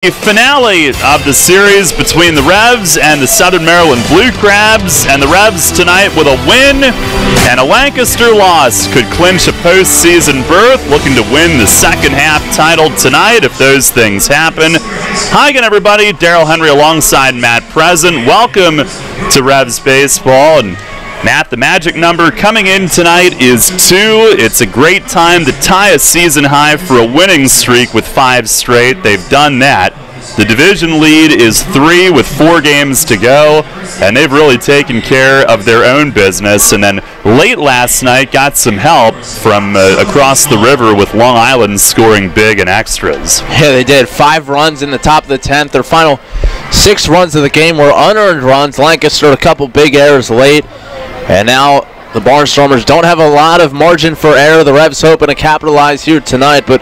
The finale of the series between the Revs and the Southern Maryland Blue Crabs, and the Revs tonight with a win and a Lancaster loss could clinch a postseason berth, looking to win the second half title tonight if those things happen. Hi again, everybody. Daryl Henry alongside Matt Present. Welcome to Revs Baseball. And Matt, the magic number coming in tonight is 2. It's a great time to tie a season high for a winning streak with 5 straight. They've done that. The division lead is 3 with 4 games to go, and they've really taken care of their own business. And then late last night got some help from across the river with Long Island scoring big and extras. Yeah, they did. 5 runs in the top of the 10th. Their final 6 runs of the game were unearned runs. Lancaster a couple big errors late. And now the Barnstormers don't have a lot of margin for error. The Revs hoping to capitalize here tonight, but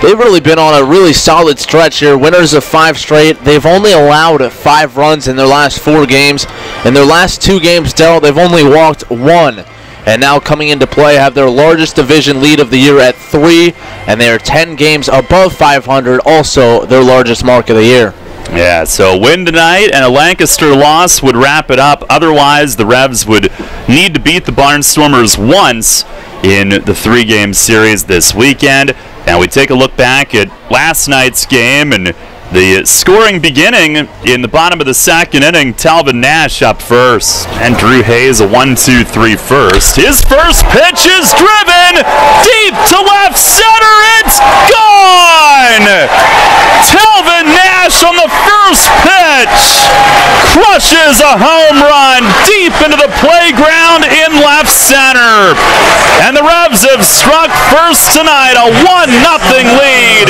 they've really been on a really solid stretch here. Winners of 5 straight. They've only allowed 5 runs in their last 4 games. In their last 2 games dealt, they've only walked 1. And now coming into play, have their largest division lead of the year at 3, and they are 10 games above 500, also their largest mark of the year. Yeah, so a win tonight and a Lancaster loss would wrap it up. Otherwise, the Revs would need to beat the Barnstormers once in the 3-game series this weekend. Now we take a look back at last night's game, and the scoring beginning in the bottom of the second inning. Telvin Nash up first, and Drew Hayes a 1-2-3 first. His first pitch is driven deep to left center. It's gone! Telvin Nash on the first pitch crushes a home run deep into the playground in left center. And the Revs have struck first tonight, a 1-0 lead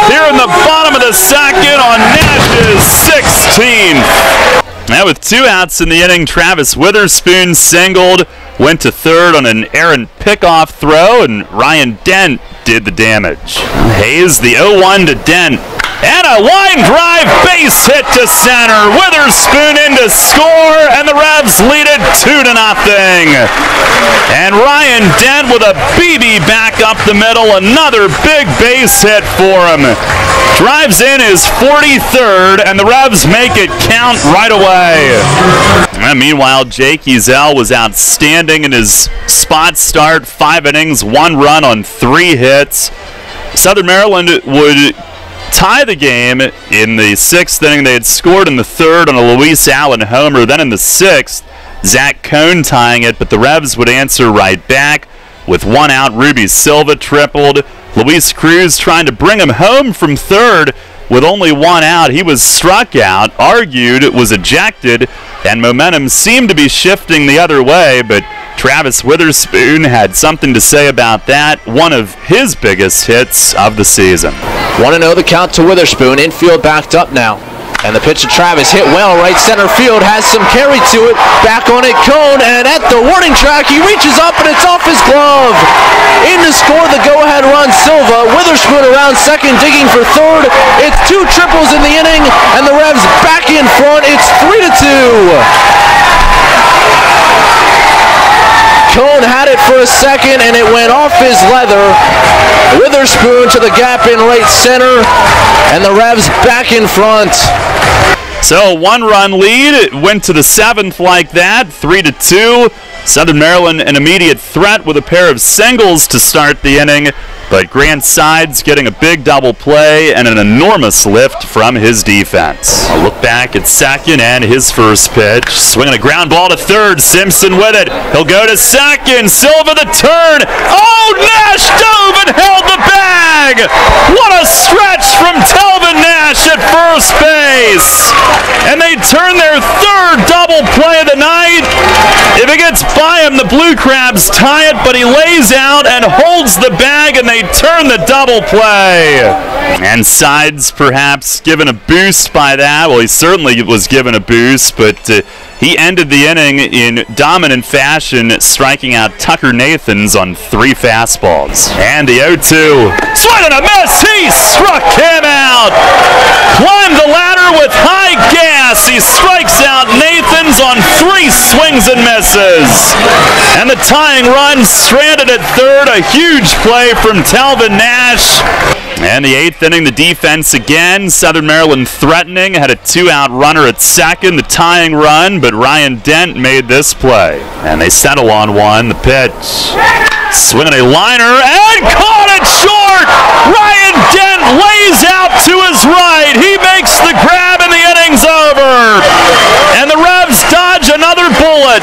here in the bottom of the second on Nash's 16th. Now with 2 outs in the inning, Travis Witherspoon singled, went to third on an errant pickoff throw, and Ryan Dent did the damage. Hayes the 0-1 to Dent. And a line drive base hit to center. Witherspoon in to score, and the Revs lead it 2-0. And Ryan Dent with a BB back up the middle. Another big base hit for him. Drives in his 43rd, and the Revs make it count right away. And meanwhile, Jake Ezel was outstanding in his spot start. 5 innings, 1 run on 3 hits. Southern Maryland would tie the game in the 6th inning. They had scored in the 3rd on a Luis Allen homer. Then in the 6th, Zach Cohn tying it, but the Revs would answer right back with 1 out. Ruby Silva tripled. Luis Cruz trying to bring him home from 3rd with only 1 out. He was struck out, argued, was ejected, and momentum seemed to be shifting the other way, but Travis Witherspoon had something to say about that, one of his biggest hits of the season. 1-0 the count to Witherspoon, infield backed up now. And the pitch to Travis hit well, right center field, has some carry to it, back on it, Cohn, and at the warning track, he reaches up and it's off his glove. In to score the go-ahead run, Silva. Witherspoon around second, digging for third. It's 2 triples in the inning, and the Revs back in front. It's 3-2. Cohn had it for a second, and it went off his leather. Witherspoon to the gap in right center, and the Revs back in front. So 1-run lead, it went to the 7th like that, 3-2. Southern Maryland an immediate threat with a pair of singles to start the inning, but Grant Sides getting a big double play and an enormous lift from his defense. A look back at second and his first pitch. Swinging a ground ball to third. Simpson with it. He'll go to second. Silva the turn. Oh, Nash dove and held the bag. What a stretch from Telvin Nash at first base. And they turn their 3rd double play of the night. If it gets by him, the Blue Crabs tie it, but he lays out and holds the bag, and they turn the double play. And Sides perhaps given a boost by that. Well, he certainly was given a boost, but he ended the inning in dominant fashion, striking out Tucker Nathans on 3 fastballs. And the 0-2. Swing and a miss! He struck him out! Climbed the ladder with high gas. He strikes out Nathans on 3 swings and misses. And the tying run stranded at third. A huge play from Telvin Nash. And the 8th inning, the defense again. Southern Maryland threatening, had a 2-out runner at second, the tying run, but Ryan Dent made this play. And they settle on one. The pitch. Swinging a liner and caught it short! Ryan Dent lays out to his right. He makes the grab and the inning's over. And the Revs dodge another bullet.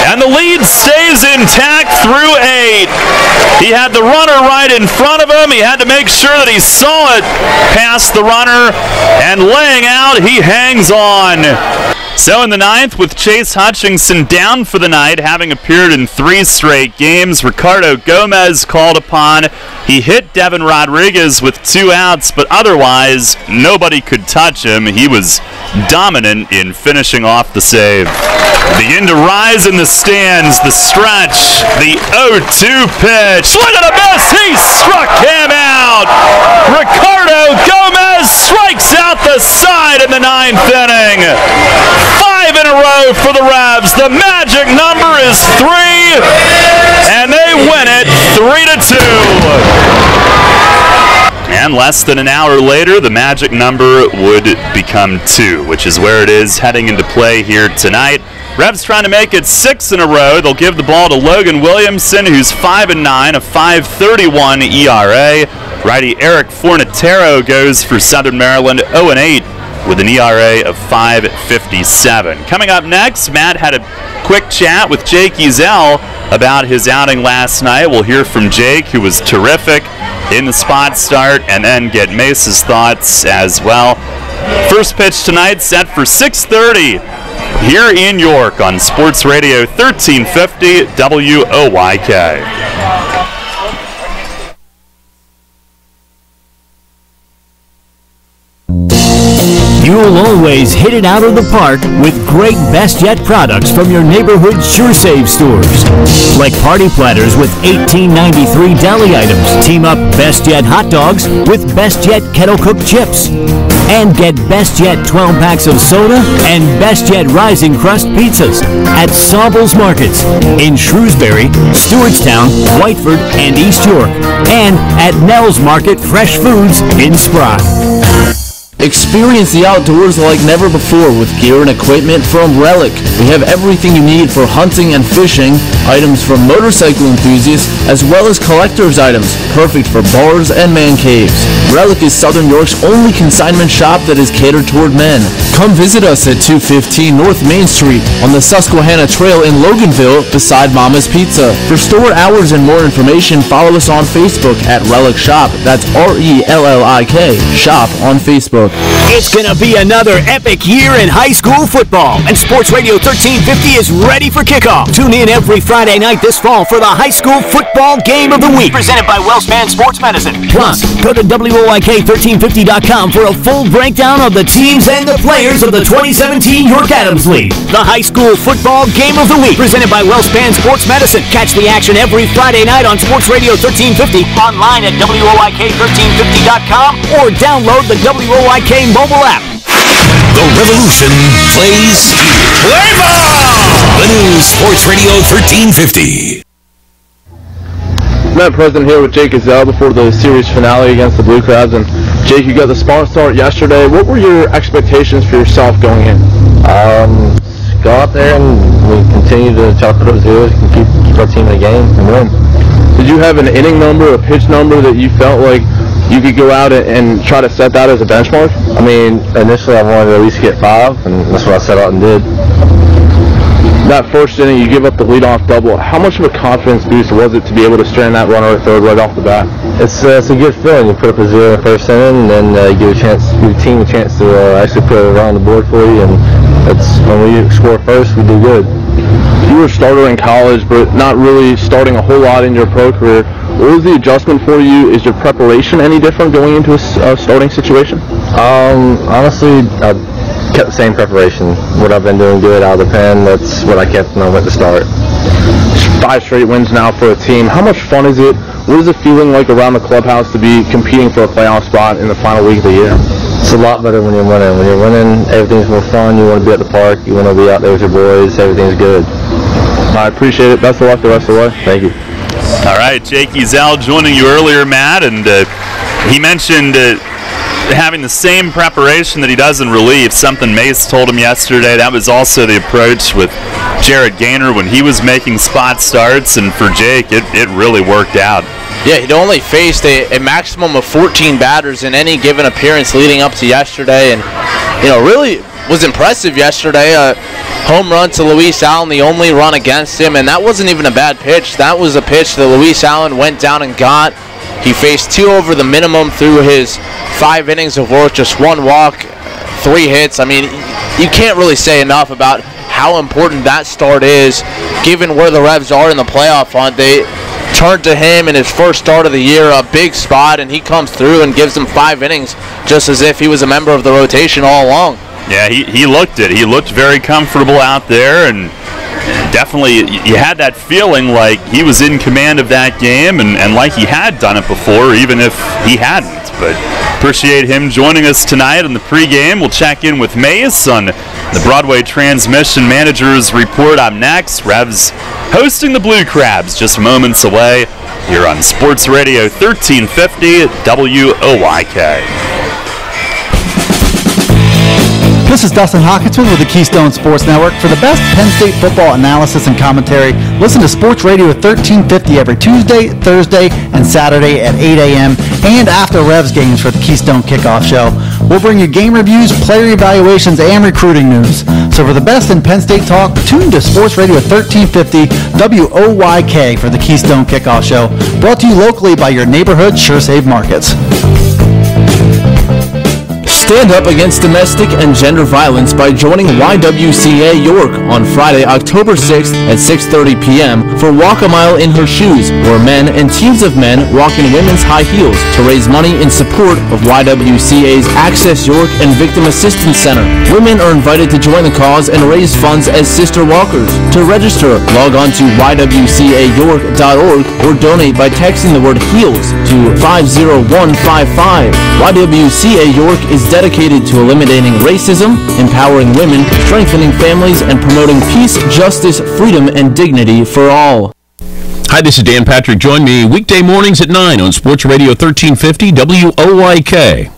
And the lead stays intact through 8. He had the runner right in front of him. He had to make sure that he saw it past the runner. And laying out, he hangs on. So in the 9th, with Chase Hutchinson down for the night, having appeared in 3 straight games, Ricardo Gomez called upon. He hit Devin Rodriguez with 2 outs, but otherwise, nobody could touch him. He was dominant in finishing off the save. Begin to rise in the stands, the stretch, the 0-2 pitch. Swing and a miss, he struck him out. Ricardo Gomez strikes out the side in the 9th inning. 5 in a row for the Revs. The magic number is 3, and they win it 3-2. And less than an hour later, the magic number would become 2, which is where it is heading into play here tonight. Revs trying to make it 6 in a row. They'll give the ball to Logan Williamson, who's 5-9, a 5.31 ERA. Righty Eric Fornatero goes for Southern Maryland, 0-8. with an ERA of 5.57. Coming up next, Matt had a quick chat with Jake Ezel about his outing last night. We'll hear from Jake, who was terrific in the spot start, and then get Mace's thoughts as well. First pitch tonight set for 6:30 here in York on Sports Radio 1350 WOYK. You'll always hit it out of the park with great Best Yet products from your neighborhood Sure Save stores. Like party platters with $18.93 deli items. Team up Best Yet hot dogs with Best Yet kettle cooked chips. And get Best Yet 12 packs of soda and Best Yet Rising Crust pizzas at Sobel's Markets in Shrewsbury, Stewartstown, Whiteford, and East York. And at Nell's Market Fresh Foods in Sprott. Experience the outdoors like never before with gear and equipment from Relic. We have everything you need for hunting and fishing, items from motorcycle enthusiasts, as well as collector's items, perfect for bars and man caves. Relic is Southern York's only consignment shop that is catered toward men. Come visit us at 215 North Main Street on the Susquehanna Trail in Loganville beside Mama's Pizza. For store hours and more information, follow us on Facebook at Relic Shop. That's RELLIK Shop on Facebook. It's going to be another epic year in high school football, and Sports Radio 1350 is ready for kickoff. Tune in every Friday night this fall for the high school football game of the week, presented by Wellspan Sports Medicine. Plus, go to WOYK1350.com for a full breakdown of the teams and the players of the 2017 York Adams League. The high school football game of the week, presented by Wellspan Sports Medicine. Catch the action every Friday night on Sports Radio 1350, online at WOYK1350.com, or download the WOYK mobile app. The revolution plays here. Play ball! The new Sports Radio 1350. Matt President here with Jake Ezel before the series finale against the Blue Crabs. And Jake, you got the smart start yesterday. What were your expectations for yourself going in? Go out there and we continue to try to put up zeros and keep our team in the game and win. Did you have an inning number, a pitch number that you felt like you could go out and try to set that as a benchmark? I mean, initially I wanted to at least get 5, and that's what I set out and did. That first inning, you give up the leadoff double. How much of a confidence boost was it to be able to strand that runner at third right off the bat? It's a good feeling. You put up a 0 in the first inning, and then you give your team a chance to actually put it around the board for you. And that's when we score first, we do good. You were a starter in college, but not really starting a whole lot in your pro career. What was the adjustment for you? Is your preparation any different going into a starting situation? Honestly, I kept the same preparation. What I've been doing good out of the pen, that's what I kept when I went to start. 5 straight wins now for a team. How much fun is it? What is it feeling like around the clubhouse to be competing for a playoff spot in the final week of the year? It's a lot better when you're winning. When you're winning, everything's more fun. You want to be at the park. You want to be out there with your boys. Everything's good. I appreciate it. Best of luck the rest of the way. Thank you. All right, Jake Ezel joining you earlier, Matt, and He mentioned having the same preparation that he does in relief, something Mace told him yesterday. That was also the approach with Jared Gaynor when he was making spot starts, and for Jake, it really worked out. Yeah, he'd only faced a maximum of 14 batters in any given appearance leading up to yesterday, and really was impressive yesterday. Home run to Luis Allen, the only run against him, and that wasn't even a bad pitch. That was a pitch that Luis Allen went down and got. He faced 2 over the minimum through his 5 innings of work, just 1 walk, 3 hits. I mean, you can't really say enough about how important that start is, given where the Revs are in the playoff hunt. They turned to him in his first start of the year, a big spot, and he comes through and gives them 5 innings, just as if he was a member of the rotation all along. Yeah, he looked it. He looked very comfortable out there, and definitely you had that feeling like he was in command of that game and like he had done it before, even if he hadn't. But appreciate him joining us tonight in the pregame. We'll check in with Mace on the Broadway Transmission Managers Report up next. Revs hosting the Blue Crabs just moments away here on Sports Radio 1350 WOYK. This is Dustin Hawkinsson with the Keystone Sports Network. For the best Penn State football analysis and commentary, listen to Sports Radio 1350 every Tuesday, Thursday, and Saturday at 8 a.m. and after Revs games for the Keystone Kickoff Show. We'll bring you game reviews, player evaluations, and recruiting news. So for the best in Penn State talk, tune to Sports Radio 1350 WOYK for the Keystone Kickoff Show. Brought to you locally by your neighborhood SureSave Markets. Stand up against domestic and gender violence by joining YWCA York on Friday, October 6th at 6:30 p.m. for Walk a Mile in Her Shoes, where men and teams of men walk in women's high heels to raise money in support of YWCA's Access York and Victim Assistance Center. Women are invited to join the cause and raise funds as sister walkers. To register, log on to ywcayork.org or donate by texting the word HEELS to 50155. YWCA York is dedicated to eliminating racism, empowering women, strengthening families, and promoting peace, justice, freedom, and dignity for all. Hi, this is Dan Patrick. Join me weekday mornings at 9 on Sports Radio 1350 WOYK.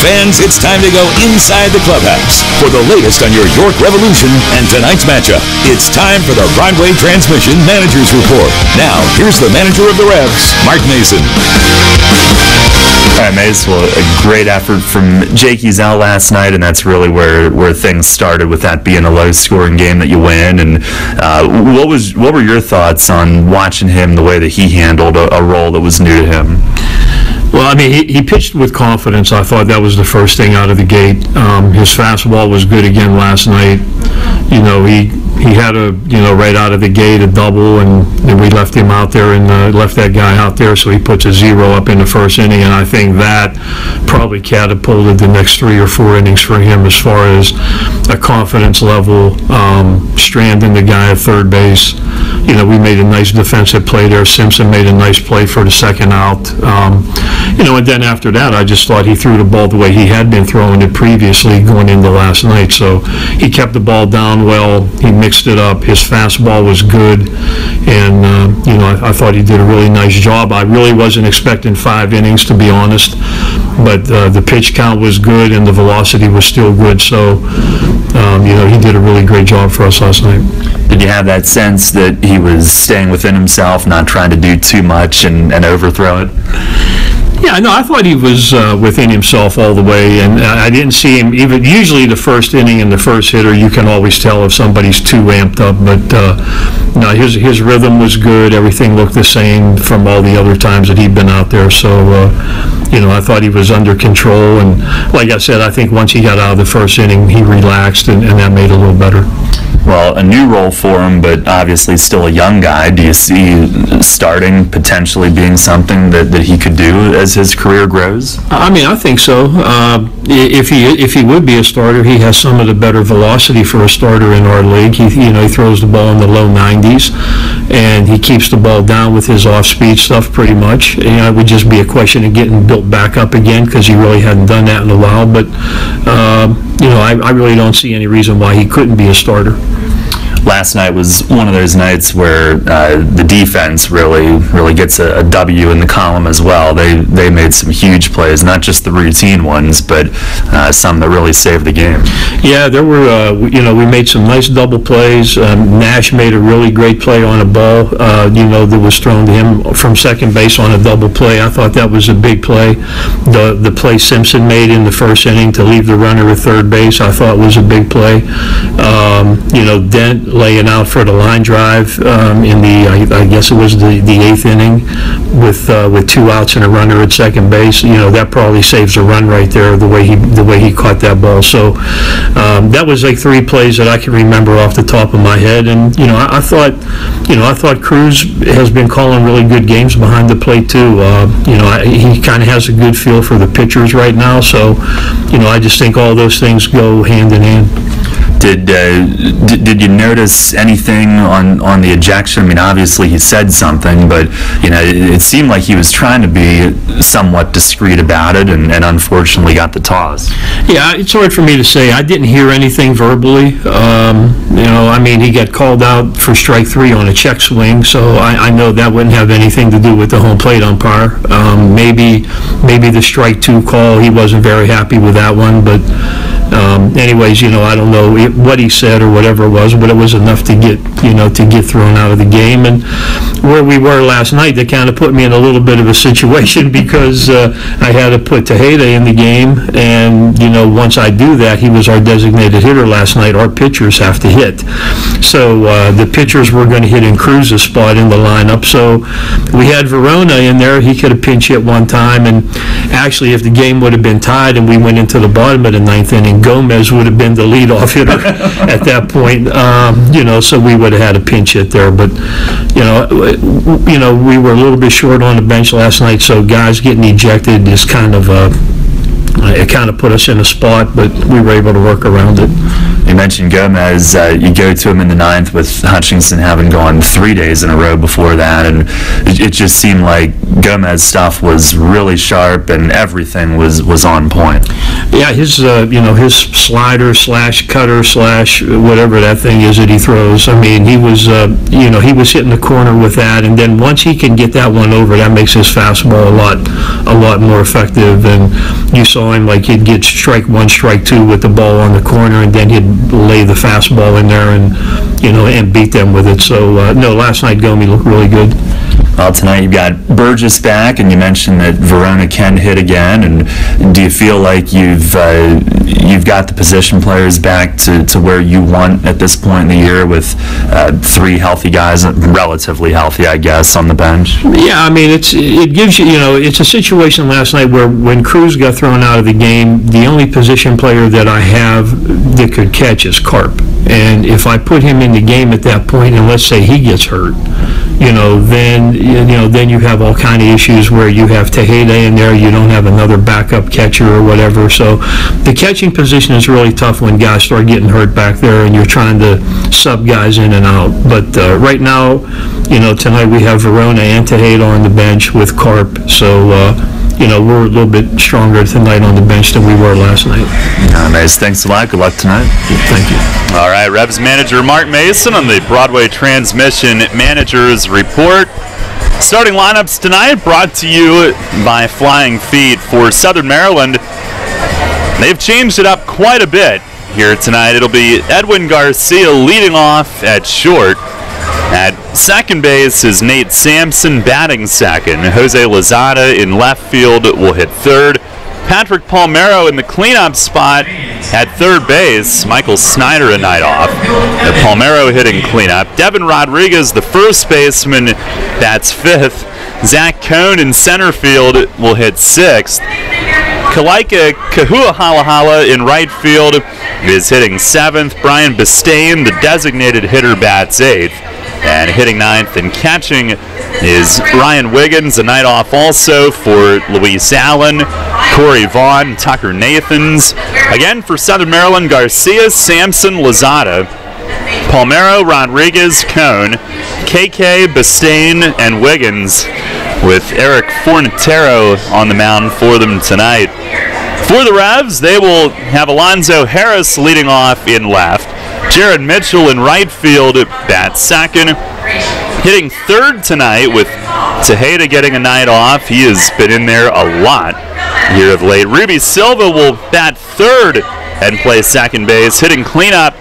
Fans, it's time to go inside the clubhouse for the latest on your York Revolution and tonight's matchup. It's time for the Broadway Transmission Managers Report. Now, here's the manager of the Revs, Mark Mason. All right, Mace, well, a great effort from Jake Ezel last night, and that's really where things started, with that being a low-scoring game that you win. And what were your thoughts on watching him, the way that he handled a role that was new to him? Well, I mean, he pitched with confidence. I thought that was the first thing out of the gate. His fastball was good again last night. He had right out of the gate a double, and we left him out there and left that guy out there, so he puts a 0 up in the first inning, and I think that probably catapulted the next 3 or 4 innings for him as far as a confidence level. Stranding the guy at third base. We made a nice defensive play there. Simpson made a nice play for the second out. And then after that, I just thought he threw the ball the way he had been throwing it previously going into last night. So he kept the ball down well. He mixed it up. His fastball was good. And, I thought he did a really nice job. I really wasn't expecting 5 innings, to be honest. But the pitch count was good and the velocity was still good. So, he did a really great job for us last night. Did you have that sense that he was staying within himself, not trying to do too much and overthrow it? Yeah, no, I thought he was within himself all the way, and I didn't see him even. Usually the first inning and the first hitter, you can always tell if somebody's too amped up, but no, his rhythm was good. Everything looked the same from all the other times that he'd been out there, so I thought he was under control, and like I said, I think once he got out of the first inning, he relaxed, and that made it a little better. Well, a new role for him, but obviously still a young guy. Do you see starting potentially being something that he could do as his career grows? I mean, I think so. If he would be a starter, he has some of the better velocity for a starter in our league. He throws the ball in the low 90s, and he keeps the ball down with his off-speed stuff pretty much. It would just be a question of getting built back up again, because he really hadn't done that in a while. But I really don't see any reason why he couldn't be a starter. last night was one of those nights where the defense really gets a W in the column as well. They made some huge plays, not just the routine ones, but some that really saved the game. Yeah, there were, we made some nice double plays. Nash made a really great play on a ball, that was thrown to him from second base on a double play. I thought that was a big play. The play Simpson made in the first inning to leave the runner at third base, I thought was a big play. Dent laying out for the line drive in I guess it was the 8th inning with 2 outs and a runner at second base. That probably saves a run right there, the way he caught that ball. So that was like 3 plays that I can remember off the top of my head. And I thought Cruz has been calling really good games behind the plate too. He kind of has a good feel for the pitchers right now. So I just think all those things go hand in hand. Did you notice anything on the ejection? I mean, obviously he said something, but it seemed like he was trying to be somewhat discreet about it, and unfortunately got the toss. Yeah, it's hard for me to say. I didn't hear anything verbally. He got called out for strike 3 on a check swing, so I know that wouldn't have anything to do with the home plate umpire. Maybe the strike 2 call, he wasn't very happy with that one, but anyways, I don't know what he said or whatever it was, but it was enough to get thrown out of the game. And where we were last night, that kind of put me in a little bit of a situation because I had to put Tejeda in the game, and once I do that, he was our designated hitter last night. Our pitchers have to hit, so the pitchers were going to hit in Cruz's spot in the lineup. So we had Verona in there. He could have pinch hit one time, and actually, if the game would have been tied and we went into the bottom of the 9th inning, Gomez would have been the leadoff hitter at that point. So we would have had a pinch hit there. But we were a little bit short on the bench last night, so guys getting ejected is kind of it kind of put us in a spot, but we were able to work around it. You mentioned Gomez. You go to him in the 9th with Hutchinson having gone 3 days in a row before that, and it just seemed like Gomez's stuff was really sharp and everything was on point. Yeah, his slider / cutter / whatever that thing is that he throws. I mean, he was hitting the corner with that, and then once he can get that one over, that makes his fastball a lot more effective. And you saw him, like, he'd get strike 1, strike 2 with the ball on the corner, and then he'd lay the fastball in there and beat them with it. So last night Gomi looked really good. Well, tonight you've got Burgess back, and you mentioned that Verona can hit again. And do you feel like you've got the position players back to where you want at this point in the year, with 3 healthy guys, relatively healthy, I guess, on the bench? Yeah, I mean, it gives you, it's a situation last night where when Cruz got thrown out of the game, the only position player that I have that could catch is Carp. And if I put him in the game at that point, and let's say he gets hurt, then you have all kind of issues where you have Tejeda in there, you don't have another backup catcher or whatever. So the catching position is really tough when guys start getting hurt back there and you're trying to sub guys in and out. But right now, tonight we have Verona and Tejeda on the bench with Carp. So we're a little bit stronger tonight on the bench than we were last night. Nice. Thanks a lot. Good luck tonight. Thank you. All right, Revs manager Mark Mason on the Broadway Transmission Managers Report. Starting lineups tonight brought to you by Flying Feet. For Southern Maryland, they've changed it up quite a bit here tonight. It'll be Edwin Garcia leading off at short. At second base is Nate Sampson batting second. Jose Lozada in left field will hit third. Patrick Palmero in the cleanup spot at third base. Michael Snyder a night off. Palmero hitting cleanup. Devin Rodriguez, the first baseman, that's fifth. Zach Cohn in center field will hit sixth. Kalaika Kahuahalahala in right field is hitting seventh. Brian Bistain, the designated hitter, bats eighth. And hitting ninth and catching is Ryan Wiggins, a night off also for Luis Allen, Corey Vaughn, Tucker Nathans. Again for Southern Maryland, Garcia, Sampson, Lozada, Palmero, Rodriguez, Cohn, KK, Bistain, and Wiggins, with Eric Fornatero on the mound for them tonight. For the Revs, they will have Alonzo Harris leading off in left. Jared Mitchell in right field bats second. Hitting third tonight with Tejeda getting a night off. He has been in there a lot here of late. Ruby Silva will bat third and play second base. Hitting cleanup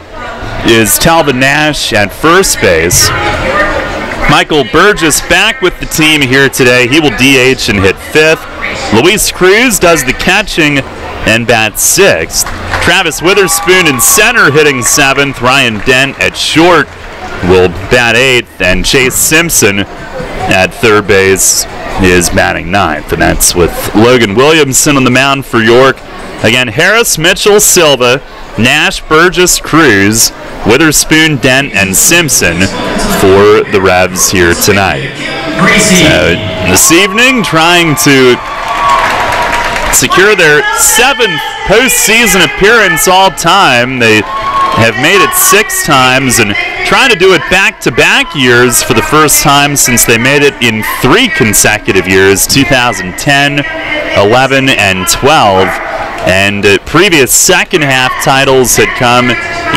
is Talvin Nash at first base. Michael Burgess back with the team here today. He will DH and hit fifth. Luis Cruz does the catching and bats sixth. Travis Witherspoon in center hitting seventh. Ryan Dent at short will bat eighth. And Chase Simpson at third base is batting ninth. And that's with Logan Williamson on the mound for York. Again, Harris, Mitchell, Silva, Nash, Burgess, Cruz, Witherspoon, Dent, and Simpson for the Revs here tonight. This evening, trying to secure their seventh postseason appearance all time. They have made it 6 times and trying to do it back-to-back years for the first time since they made it in 3 consecutive years, 2010, 11, and 12. And previous second-half titles had come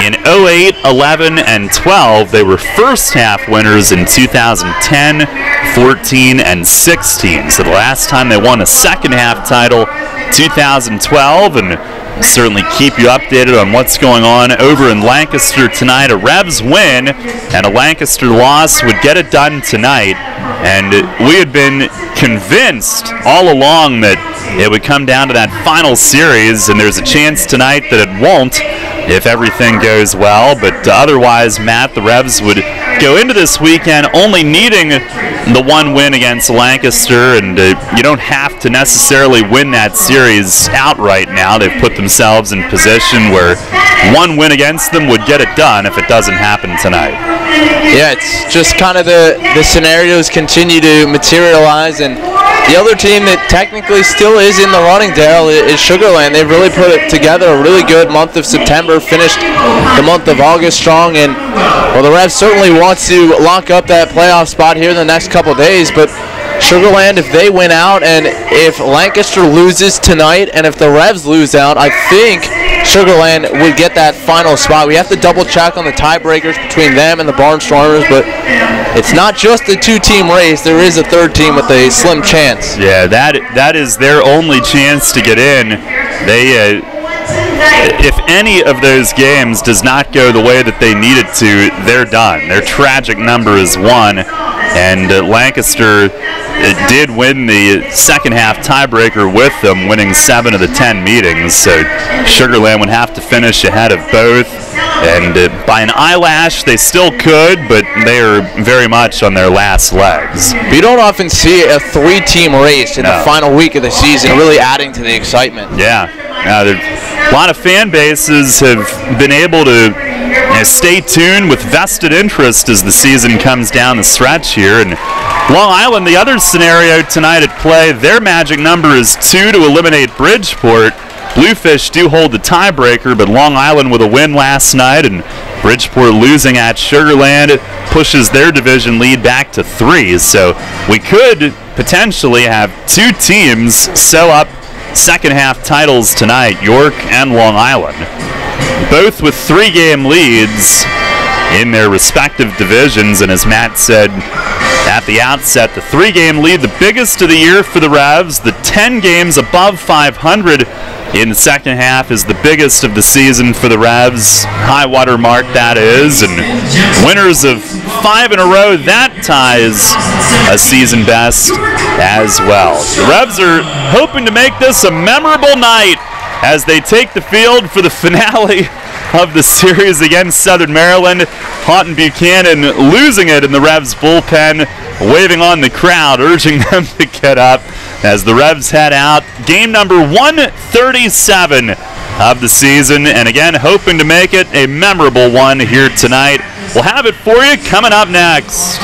in 08, 11, and 12. They were first-half winners in 2010, 14, and 16. So the last time they won a second-half title, 2012, and certainly keep you updated on what's going on over in Lancaster tonight. A Revs win and a Lancaster loss would get it done tonight. And we had been convinced all along that it would come down to that final series, and there's a chance tonight that it won't if everything goes well. But otherwise, Matt, the Revs would go into this weekend only needing the one win against Lancaster, and you don't have to necessarily win that series outright now. They've put themselves in position where one win against them would get it done if it doesn't happen tonight. Yeah, it's just kind of the scenarios continue to materialize, and the other team that technically still is in the running, Darryl, is Sugar Land. They've really put it together, a really good month of September, finished the month of August strong, and well, the Revs certainly want to lock up that playoff spot here in the next couple days, but Sugar Land, if they win out, and if Lancaster loses tonight, and if the Revs lose out, I think Sugar Land would get that final spot. We have to double check on the tiebreakers between them and the Barnstormers, but it's not just a 2-team race. There is a third team with a slim chance. Yeah, that is their only chance to get in. They, if any of those games does not go the way that they need it to, they're done. Their tragic number is 1, and Lancaster did win the second half tiebreaker with them, winning 7 of the 10 meetings. So Sugar Land would have to finish ahead of both, and by an eyelash they still could, but they are very much on their last legs. You don't often see a 3-team race in the final week of the season, really adding to the excitement. Yeah, a lot of fan bases have been able to stay tuned with vested interest as the season comes down the stretch here. And Long Island, the other scenario tonight at play, their magic number is 2 to eliminate Bridgeport. Bluefish do hold the tiebreaker, but Long Island with a win last night and Bridgeport losing at Sugar Land pushes their division lead back to 3. So we could potentially have 2 teams sew up second half titles tonight, York and Long Island, both with 3-game leads in their respective divisions. And as Matt said at the outset, the 3-game lead, the biggest of the year for the Revs. The 10 games above 500 in the second half is the biggest of the season for the Revs. High water mark that is, and winners of 5 in a row, that ties a season best as well. The Revs are hoping to make this a memorable night as they take the field for the finale of the series against Southern Maryland. Houghton Buchanan losing it in the Revs bullpen, waving on the crowd, urging them to get up as the Revs head out. Game number 137 of the season, and again, hoping to make it a memorable one here tonight. We'll have it for you coming up next.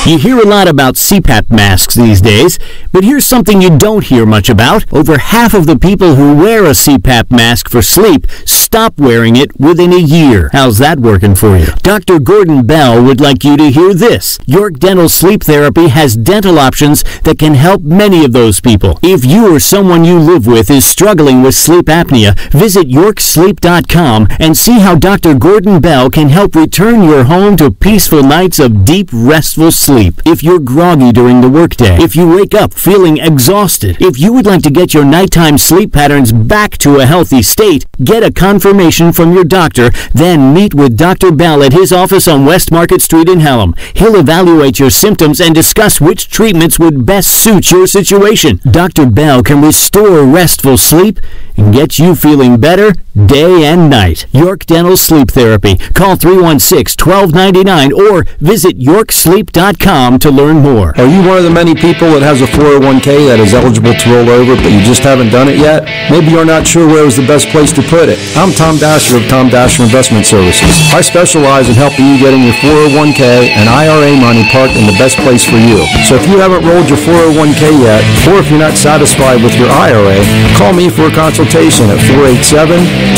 You hear a lot about CPAP masks these days, but here's something you don't hear much about. Over half of the people who wear a CPAP mask for sleep stop wearing it within a year. How's that working for you? Dr. Gordon Bell would like you to hear this. York Dental Sleep Therapy has dental options that can help many of those people. If you or someone you live with is struggling with sleep apnea, visit yorksleep.com and see how Dr. Gordon Bell can help return your home to peaceful nights of deep, restful sleep. If you're groggy during the workday, if you wake up feeling exhausted, if you would like to get your nighttime sleep patterns back to a healthy state, get a confirmation from your doctor, then meet with Dr. Bell at his office on West Market Street in Hallam. He'll evaluate your symptoms and discuss which treatments would best suit your situation. Dr. Bell can restore restful sleep and get you feeling better day and night. York Dental Sleep Therapy. Call 316-1299 or visit yorksleep.com to learn more. Are you one of the many people that has a 401k that is eligible to roll over, but you just haven't done it yet? Maybe you're not sure where is the best place to put it. I'm Tom Dasher of Tom Dasher Investment Services. I specialize in helping you getting your 401k and IRA money parked in the best place for you. So if you haven't rolled your 401k yet, or if you're not satisfied with your IRA, call me for a consultation at 487-2096.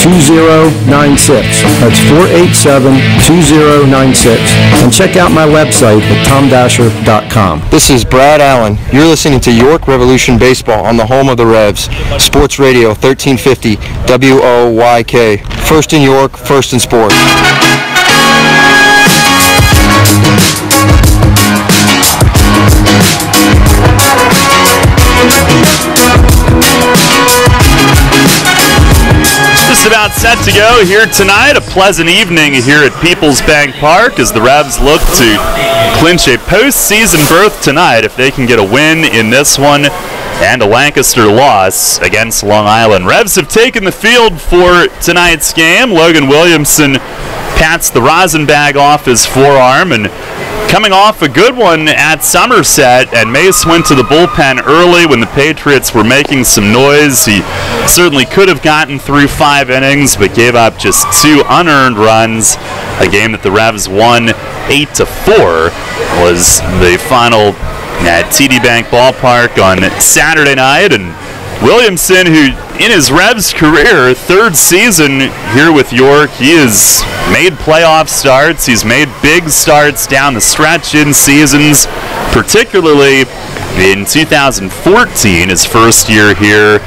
That's 487-2096. And check out my website at tomdasher.com. This is Brad Allen. You're listening to York Revolution Baseball on the home of the Revs. Sports Radio 1350 WOYK. First in York, first in sports. Just about set to go here tonight. A pleasant evening here at Peoples Bank Park as the Revs look to clinch a postseason berth tonight if they can get a win in this one and a Lancaster loss against Long Island. Revs have taken the field for tonight's game. Logan Williamson pats the rosin bag off his forearm, and coming off a good one at Somerset, and Mace went to the bullpen early when the Patriots were making some noise. He certainly could have gotten through 5 innings, but gave up just 2 unearned runs. A game that the Revs won 8-4 was the final at TD Bank Ballpark on Saturday night. And Williamson, who in his Revs career, 3rd season here with York, he has made playoff starts. He's made big starts down the stretch in seasons, particularly in 2014, his first year here.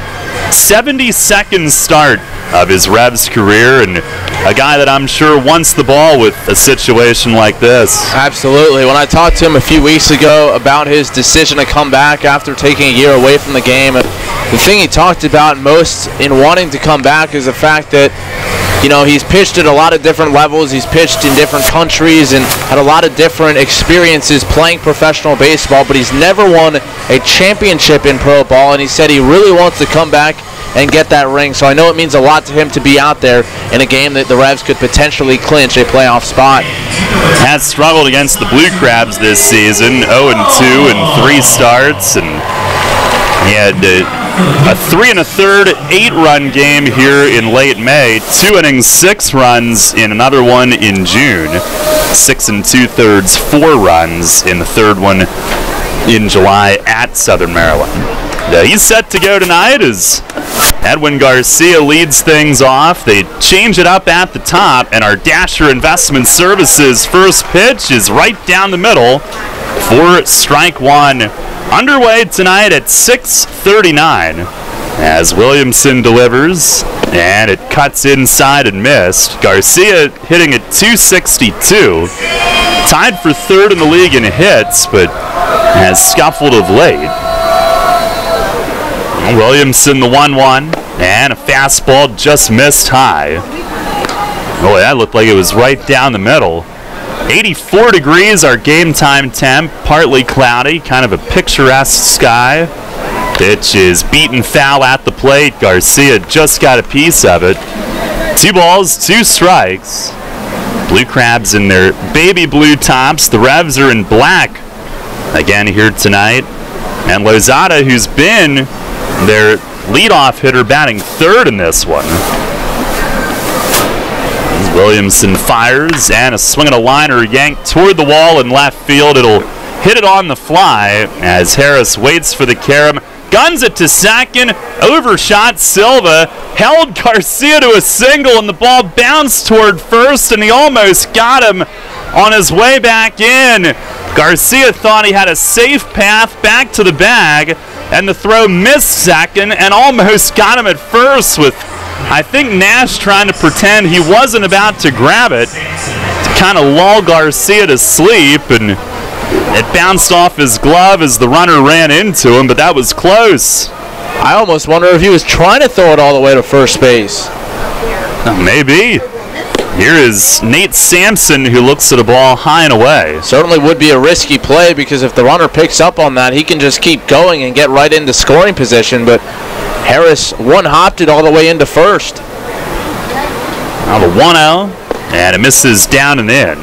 72nd start of his Revs career, and a guy that I'm sure wants the ball with a situation like this. Absolutely. When I talked to him a few weeks ago about his decision to come back after taking a year away from the game, the thing he talked about most in wanting to come back is the fact that, you know, he's pitched at a lot of different levels. He's pitched in different countries and had a lot of different experiences playing professional baseball, but he's never won a championship in pro ball, and he said he really wants to come back and get that ring. So I know it means a lot to him to be out there in a game that the Revs could potentially clinch a playoff spot. Has struggled against the Blue Crabs this season, 0-2 in 3 starts, and he had a 3 1/3 8-run game here in late May, 2 innings, 6 runs in another one in June, 6 2/3 4 runs in the 3rd one in July at Southern Maryland. He's set to go tonight as Edwin Garcia leads things off. They change it up at the top, and our Dasher Investment Services first pitch is right down the middle for strike 1. Underway tonight at 6:39 as Williamson delivers, and it cuts inside and missed. Garcia hitting at 262, tied for 3rd in the league in hits, but has scuffled of late. Williamson the 1-1, and a fastball just missed high. Boy, that looked like it was right down the middle. 84 degrees our game time temp, partly cloudy, kind of a picturesque sky. Pitch is beaten foul at the plate. Garcia just got a piece of it. 2 balls, 2 strikes. Blue Crabs in their baby blue tops. The Revs are in black again here tonight. And Lozada, who's been their leadoff hitter, batting 3rd in this one. Williamson fires, and a swing and a liner yanked toward the wall in left field. It'll hit it on the fly as Harris waits for the carom, guns it to second, overshot Silva, held Garcia to a single, and the ball bounced toward first, and he almost got him on his way back in. Garcia thought he had a safe path back to the bag, and the throw missed second and almost got him at first, with I think Nash trying to pretend he wasn't about to grab it to kind of lull Garcia to sleep, and it bounced off his glove as the runner ran into him, but that was close. I almost wonder if he was trying to throw it all the way to first base. Maybe. Here is Nate Sampson, who looks at a ball high and away. Certainly would be a risky play, because if the runner picks up on that, he can just keep going and get right into scoring position, but Harris one-hopped it all the way into first. Now the 1-0, and it misses down and in.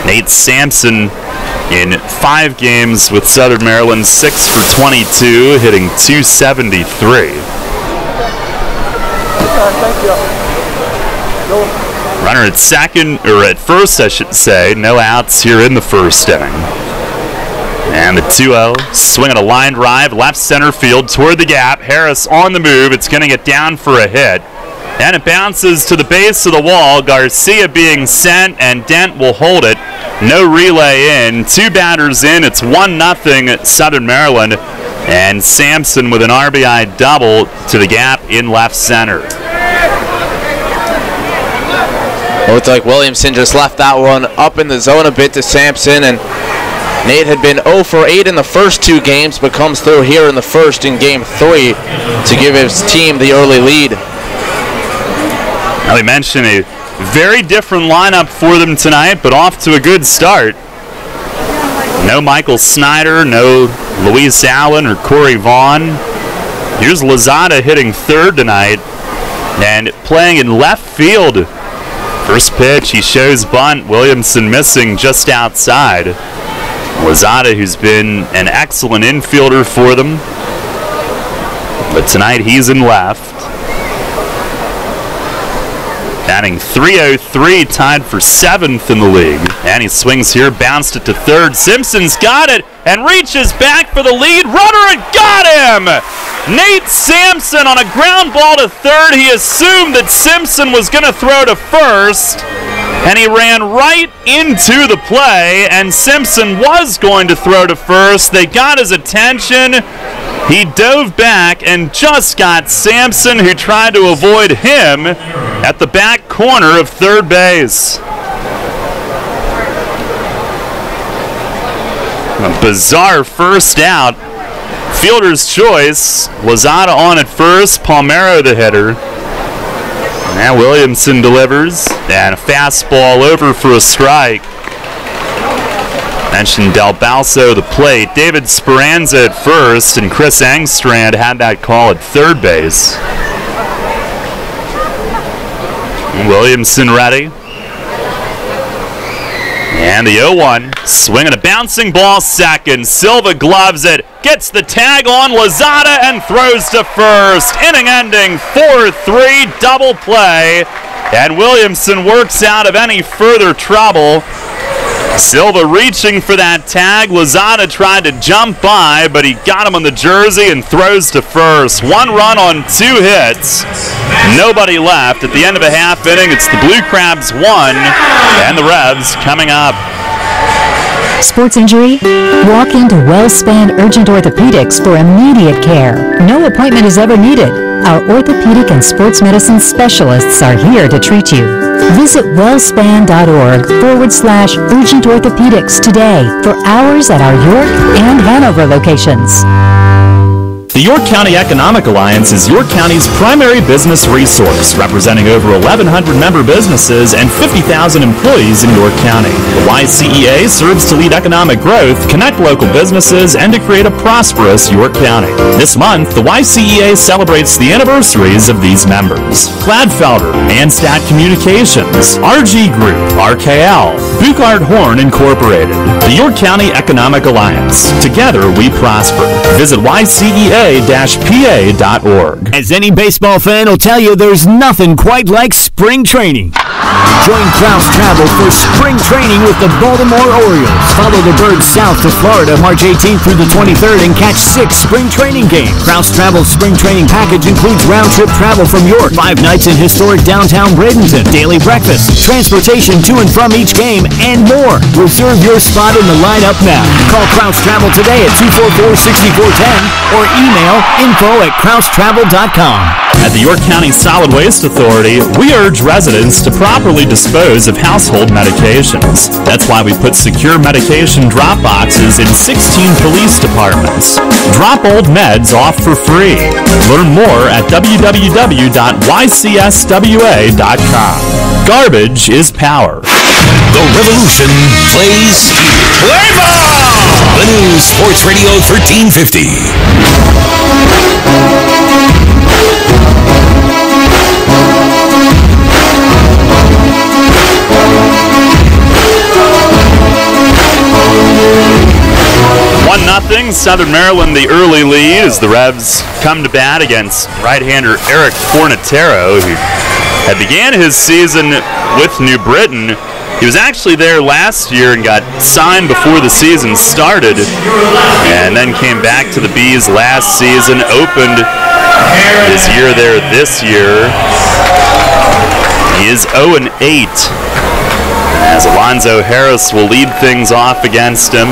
Nate Sampson in 5 games with Southern Maryland, 6 for 22, hitting .273. Runner at second, or at first I should say, no outs here in the first inning. And the 2-0, swing at a line drive, left center field toward the gap. Harris on the move, it's going to get down for a hit. And it bounces to the base of the wall, Garcia being sent, and Dent will hold it. No relay in, 2 batters in, it's 1-0 at Southern Maryland. And Sampson with an RBI double to the gap in left center. Looked like Williamson just left that one up in the zone a bit to Sampson, and Nate had been 0 for 8 in the first 2 games, but comes through here in the first in Game 3 to give his team the early lead. Now we mentioned a very different lineup for them tonight, but off to a good start. No Michael Snyder, no Luis Allen or Corey Vaughn. Here's Lozada hitting third tonight and playing in left field. First pitch, he shows bunt. Williamson missing just outside. Lozada, who's been an excellent infielder for them, but tonight he's in left. Batting .303, tied for 7th in the league. And he swings here, bounced it to third. Simpson's got it and reaches back for the lead. Runner, and got him! Nate Sampson on a ground ball to third. He assumed that Simpson was going to throw to first, and he ran right into the play, and Simpson was going to throw to first. They got his attention. He dove back and just got Sampson, who tried to avoid him at the back corner of third base. A bizarre first out. Fielder's choice. Lozada on at first, Palmero the hitter. Now Williamson delivers, and a fastball over for a strike. Mentioned Del Balso the plate. David Speranza at first, and Chris Engstrand had that call at third base. Williamson ready. And the 0-1, swinging a bouncing ball second. Silva gloves it, gets the tag on Lozada, and throws to first. Inning ending 4-3 double play, and Williamson works out of any further trouble. Silva reaching for that tag. Lozada tried to jump by, but he got him on the jersey and throws to first. 1 run on 2 hits. Nobody left. At the end of a half inning, it's the Blue Crabs 1 and the Revs coming up. Sports injury? Walk into WellSpan Urgent Orthopedics for immediate care. No appointment is ever needed. Our orthopedic and sports medicine specialists are here to treat you. Visit wellspan.org/urgent orthopedics today for hours at our York and Hanover locations. The York County Economic Alliance is York County's primary business resource, representing over 1,100 member businesses and 50,000 employees in York County. The YCEA serves to lead economic growth, connect local businesses, and to create a prosperous York County. This month, the YCEA celebrates the anniversaries of these members: Gladfelder, Anstat Communications, RG Group, RKL, Buchard Horn Incorporated. The York County Economic Alliance. Together we prosper. Visit YCEA-PA.org. As any baseball fan will tell you, there's nothing quite like spring training. Join Kraus Travel for spring training with the Baltimore Orioles. Follow the Birds south to Florida March 18th through the 23rd and catch 6 spring training games. Kraus Travel's spring training package includes round-trip travel from York, 5 nights in historic downtown Bradenton, daily breakfast, transportation to and from each game, and more. Reserve your spot in the lineup now. Call Kraus Travel today at 244-6410 or email info@kraustravel.com. At the York County Solid Waste Authority, we urge residents to properly dispose of household medications. That's why we put secure medication drop boxes in 16 police departments. Drop old meds off for free. Learn more at www.ycswa.com. Garbage is power. The revolution plays here. Play ball! The new Sports Radio 1350. Nothing. Southern Maryland the early lead as the Revs come to bat against right-hander Eric Fornatero, who had began his season with New Britain. He was actually there last year and got signed before the season started, and then came back to the Bees last season, opened his year there this year. He is 0-8. As Alonzo Harris will lead things off against him.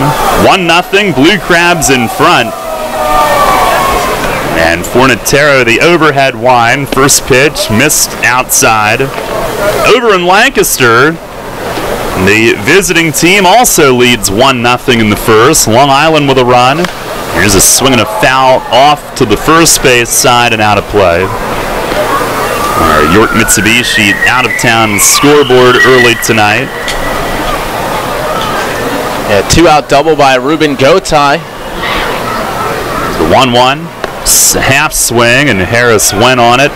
1-0, Blue Crabs in front. And Fornatero, the overhead wind, first pitch, missed outside. Over in Lancaster, the visiting team also leads 1-0 in the first. Long Island with a run. Here's a swing and a foul off to the first base side and out of play. Our York Mitsubishi out-of-town scoreboard early tonight. Yeah, 2-out double by Ruben Gotay. The 1-1, half swing, and Harris went on it.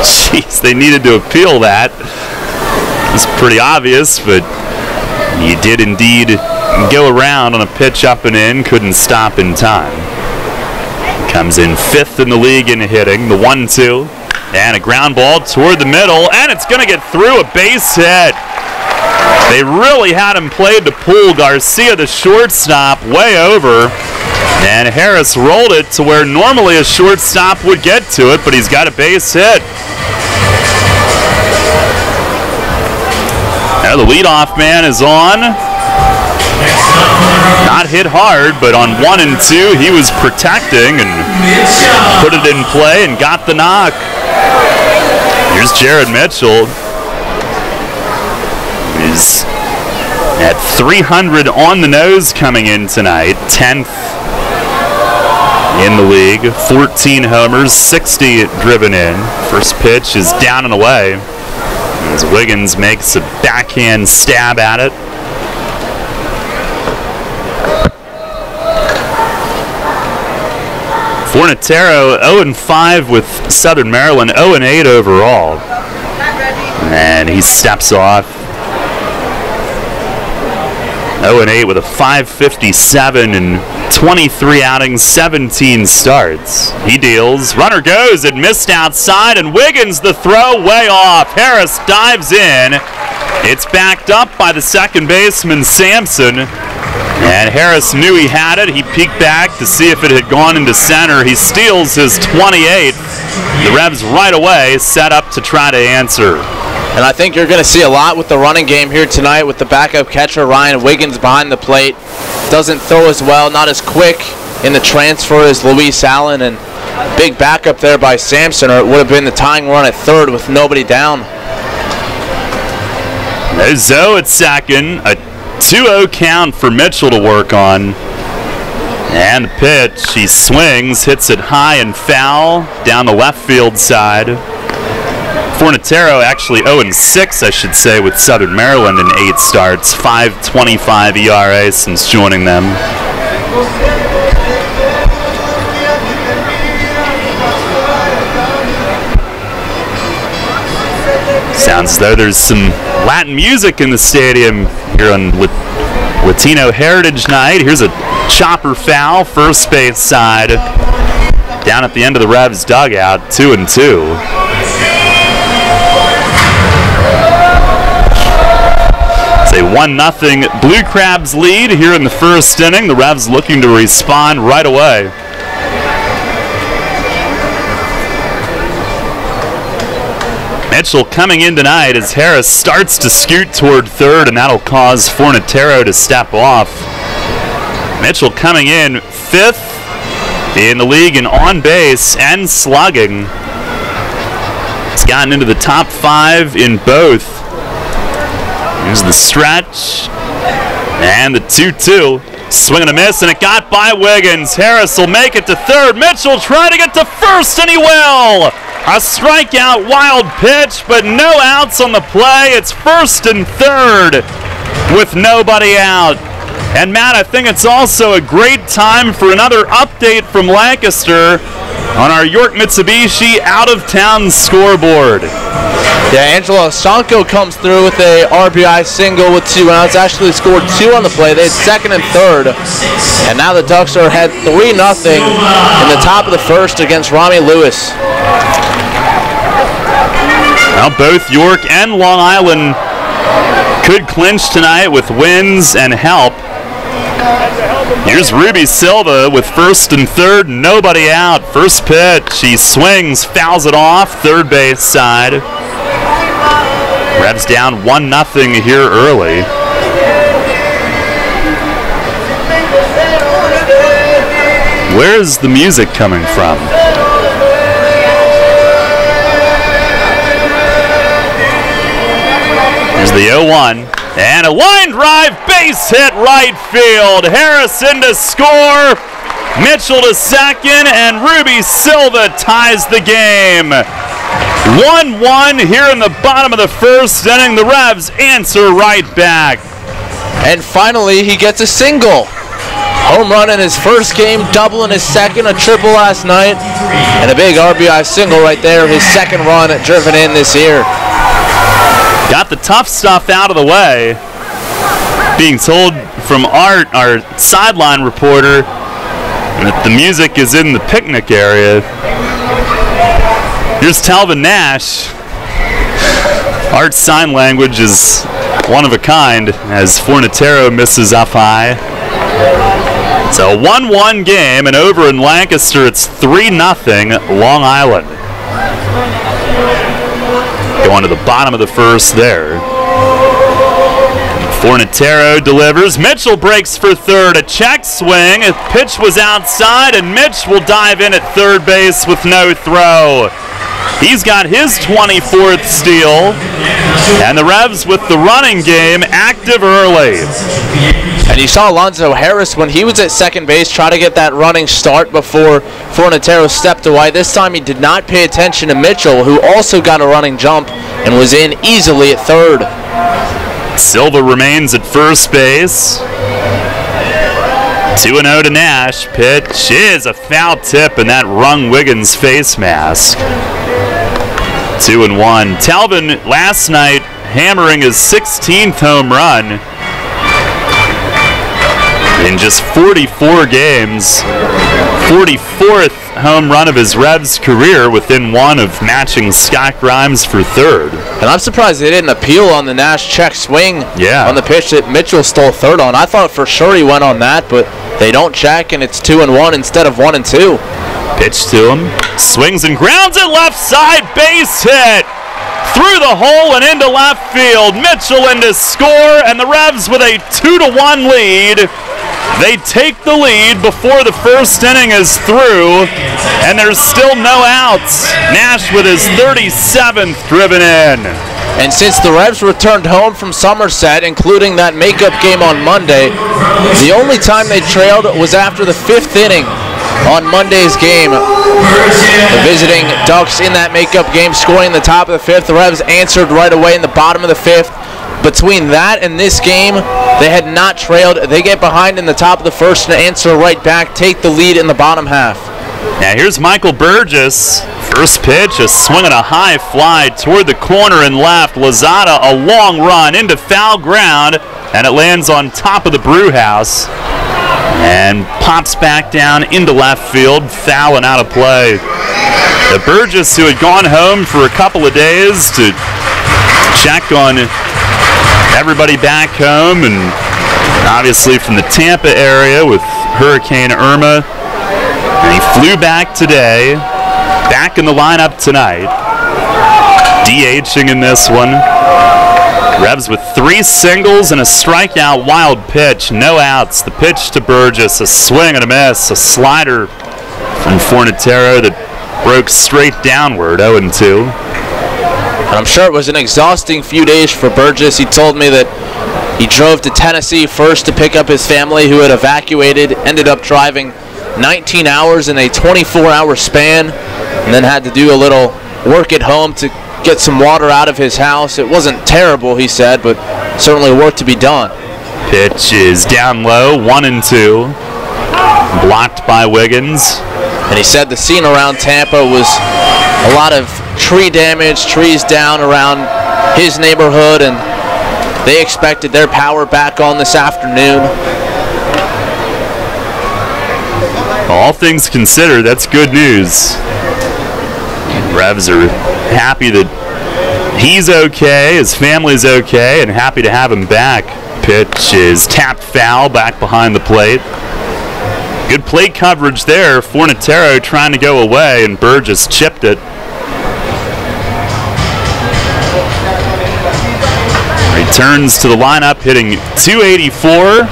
Jeez, they needed to appeal that. It's pretty obvious, but he did indeed go around on a pitch up and in, couldn't stop in time. Comes in 5th in the league in hitting, the 1-2. And a ground ball toward the middle, and it's going to get through, a base hit. They really had him played to pull Garcia, the shortstop, way over. And Harris rolled it to where normally a shortstop would get to it, but he's got a base hit. Now the leadoff man is on. Not hit hard, but on 1 and 2, he was protecting and put it in play and got the knock. Here's Jared Mitchell. He's at 300 on the nose coming in tonight, 10th in the league, 14 homers, 60 driven in. First pitch is down and away as Wiggins makes a backhand stab at it. Fornatero 0-5 with Southern Maryland, 0-8 overall. And he steps off. 0-8 with a .557 and 23 outings, 17 starts. He deals. Runner goes. It missed outside, and Wiggins the throw way off. Harris dives in. It's backed up by the second baseman, Sampson. And Harris knew he had it. He peeked back to see if it had gone into center. He steals his 28th. The Revs right away set up to try to answer. And I think you're going to see a lot with the running game here tonight with the backup catcher, Ryan Wiggins, behind the plate. Doesn't throw as well, not as quick in the transfer as Luis Allen. And big backup there by Sampson, or it would have been the tying run at third with nobody down. There's Zoe at second. A 2-0 count for Mitchell to work on. And the pitch, he swings, hits it high and foul down the left field side. Fornatero actually 0-6, I should say, with Southern Maryland in 8 starts. .525 ERA since joining them. Sounds as though there's some Latin music in the stadium here on Latino Heritage Night. Here's a chopper foul, first base side, down at the end of the Revs dugout, 2-2. It's a 1-0 Blue Crabs lead here in the first inning. The Revs looking to respond right away. Mitchell coming in tonight as Harris starts to scoot toward third, and that'll cause Fornatero to step off. Mitchell coming in 5th in the league in on base and slugging. He's gotten into the top 5 in both. Here's the stretch and the 2-2. Swing and a miss, and it got by Wiggins. Harris will make it to third. Mitchell trying to get to first, and he will. A strikeout, wild pitch, but no outs on the play. It's first and third with nobody out. And Matt, I think it's also a great time for another update from Lancaster on our York Mitsubishi out-of-town scoreboard. Yeah, Angelo Sanko comes through with a RBI single with 2 outs. Actually scored 2 on the play. They had second and third. And now the Ducks are ahead 3-0 in the top of the first against Rami Lewis. Now both York and Long Island could clinch tonight with wins and help. Here's Ruby Silva with first and third, nobody out. First pitch, he swings, fouls it off, third base side. Revs down 1-0 here early. Where's the music coming from? Here's the 0-1. And a line drive, base hit right field. Harris in to score. Mitchell to second, and Ruby Silva ties the game. 1-1 here in the bottom of the first inning. The Revs answer right back. And finally, he gets a single. Home run in his first game, double in his second, a triple last night, and a big RBI single right there, his second run driven in this year. Got the tough stuff out of the way. Being told from Art, our sideline reporter, that the music is in the picnic area. Here's Talvin Nash. Art's sign language is one of a kind as Fornatero misses up high. It's a 1-1 game, and over in Lancaster it's 3-0 Long Island. Going to the bottom of the first there. Fornatero delivers. Mitchell breaks for third. A check swing. A pitch was outside, and Mitch will dive in at third base with no throw. He's got his 24th steal, and the Revs with the running game active early. And you saw Alonzo Harris when he was at second base try to get that running start before Fornatero stepped away. This time he did not pay attention to Mitchell, who also got a running jump and was in easily at third. Silva remains at first base. 2-0 to Nash. Pitch is a foul tip, and that rung Wiggins' face mask. 2-1. Talvin last night hammering his 16th home run in just 44 games. 44th home run of his Revs career, within one of matching Scott Grimes for third. And I'm surprised they didn't appeal on the Nash check swing on the pitch that Mitchell stole third on. I thought for sure he went on that, but they don't check, and it's 2-1 instead of 1-2. Pitch to him, swings and grounds it left side, base hit. Through the hole and into left field. Mitchell in to score, and the Revs with a 2-1 lead. They take the lead before the first inning is through, and there's still no outs. Nash with his 37th driven in. And since the Revs returned home from Somerset, including that makeup game on Monday, the only time they trailed was after the 5th inning on Monday's game. The visiting Ducks in that makeup game scoring the top of the 5th. The Revs answered right away in the bottom of the 5th. Between that and this game, they had not trailed. They get behind in the top of the first and answer right back, take the lead in the bottom half. Now here's Michael Burgess. First pitch, a swing and a high fly toward the corner and left. Lozada, a long run into foul ground, and it lands on top of the brew house and pops back down into left field, foul and out of play. The Burgess, who had gone home for a couple of days to check on everybody back home, and obviously from the Tampa area with Hurricane Irma. And he flew back today, back in the lineup tonight, DHing in this one. Revs with 3 singles and a strikeout, wild pitch, no outs. The pitch to Burgess, a swing and a miss, a slider from Fornatero that broke straight downward, 0-2. And I'm sure it was an exhausting few days for Burgess. He told me that he drove to Tennessee first to pick up his family who had evacuated, ended up driving 19 hours in a 24-hour span, and then had to do a little work at home to get some water out of his house. It wasn't terrible, he said, but certainly work to be done. Pitch is down low, 1-2. Blocked by Wiggins. And he said the scene around Tampa was a lot of tree damage, trees down around his neighborhood, and they expected their power back on this afternoon. All things considered, that's good news. Revs are happy that he's okay, his family's okay, and happy to have him back. Pitch is tapped foul back behind the plate. Good plate coverage there. Fornatero trying to go away, and Burgess chipped it. Returns to the lineup, hitting .284.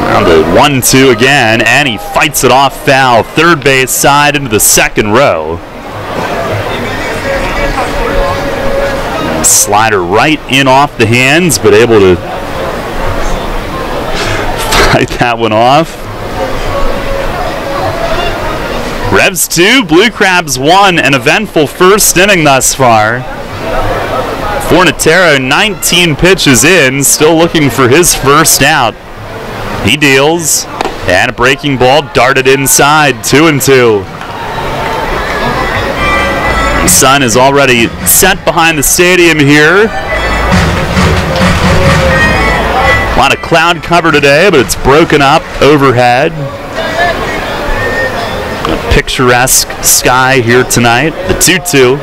Now the 1-2 again, and he fights it off foul. Third base side into the second row. Slider right in off the hands, but able to fight that one off. Revs 2, Blue Crabs 1, an eventful first inning thus far. Fornatero 19 pitches in, still looking for his first out. He deals, and a breaking ball darted inside, 2-2. The sun is already set behind the stadium here. A lot of cloud cover today, but it's broken up overhead. A picturesque sky here tonight. The 2-2.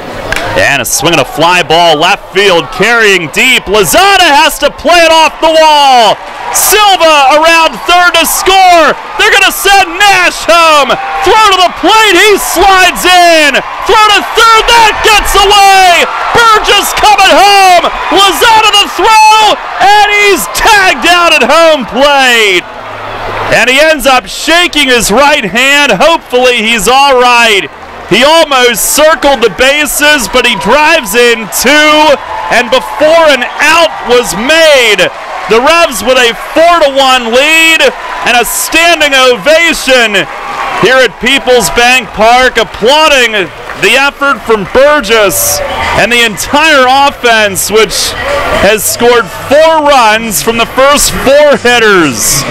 And a swing and a fly ball left field, carrying deep. Lozada has to play it off the wall. Silva around third to score. They're going to send Nash home. Throw to the plate. He slides in. Throw to third. That gets away. Burgess coming home. Lozada the throw. And he's tagged out at home plate. And he ends up shaking his right hand. Hopefully he's all right. He almost circled the bases, but he drives in 2, and before an out was made, the Revs with a 4-1 lead and a standing ovation here at Peoples Bank Park, applauding the effort from Burgess and the entire offense, which has scored 4 runs from the first 4 hitters.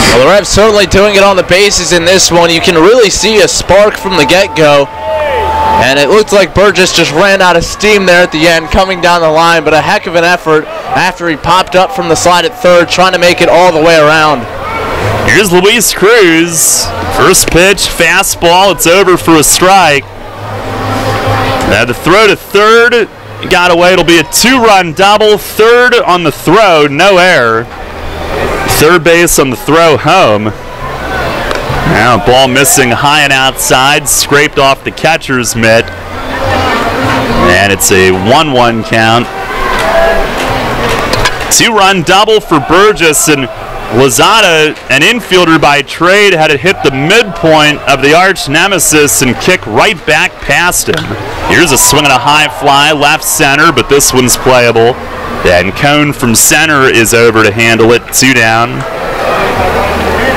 Well, the Revs certainly doing it on the bases in this one. You can really see a spark from the get-go. And it looked like Burgess just ran out of steam there at the end, coming down the line, but a heck of an effort after he popped up from the slide at third, trying to make it all the way around. Here's Luis Cruz. First pitch, fastball, it's over for a strike. Now the throw to third, got away. It'll be a 2-run double. Third on the throw, no error. Third base on the throw home. Now ball missing high and outside, scraped off the catcher's mitt. And it's a 1-1 count. 2-run double for Burgess, and Lozada, an infielder by trade, had it hit the midpoint of the arch nemesis and kick right back past him. Here's a swing and a high fly left center, but this one's playable. And Cone from center is over to handle it, 2 down.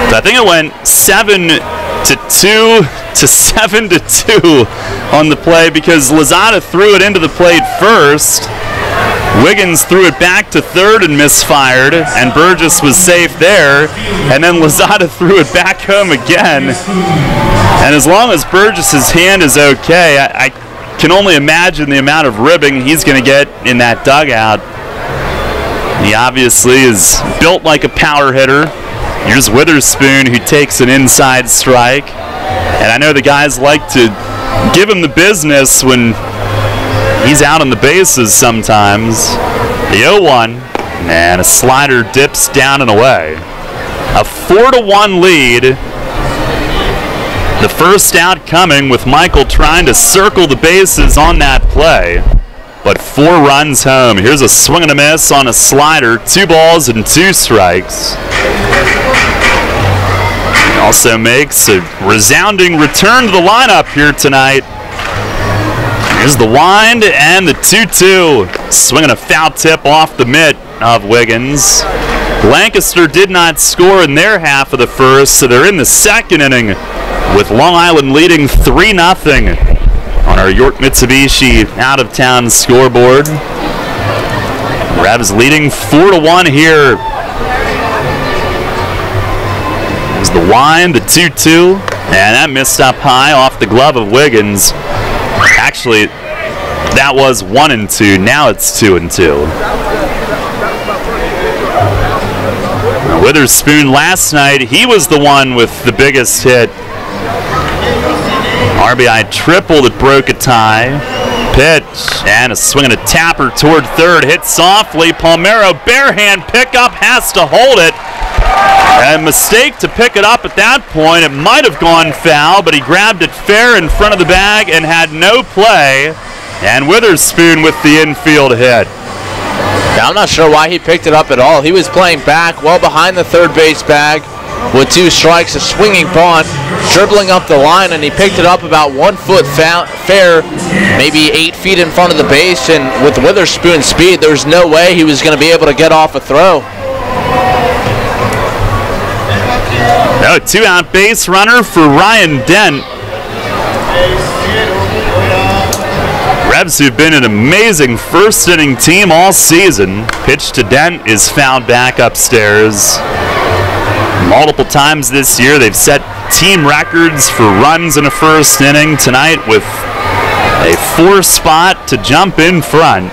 So I think it went 7-2 to 7-2 on the play because Lozada threw it into the plate first. Wiggins threw it back to third and misfired, and Burgess was safe there. And then Lozada threw it back home again. And as long as Burgess's hand is okay, I can only imagine the amount of ribbing he's going to get in that dugout. He He obviously is built like a power hitter. Here's Witherspoon, who takes an inside strike. And I know the guys like to give him the business when he's out on the bases sometimes. The 0-1, and a slider dips down and away. A 4-1 lead. The first out coming with Michael trying to circle the bases on that play. But 4 runs home. Here's a swing and a miss on a slider. 2 balls and 2 strikes. He also makes a resounding return to the lineup here tonight. Here's the wind and the 2-2. Swinging a foul tip off the mitt of Wiggins. Lancaster did not score in their half of the first, so they're in the second inning with Long Island leading 3-0 on our York Mitsubishi out-of-town scoreboard. Revs leading 4-1 here. There's the wind, the 2-2, and that missed up high off the glove of Wiggins. Actually, that was 1-2. Now it's 2-2. Witherspoon last night, he was the one with the biggest hit. RBI triple that broke a tie. Pitch and a swing and a tapper toward third. Hit softly. Palmero barehand pickup, has to hold it. A mistake to pick it up at that point. It might have gone foul, but he grabbed it fair in front of the bag and had no play. And Witherspoon with the infield hit. Now, I'm not sure why he picked it up at all. He was playing back well behind the third base bag with 2 strikes, a swinging bunt, dribbling up the line, and he picked it up about 1 foot fair, maybe 8 feet in front of the base. And with Witherspoon's speed, there's no way he was going to be able to get off a throw. No, 2-out base runner for Ryan Dent. Revs, who've been an amazing first-inning team all season. Pitch to Dent is fouled back upstairs. Multiple times this year, they've set team records for runs in a first inning. Tonight with a 4 spot to jump in front.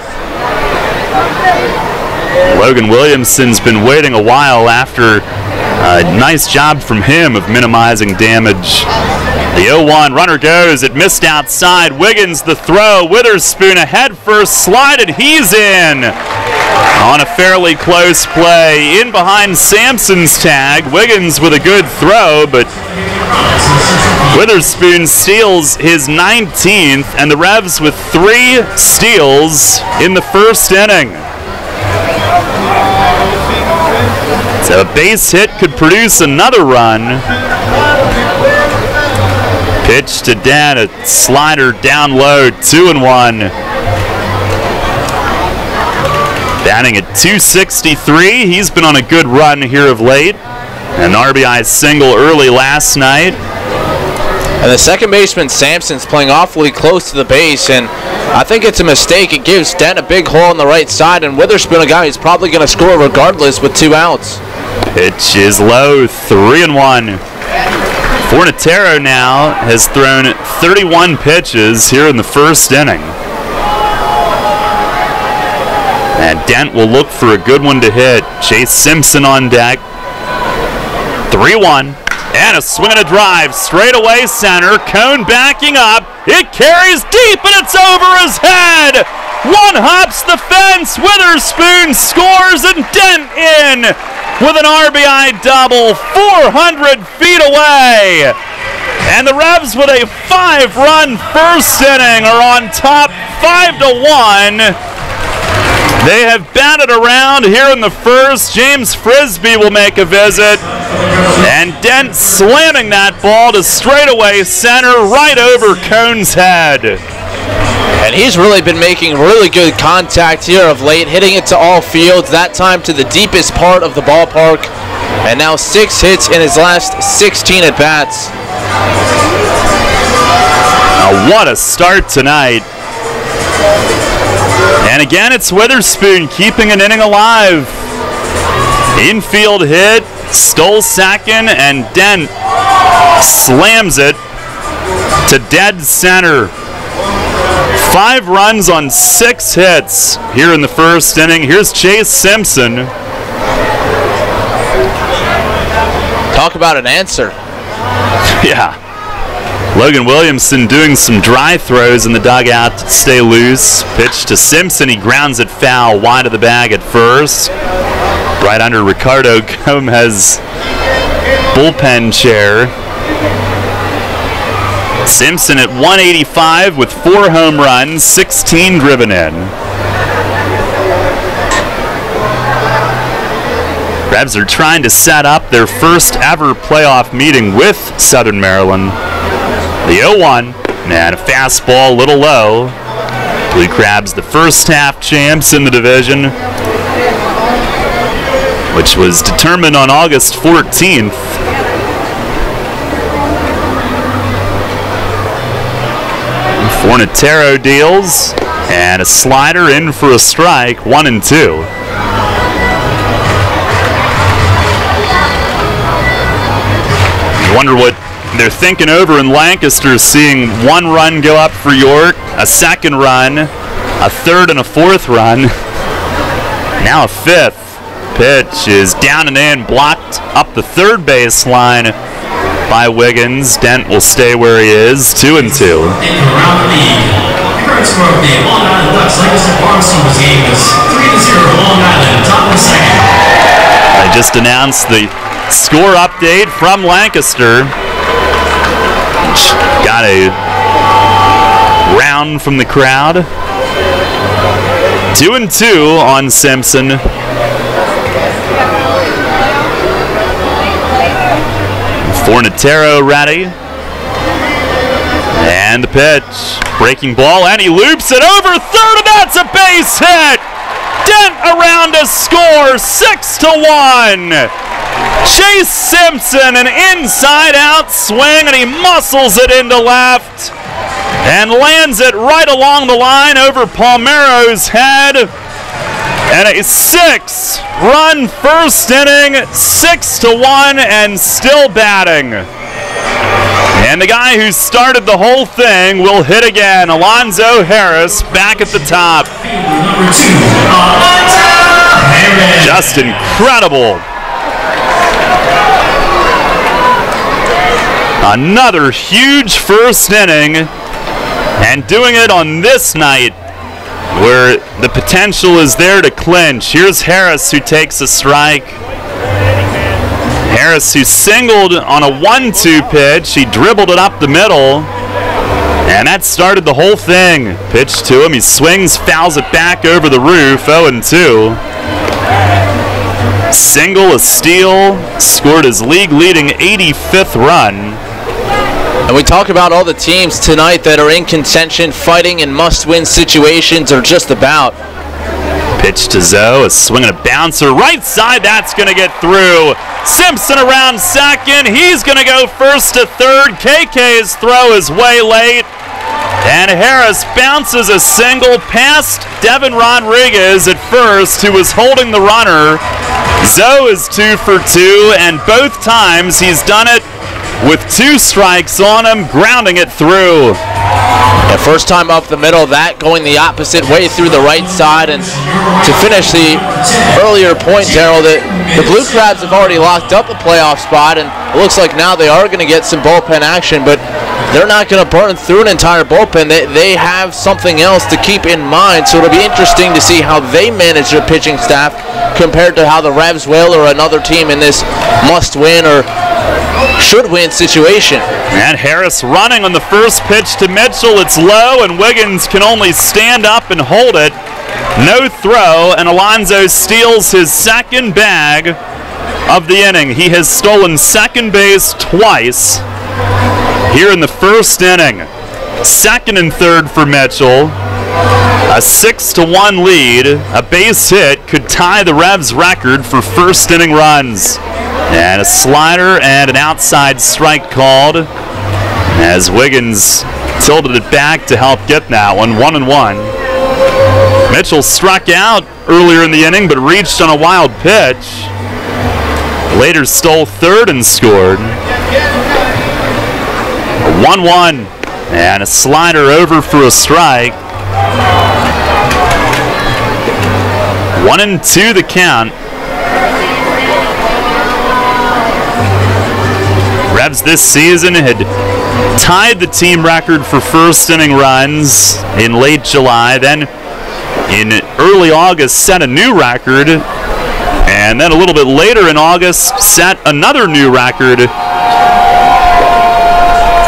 Logan Williamson's been waiting a while after a nice job from him of minimizing damage. The 0-1 runner goes. It missed outside. Wiggins the throw. Witherspoon a head first slide, and he's in on a fairly close play. In behind Sampson's tag. Wiggins with a good throw, but Witherspoon steals his 19th, and the Revs with 3 steals in the first inning. So a base hit could produce another run. Pitch to Dan, a slider down low, 2-1. Batting at .263. He's been on a good run here of late. An RBI single early last night. And the second baseman, Sampson's playing awfully close to the base, and I think it's a mistake. It gives Dent a big hole on the right side, and Witherspoon, a guy who's probably going to score regardless with 2 outs. Pitch is low, 3-1. Fornatero now has thrown 31 pitches here in the first inning. And Dent will look for a good one to hit. Chase Simpson on deck. 3-1. And a swing and a drive. Straight away center. Cone backing up. It carries deep and it's over his head. One hops the fence. Witherspoon scores and Dent in with an RBI double 400 feet away. And the Revs with a 5-run first inning are on top 5-1. They have batted around here in the first. James Frisbee will make a visit. And Dent slamming that ball to straightaway center right over Cone's head. And he's really been making really good contact here of late, hitting it to all fields, that time to the deepest part of the ballpark. And now 6 hits in his last 16 at-bats. What a start tonight. And again, it's Witherspoon keeping an inning alive. Infield hit, stole second, and Dent slams it to dead center. 5 runs on 6 hits here in the first inning. Here's Chase Simpson. Talk about an answer. Yeah. Logan Williamson doing some dry throws in the dugout to stay loose. Pitch to Simpson. He grounds it foul wide of the bag at first. Right under Ricardo Gomez's bullpen chair. Simpson at 185 with 4 home runs, 16 driven in. Revs are trying to set up their first ever playoff meeting with Southern Maryland. The 0-1, and a fastball a little low. Blue Crabs, the first half champs in the division, which was determined on August 14th. Fornatero deals, and a slider in for a strike, 1-2. You wonder what they're thinking over in Lancaster, seeing 1 run go up for York, a 2nd run, a 3rd and a 4th run, now a 5th. Pitch is down and in, blocked up the 3rd baseline by Wiggins. Dent will stay where he is, 2-2. Around the league, the current score of the Long Island Ducks Lancaster Barnstormers game is 3-0 Long Island, top of the 2nd. I just announced the score update from Lancaster. Got a round from the crowd. 2-2 on Simpson. Fornatero ready. And the pitch. Breaking ball, and he loops it over 3rd, and that's a base hit! Dent around to score, 6-1. Chase Simpson, an inside-out swing, and he muscles it into left and lands it right along the line over Palmero's head. And a 6-run first inning, 6-1, and still batting. And the guy who started the whole thing will hit again. Alonzo Harris back at the top. Just incredible. Another huge first inning, and doing it on this night where the potential is there to clinch. Here's Harris, who takes a strike. Harris, who singled on a 1-2 pitch. He dribbled it up the middle, and that started the whole thing. Pitch to him. He swings, fouls it back over the roof. 0-2. Single, a steal, scored his league-leading 85th run. And we talk about all the teams tonight that are in contention, fighting in must-win situations, or just about. Pitch to Zoe, a swing and a bouncer. Right side, that's going to get through. Simpson around second. He's going to go first to third. KK's throw is way late. And Harris bounces a single past Devin Rodriguez at first, who was holding the runner. Zoe is 2 for 2, and both times he's done it with 2 strikes on him, grounding it through. Yeah, first time up the middle, that going the opposite way through the right side. And to finish the earlier point, Darryl, that the Blue Crabs have already locked up a playoff spot, and it looks like now they are going to get some bullpen action, but they're not going to burn through an entire bullpen. They have something else to keep in mind, so it'll be interesting to see how they manage their pitching staff compared to how the Revs will, or another team in this must-win or should-win situation. And Harris running on the first pitch to Mitchell. It's low, and Wiggins can only stand up and hold it. No throw, and Alonzo steals his second bag of the inning. He has stolen second base twice here in the first inning. Second and third for Mitchell. A 6-1 lead. A base hit could tie the Revs record for first inning runs. And a slider and an outside strike called as Wiggins tilted it back to help get that one. 1-1. Mitchell struck out earlier in the inning, but reached on a wild pitch. Later stole third and scored. 1-1. And a slider over for a strike. 1-2 the count. Revs this season had tied the team record for first inning runs in late July, then in early August set a new record, and then a little bit later in August set another new record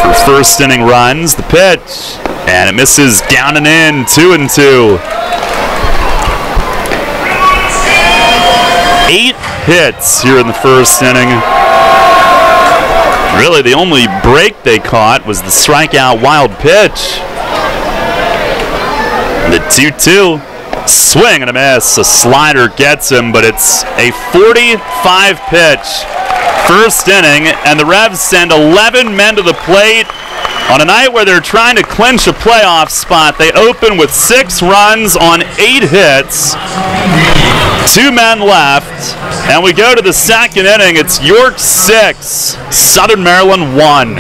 for first inning runs. The pitch, and it misses down and in, 2-2. 8 hits here in the first inning. Really, the only break they caught was the strikeout wild pitch. The 2-2. Swing and a miss. A slider gets him, but it's a 45 pitch first inning, and the Revs send 11 men to the plate. On a night where they're trying to clinch a playoff spot, they open with 6 runs on 8 hits. 2 men left, and we go to the second inning. It's York 6, Southern Maryland 1.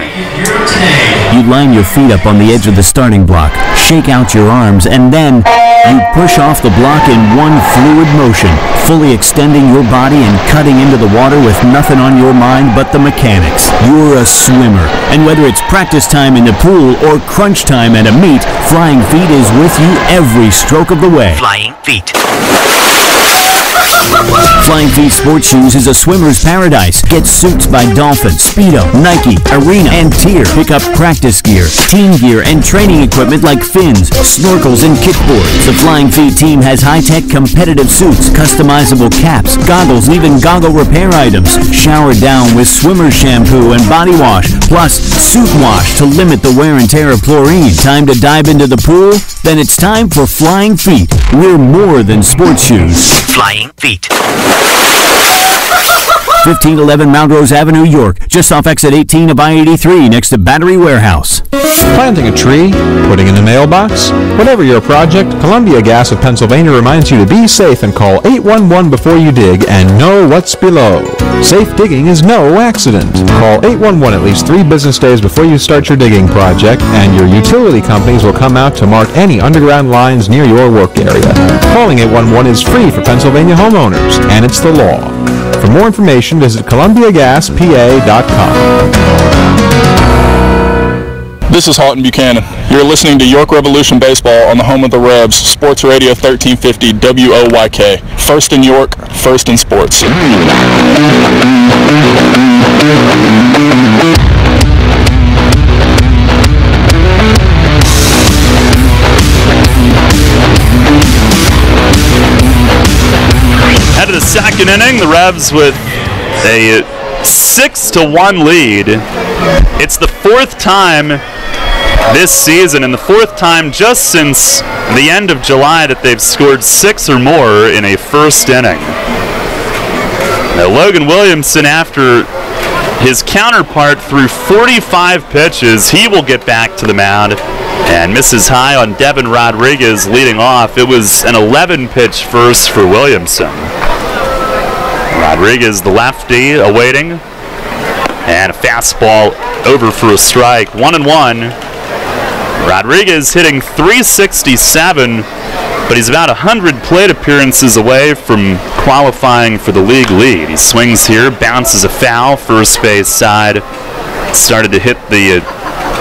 You line your feet up on the edge of the starting block, shake out your arms, and then you push off the block in one fluid motion, fully extending your body and cutting into the water with nothing on your mind but the mechanics. You're a swimmer, and whether it's practice time in the pool or crunch time at a meet, Flying Feet is with you every stroke of the way. Flying Feet. Flying Feet Sports Shoes is a swimmer's paradise. Get suits by Dolphin, Speedo, Nike, Arena, and Tier. Pick up practice gear, team gear, and training equipment like fins, snorkels, and kickboards. The Flying Feet team has high-tech competitive suits, customizable caps, goggles, and even goggle repair items. Shower down with swimmer shampoo and body wash, plus suit wash to limit the wear and tear of chlorine. Time to dive into the pool? Then it's time for Flying Feet. We're more than sports shoes. Flying Feet. 1511 Melrose Avenue, York, just off exit 18 of I-83, next to Battery Warehouse. Planting a tree, putting in the mailbox, whatever your project, Columbia Gas of Pennsylvania reminds you to be safe and call 811 before you dig and know what's below. Safe digging is no accident. Call 811 at least 3 business days before you start your digging project, and your utility companies will come out to mark any underground lines near your work area. Calling 811 is free for Pennsylvania homeowners, and it's the law. For more information, visit ColumbiaGasPA.com. This is Houghton Buchanan. You're listening to York Revolution Baseball on the home of the Revs, Sports Radio 1350 WOYK. First in York, first in sports. Head of the second inning, the Revs with a 6-1 lead. It's the 4th time this season, and the 4th time just since the end of July that they've scored 6 or more in a first inning. Now, Logan Williamson, after his counterpart threw 45 pitches, he will get back to the mound and misses high on Devin Rodriguez leading off. It was an 11-pitch first for Williamson. Rodriguez, the lefty, awaiting, and a fastball over for a strike. 1-1. Rodriguez hitting .367, but he's about 100 plate appearances away from qualifying for the league lead. He swings here, bounces a foul, first base side. Started to hit the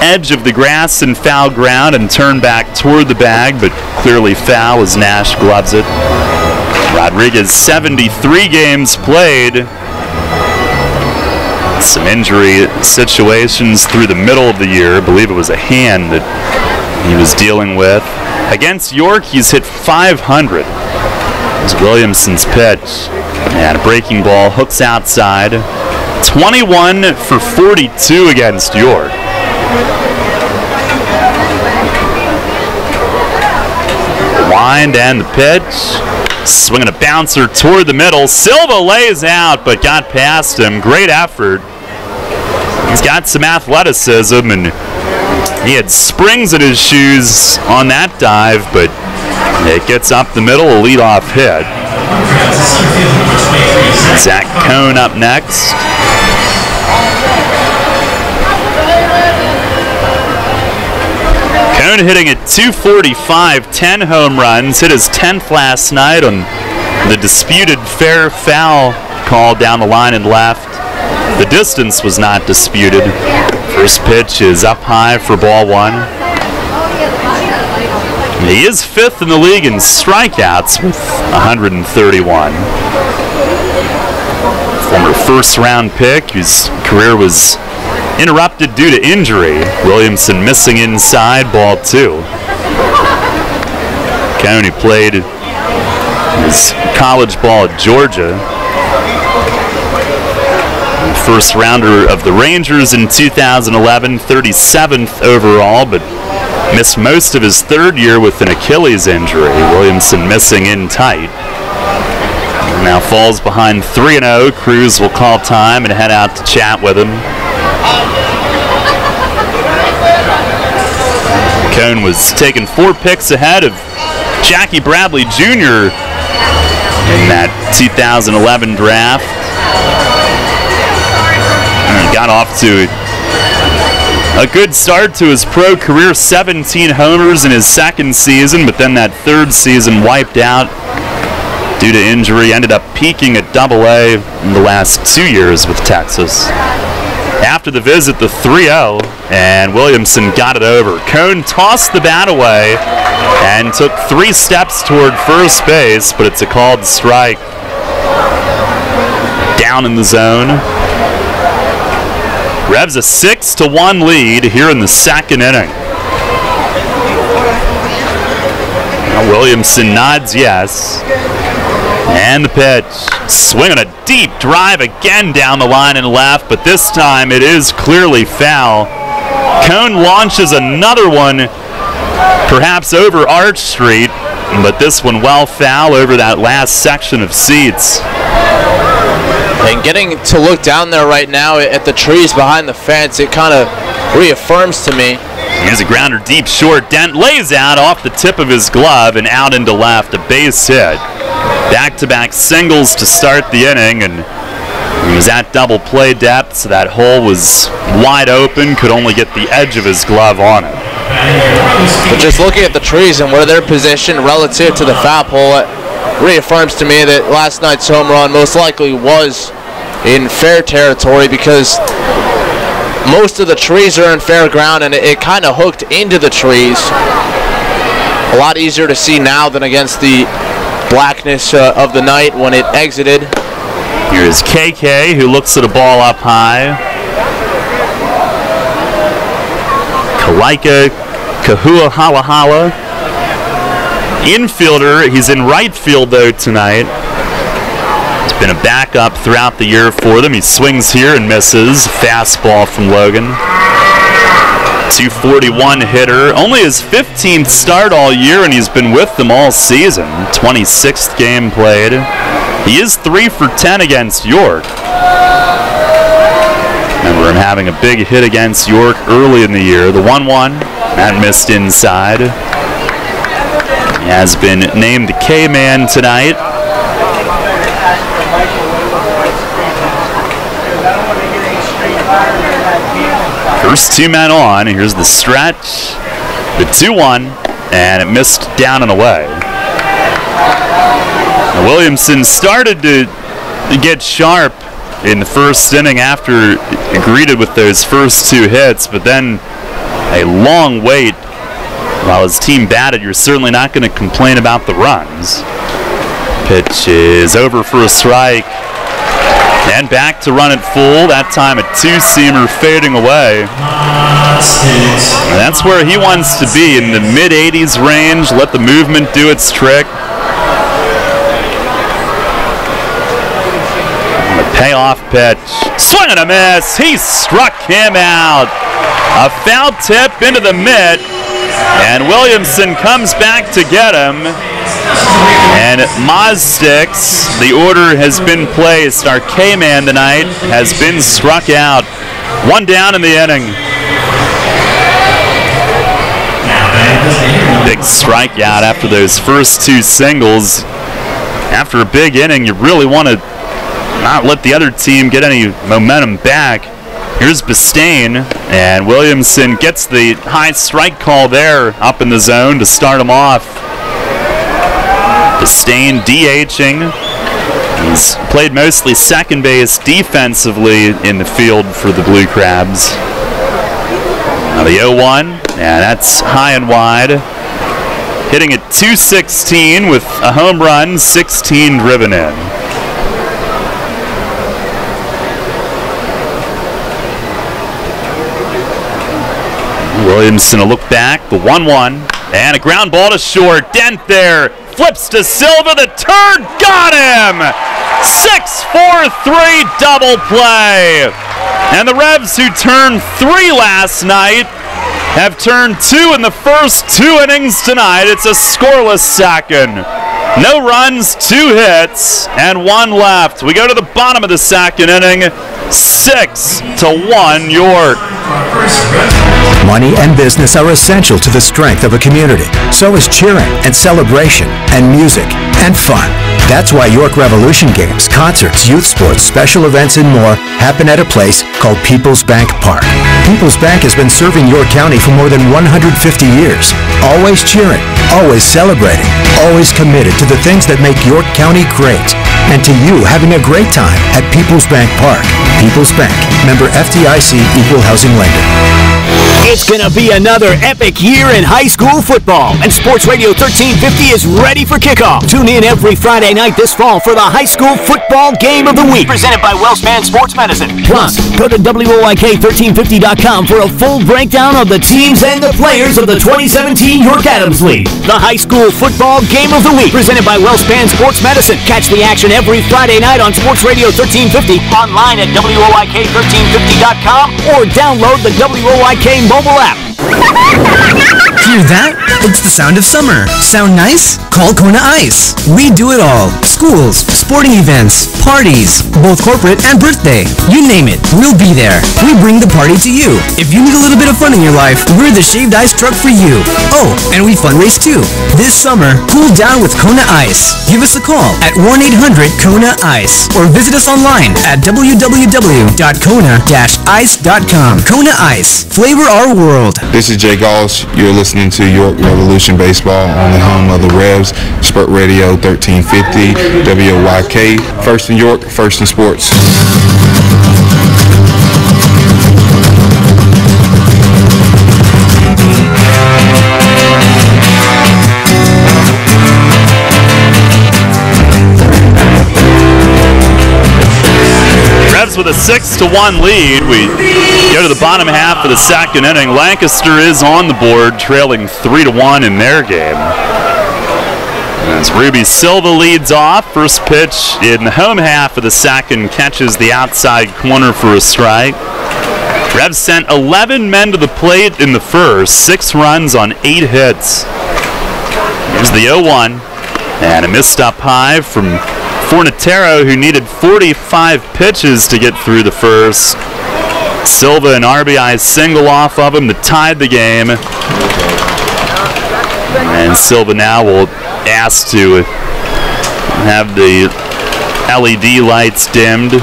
edge of the grass and foul ground and turn back toward the bag, but clearly foul as Nash gloves it. Rodriguez, 73 games played. Some injury situations through the middle of the year. I believe it was a hand that he was dealing with. Against York, he's hit .500. It was Williamson's pitch. And a breaking ball hooks outside. 21 for 42 against York. The wind and the pitch. Swinging a bouncer toward the middle. Silva lays out, but got past him. Great effort. He's got some athleticism, and he had springs in his shoes on that dive, but it gets up the middle, a leadoff hit. Zach Cohn up next. Cone hitting at 245, 10 home runs, hit his 10th last night on the disputed fair foul call down the line and left. The distance was not disputed. First pitch is up high for ball one. He is 5th in the league in strikeouts with 131. Former first-round pick whose career was interrupted due to injury. Williamson missing inside, ball two. Cone played his college ball at Georgia. First rounder of the Rangers in 2011, 37th overall, but missed most of his third year with an Achilles injury. Williamson missing in tight. Now falls behind 3-0. Cruz will call time and head out to chat with him. Cone was taken 4 picks ahead of Jackie Bradley Jr. in that 2011 draft. And got off to a good start to his pro career, 17 homers in his second season, but then that third season wiped out due to injury. Ended up peaking at AA in the last 2 years with Texas. After the visit, the 3-0, and Williamson got it over. Cone tossed the bat away and took 3 steps toward first base, but it's a called strike. Down in the zone. Revs a 6-1 lead here in the second inning. Now Williamson nods yes. And the pitch. Swinging a deep drive again down the line and left, but this time it is clearly foul. Cone launches another one, perhaps over Arch Street, but this one well foul over that last section of seats. And getting to look down there right now at the trees behind the fence, it kind of reaffirms to me. Here's a grounder deep short. Dent lays out off the tip of his glove and out into left, a base hit. Back-to-back singles to start the inning, and he was at double play depth, so that hole was wide open, could only get the edge of his glove on it. But just looking at the trees and where they're positioned relative to the foul pole, it reaffirms to me that last night's home run most likely was in fair territory, because most of the trees are in fair ground and it kind of hooked into the trees. A lot easier to see now than against the blackness of the night when it exited. Here's KK, who looks at a ball up high. Kalaika Kahua Halahala. Infielder, he's in right field though tonight. He's been a backup throughout the year for them. He swings here and misses. Fastball from Logan. 241 hitter. Only his 15th start all year, and he's been with them all season. 26th game played. He is 3 for 10 against York. Remember him having a big hit against York early in the year. The 1-1, that missed inside. He has been named the K-Man tonight. First 2 men on. Here's the stretch. The 2-1, and it missed down and away. Now Williamson started to get sharp in the first inning after greeted with those first 2 hits, but then a long wait while his team batted. You're certainly not going to complain about the runs. Pitch is over for a strike. And back to run it full, that time a 2-seamer fading away. And that's where he wants to be, in the mid-80s range. Let the movement do its trick. And the payoff pitch. Swing and a miss. He struck him out. A foul tip into the mitt. And Williamson comes back to get him. And Mazsticks, the order has been placed. Our K-Man tonight has been struck out. 1 down in the inning. Big strikeout after those first 2 singles. After a big inning, you really want to not let the other team get any momentum back. Here's Bistain. And Williamson gets the high strike call there up in the zone to start him off. Disdain DHing. He's played mostly second base defensively in the field for the Blue Crabs. Now the 0-1, and that's high and wide. Hitting at .216 with a home run, 16 driven in. Williamson a look back, the 1-1, and a ground ball to short. Dent there, flips to Silva, the turn, got him! 6-4-3 double play. And the Revs, who turned 3 last night, have turned 2 in the first 2 innings tonight. It's a scoreless second. No runs, 2 hits, and 1 left. We go to the bottom of the second inning, 6-1 York. Money and business are essential to the strength of a community. So is cheering and celebration and music and fun. That's why York Revolution games, concerts, youth sports, special events, and more happen at a place called People's Bank Park. People's Bank has been serving York County for more than 150 years. Always cheering, always celebrating, always committed to the things that make York County great. And to you having a great time at People's Bank Park. People's Bank, member FDIC, equal housing lender. It's going to be another epic year in high school football, and Sports Radio 1350 is ready for kickoff. Tune in every Friday night this fall for the high school football game of the week, presented by Wellspan Sports Medicine. Plus, go to WOYK1350.com for a full breakdown of the teams and the players of the 2017 York Adams League. The high school football game of the week, presented by Wellspan Sports Medicine. Catch the action every Friday night on Sports Radio 1350, online at WOYK1350.com, or download the WOYK mobile app. Hear that? It's the sound of summer. Sound nice? Call Kona Ice. We do it all. Schools, sporting events, parties, both corporate and birthday. You name it, we'll be there. We bring the party to you. If you need a little bit of fun in your life, we're the shaved ice truck for you. Oh, and we fundraise too. This summer, cool down with Kona Ice. Give us a call at 1-800-KONA-ICE or visit us online at www.kona-ice.com. Kona Ice. Flavor our world. This is Jake Ezel. You're listening to York Revolution Baseball on the home of the Revs, Sport Radio 1350, WOYK. First in York, first in sports. Revs with a 6-1 lead. We go to the bottom half of the second inning. Lancaster is on the board, trailing 3-1 in their game. As Ruby Silva leads off, first pitch in the home half of the second, catches the outside corner for a strike. Revs sent 11 men to the plate in the first, 6 runs on 8 hits. Here's the 0-1, and a missed up high from Fornatero, who needed 45 pitches to get through the first. Silva, an RBI single off of him that tied the game. And Silva now will ask to have the LED lights dimmed.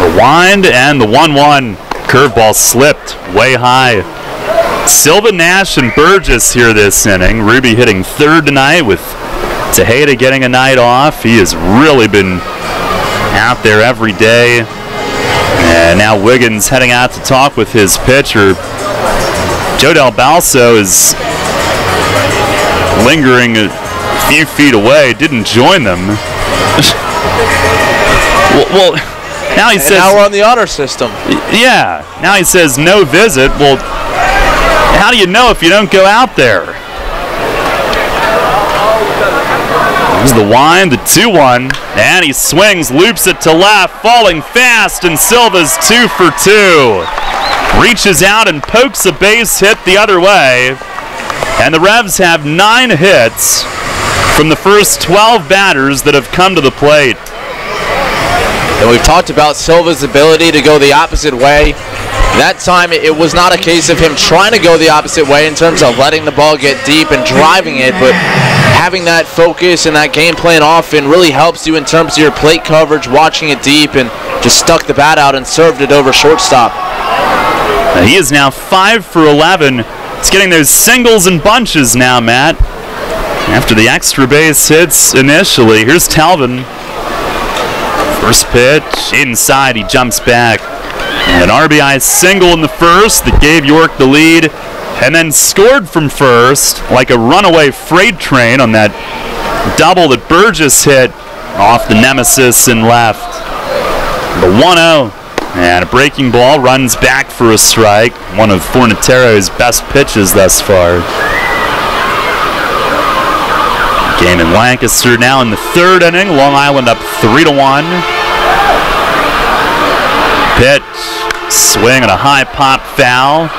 The wind and the 1-1. Curveball slipped way high. Silva, Nash, and Burgess here this inning. Ruby hitting third tonight with Tejeda getting a night off. He has really been out there every day. And now Wiggins heading out to talk with his pitcher. Joe Del Balso is lingering a few feet away, didn't join them. well, now he says... Now we're on the honor system. Yeah, now he says no visit. Well, how do you know if you don't go out there? There's the wind, the 2-1, and he swings, loops it to left, falling fast, and Silva's 2 for 2. Reaches out and pokes a base hit the other way, and the Revs have 9 hits from the first 12 batters that have come to the plate. And we've talked about Silva's ability to go the opposite way. That time, it was not a case of him trying to go the opposite way in terms of letting the ball get deep and driving it, but having that focus and that game plan often really helps you in terms of your plate coverage, watching it deep, and just stuck the bat out and served it over shortstop. He is now 5 for 11. It's getting those singles and bunches now, Matt. After the extra base hits initially, here's Talvin. First pitch, inside, he jumps back. An RBI single in the first that gave York the lead, and then scored from first like a runaway freight train on that double that Burgess hit off the nemesis in left. The 1-0, and a breaking ball, runs back for a strike, one of Fornatero's best pitches thus far. Game in Lancaster now in the third inning, Long Island up 3-1. Pitch, swing and a high pop foul.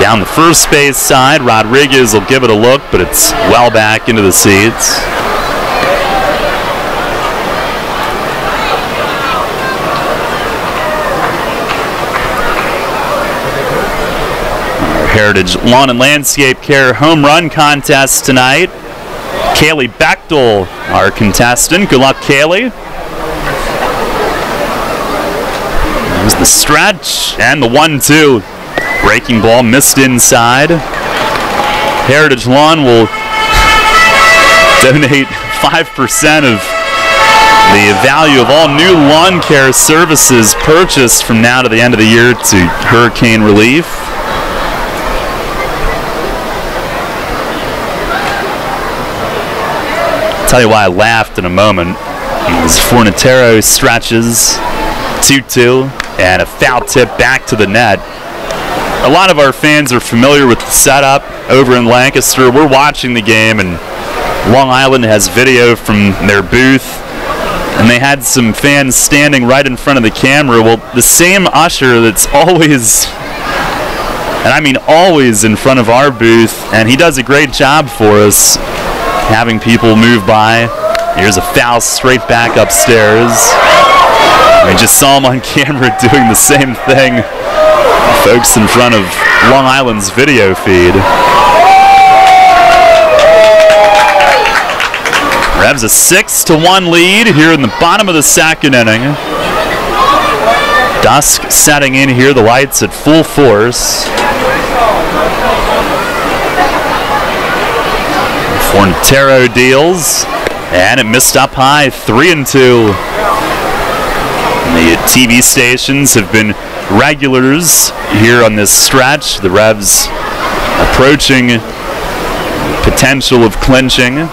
Down the first base side, Rodriguez will give it a look, but it's well back into the seats. Our Heritage Lawn and Landscape Care home run contest tonight. Kaylee Bechtel, our contestant. Good luck, Kaylee. There's the stretch and the 1-2. Breaking ball missed inside. Heritage Lawn will donate 5% of the value of all new lawn care services purchased from now to the end of the year to hurricane relief. I'll tell you why I laughed in a moment. As Fornatero stretches 2-2 and a foul tip back to the net. A lot of our fans are familiar with the setup over in Lancaster. We're watching the game, and Long Island has video from their booth, and they had some fans standing right in front of the camera. Well, the same usher that's always, and I mean always, in front of our booth, and he does a great job for us, having people move by. Here's a foul straight back upstairs. We just saw him on camera doing the same thing. Folks in front of Long Island's video feed. Revs a 6-1 lead here in the bottom of the second inning. Dusk setting in here, the lights at full force. Fornatero deals, and it missed up high, 3-2. The TV stations have been regulars here on this stretch. The Revs approaching potential of clinching.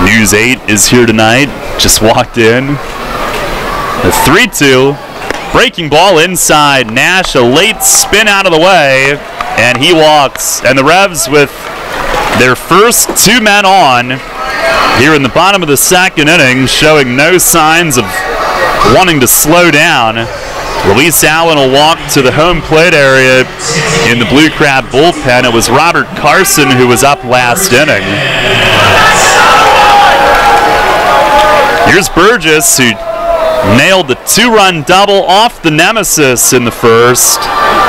News 8 is here tonight, just walked in. The 3-2, breaking ball inside. Nash, a late spin out of the way, and he walks. And the Revs with their first 2 men on here in the bottom of the second inning, showing no signs of wanting to slow down. Luis Allen will walk to the home plate area in the Blue Crab bullpen. It was Robert Carson who was up last inning. Here's Burgess, who nailed the 2-run double off the nemesis in the first.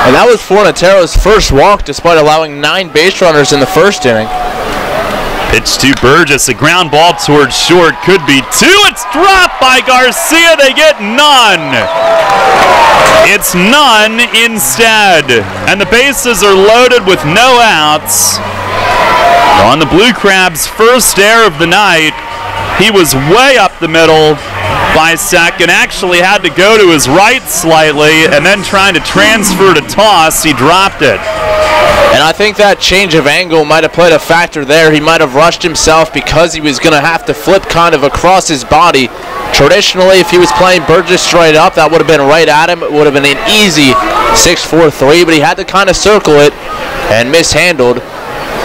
And that was Fornatero's first walk, despite allowing 9 base runners in the first inning. Pitch to Burgess, a ground ball towards short, could be 2. It's dropped by Garcia. They get none. It's none instead. And the bases are loaded with no outs. On the Blue Crab's first error of the night, he was way up the middle by second, actually had to go to his right slightly, and then trying to transfer to toss, he dropped it. And I think that change of angle might have played a factor there. He might have rushed himself because he was going to have to flip kind of across his body. Traditionally, if he was playing Burgess straight up, that would have been right at him. It would have been an easy 6-4-3, but he had to kind of circle it and mishandled.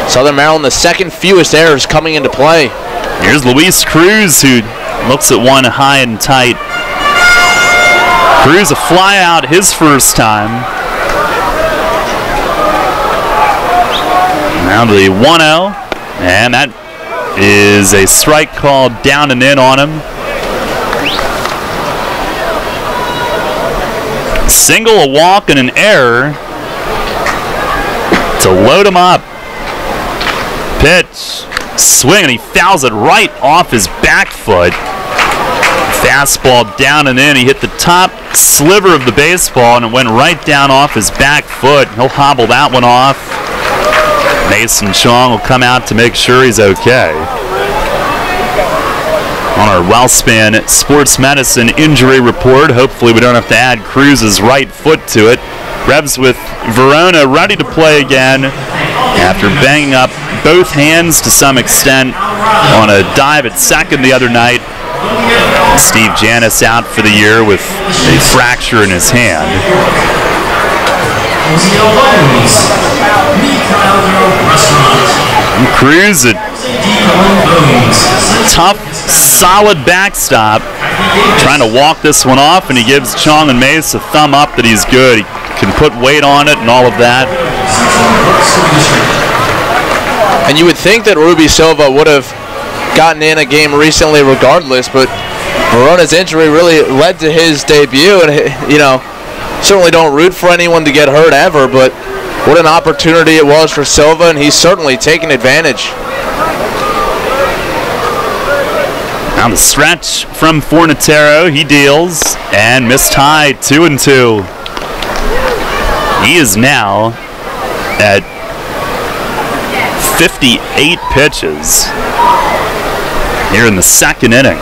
Southern Maryland, the second fewest errors coming into play. Here's Luis Cruz, who looks at one high and tight. Cruz a fly out his first time. Now to the 1-0, and that is a strike called down and in on him. single, a walk, and an error to load him up. Pitch, swing, and he fouls it right off his back foot. Fastball down and in. He hit the top sliver of the baseball, and it went right down off his back foot. He'll hobble that one off. Mason Chong will come out to make sure he's okay. On our WellSpan Sports Medicine injury report, hopefully we don't have to add Cruz's right foot to it. Revs with Verona ready to play again after banging up both hands to some extent on a dive at second the other night. Steve Janis out for the year with a fracture in his hand. And Cruz, a tough, solid backstop, trying to walk this one off, and he gives Chong and Mace a thumb up that he's good. He can put weight on it and all of that. And you would think that Ruby Silva would have gotten in a game recently regardless, but Verona's injury really led to his debut, and certainly don't root for anyone to get hurt ever, but what an opportunity it was for Silva, and he's certainly taken advantage. Now the stretch from Fornatero, he deals, and missed high, 2-2. He is now at 58 pitches here in the second inning.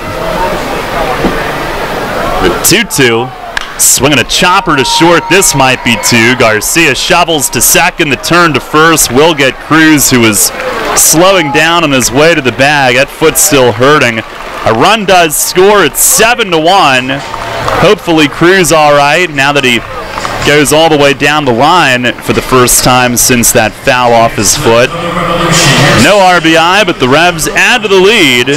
The 2-2, swinging a chopper to short. This might be two. Garcia shovels to second. The turn to first will get Cruz, who is slowing down on his way to the bag. That foot's still hurting. A run does score. It's 7-1. Hopefully Cruz all right now that he goes all the way down the line for the first time since that foul off his foot. No RBI, but the Revs add to the lead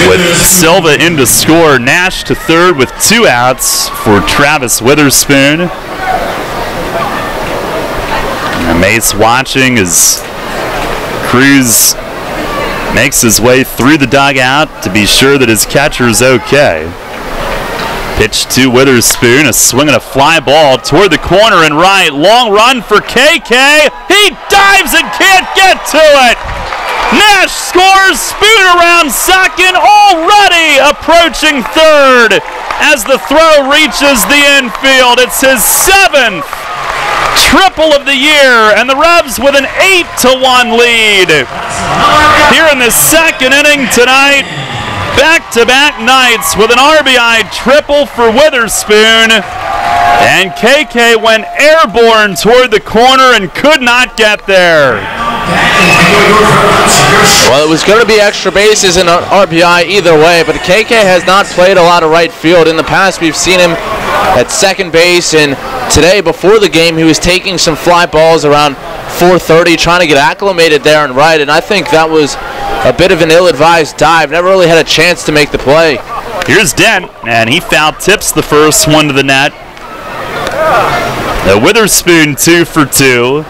with Silva in to score. Nash to third with 2 outs for Travis Witherspoon. And Mace watching as Cruz makes his way through the dugout to be sure that his catcher's okay. Pitch to Witherspoon, a swing and a fly ball toward the corner and right. Long run for KK. He dives and can't get to it. Nash scores, Spoon around second, already approaching third as the throw reaches the infield. It's his 7th triple of the year, and the Revs with an 8-1 lead. Here in the second inning tonight, back-to-back nights with an RBI triple for Witherspoon, and KK went airborne toward the corner and could not get there. Well, it was going to be extra bases and an RBI either way, but KK has not played a lot of right field. In the past, we've seen him at second base, and today, before the game, he was taking some fly balls around 4:30, trying to get acclimated there and right, and I think that was a bit of an ill-advised dive. Never really had a chance to make the play. Here's Dent, and he foul tips the first one to the net. The Witherspoon 2 for 2.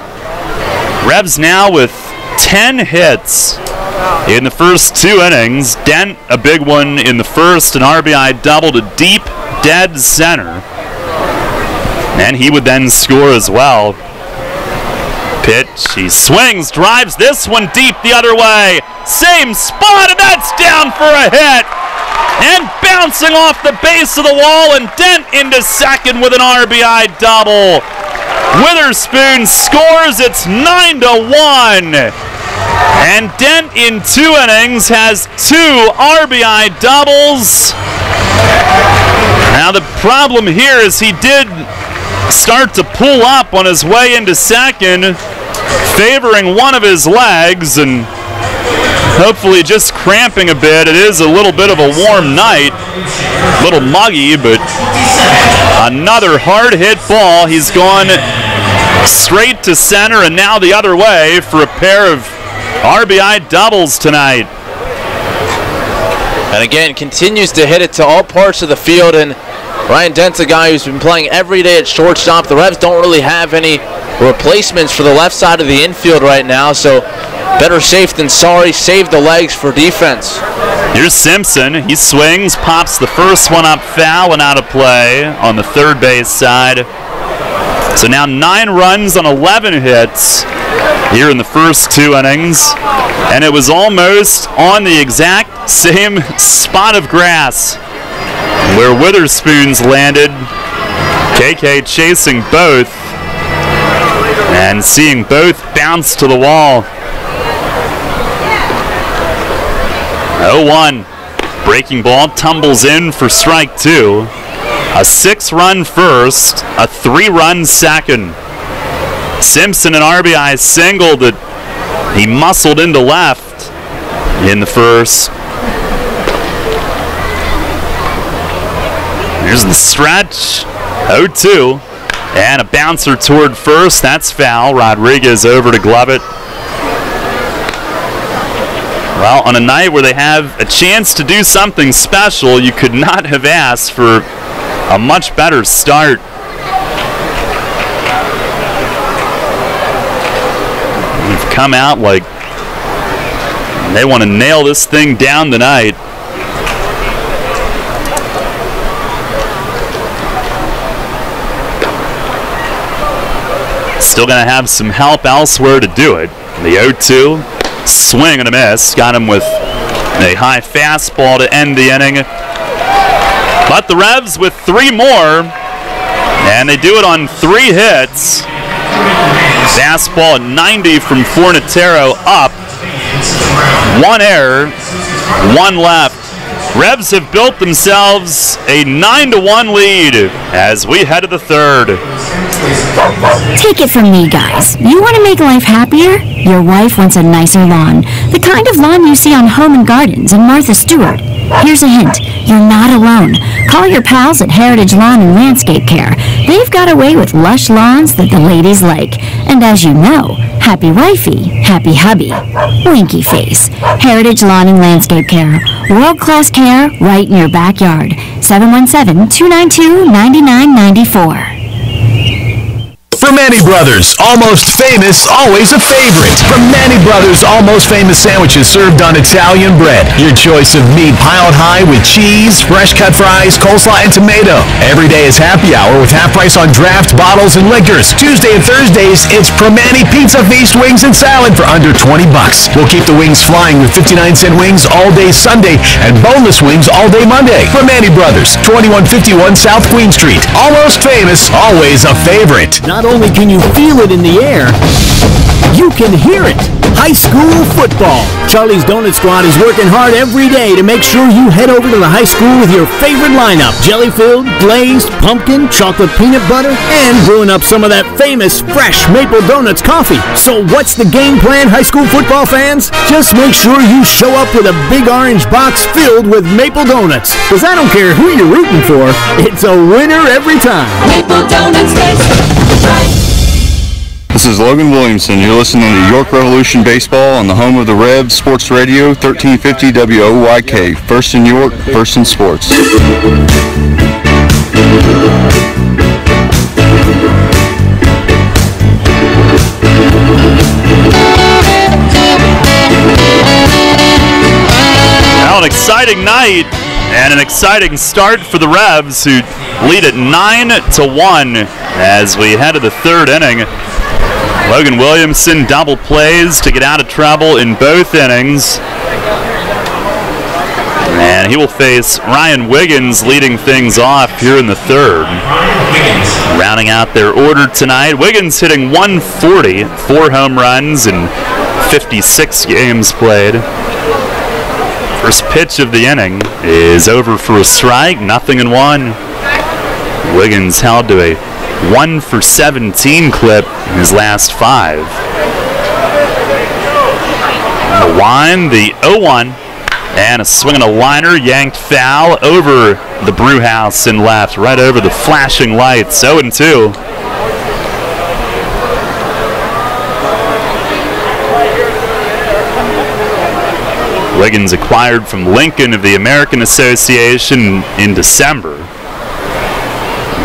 Revs now with 10 hits in the first 2 innings. Dent, a big one in the first, an RBI double to deep dead center. And he would then score as well. Pitch, he swings, drives this one deep the other way. Same spot, and that's down for a hit. And bouncing off the base of the wall, and Dent into second with an RBI double. Witherspoon scores, it's 9-1. And Dent in 2 innings has 2 RBI doubles. Now the problem here is he did start to pull up on his way into second, favoring one of his legs and hopefully just cramping a bit. It is a little bit of a warm night, a little muggy, but another hard hit ball. He's gone straight to center and now the other way for a pair of RBI doubles tonight. And again, continues to hit it to all parts of the field, and Ryan Dent's a guy who's been playing every day at shortstop. The Revs don't really have any replacements for the left side of the infield right now, so better safe than sorry. Save the legs for defense. Here's Simpson. He swings, pops the first one up foul and out of play on the third base side. So now 9 runs on 11 hits here in the first 2 innings. And it was almost on the exact same spot of grass where Witherspoon's landed. KK chasing both and seeing both bounce to the wall. 0-1. Breaking ball tumbles in for strike 2. A 6-run first, a 3-run second. Simpson an RBI single that he muscled into left in the first. Here's the stretch. 0-2. And a bouncer toward first. That's foul. Rodriguez over to glove it. Well, on a night where they have a chance to do something special, you could not have asked for a much better start. They've come out like they want to nail this thing down tonight. Still going to have some help elsewhere to do it. The 0-2. Swing and a miss. Got him with a high fastball to end the inning. But the Revs with 3 more, and they do it on 3 hits. Fastball at 90 from Fornatero up. 1 error, 1 left. Revs have built themselves a 9-1 lead as we head to the 3rd. Take it from me, guys. You want to make life happier? Your wife wants a nicer lawn. The kind of lawn you see on Home and Gardens and Martha Stewart. Here's a hint. You're not alone. Call your pals at Heritage Lawn and Landscape Care. They've got a way with lush lawns that the ladies like. And as you know, happy wifey, happy hubby. Winky face. Heritage Lawn and Landscape Care. World-class care right in your backyard. 717-292-9994. From Manny Brothers, almost famous, always a favorite. From Manny Brothers, almost famous sandwiches served on Italian bread. Your choice of meat piled high with cheese, fresh cut fries, coleslaw, and tomato. Every day is happy hour with half price on draft, bottles, and liquors. Tuesday and Thursdays, it's Primanti Pizza Feast wings and salad for under $20. We'll keep the wings flying with 59-cent wings all day Sunday and boneless wings all day Monday. Primanti Brothers, 2151 South Queen Street. Almost famous, always a favorite. Not only can you feel it in the air, you can hear it. High school football. Charlie's Donut Squad is working hard every day to make sure you head over to the high school with your favorite lineup. Jelly-filled, glazed, pumpkin, chocolate peanut butter, and brewing up some of that famous fresh Maple Donuts coffee. So what's the game plan, high school football fans? Just make sure you show up with a big orange box filled with Maple Donuts. Because I don't care who you're rooting for, it's a winner every time. Maple Donuts taste right. This is Logan Williamson. You're listening to York Revolution Baseball on the home of the Revs, Sports Radio, 1350 WOYK. First in York, first in sports. Well, an exciting night and an exciting start for the Revs, who lead at 9-1 as we head to the 3rd inning. Logan Williamson double plays to get out of trouble in both innings. And he will face Ryan Wiggins leading things off here in the 3rd. Rounding out their order tonight, Wiggins hitting 140, 4 home runs in 56 games played. First pitch of the inning is over for a strike, 0-1. Wiggins held to a 1-for-17 clip in his last 5. The wind, the 0-1, and a swing and a liner, yanked foul over the brew house in left, right over the flashing lights. 0-2. Wiggins acquired from Lincoln of the American Association in December.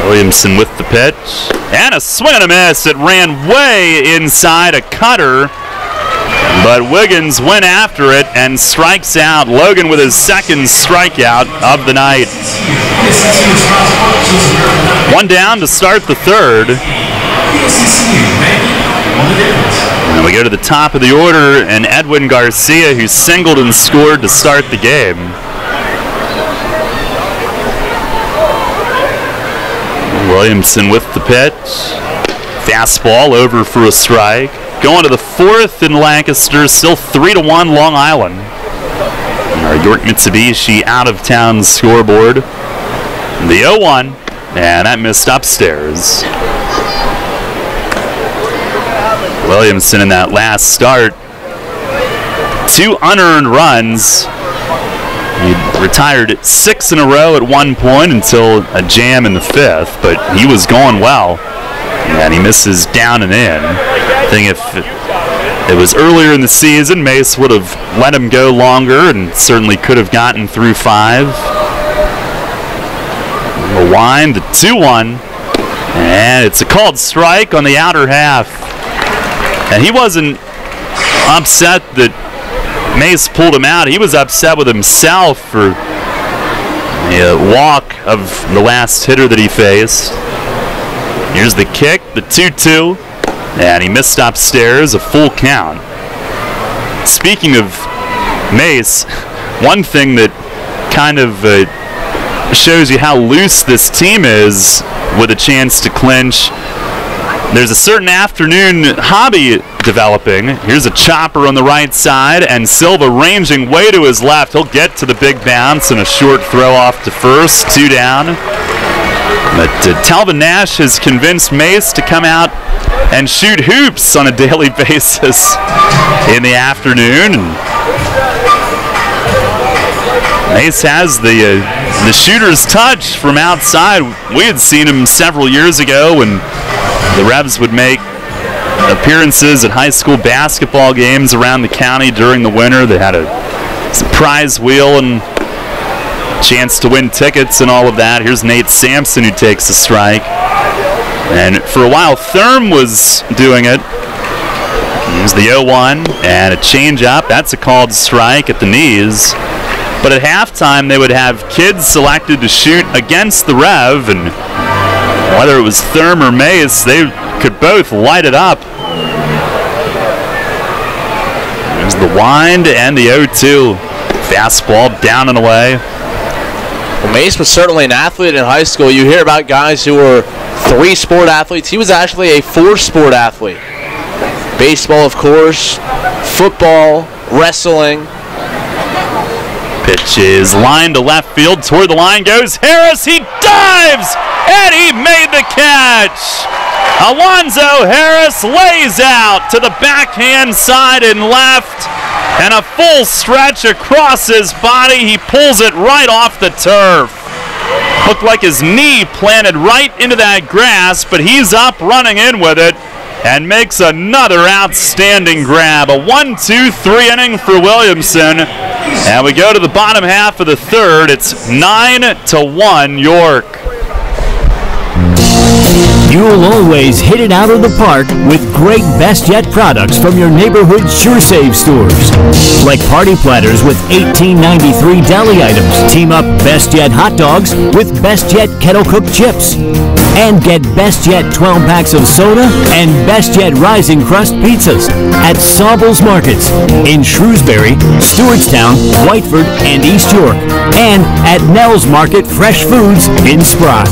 Williamson with the pitch. And a swing and a miss. It ran way inside a cutter. But Wiggins went after it and strikes out. Logan with his second strikeout of the night. One down to start the third. And we go to the top of the order, and Edwin Garcia, who singled and scored to start the game. Williamson with the pitch. Fastball over for a strike. Going to the fourth in Lancaster, still 3-1 Long Island. And our York Mitsubishi out-of-town scoreboard. The 0-1, and that missed upstairs. Williamson in that last start. 2 unearned runs. He retired 6 in a row at one point until a jam in the fifth, but he was going well. And he misses down and in. I think if it was earlier in the season, Mace would have let him go longer and certainly could have gotten through 5. The wind, the 2-1, and it's a called strike on the outer half. And he wasn't upset that Mace pulled him out. He was upset with himself for the walk of the last hitter that he faced. Here's the kick, the 2-2, and he missed upstairs, a full count. Speaking of Mace, one thing that kind of shows you how loose this team is with a chance to clinch, there's a certain afternoon hobby developing. Here's a chopper on the right side, and Silva ranging way to his left. He'll get to the big bounce and a short throw off to first, 2 down. But Talvin Nash has convinced Mace to come out and shoot hoops on a daily basis in the afternoon. And Mace has the shooter's touch from outside. We had seen him several years ago when the Revs would make appearances at high school basketball games around the county during the winter. They had a prize wheel and chance to win tickets and all of that. Here's Nate Sampson, who takes a strike. And for a while, Thurm was doing it. Here's the 0-1 and a change-up. That's a called strike at the knees. But at halftime, they would have kids selected to shoot against the Rev, and whether it was Thurm or Mace, they could both light it up. There's the wind and the 0-2. Fastball down and away. Well, Mace was certainly an athlete in high school. You hear about guys who were 3-sport athletes. He was actually a 4-sport athlete. Baseball, of course, football, wrestling. Pitch is lined to left field. Toward the line goes Harris. He dives, and he made the catch. Alonzo Harris lays out to the backhand side and left, and a full stretch across his body. He pulls it right off the turf. Looked like his knee planted right into that grass, but he's up running in with it and makes another outstanding grab. A 1-2-3 inning for Williamson. And we go to the bottom half of the third. It's 9-1 York. You'll always hit it out of the park with great Best Yet products from your neighborhood Sure Save stores. Like party platters with $18.93 deli items. Team up Best Yet hot dogs with Best Yet kettle cooked chips. And get Best Yet 12 packs of soda and Best Yet Rising Crust pizzas at Sobel's Markets in Shrewsbury, Stewartstown, Whiteford, and East York. And at Nell's Market Fresh Foods in Sprott.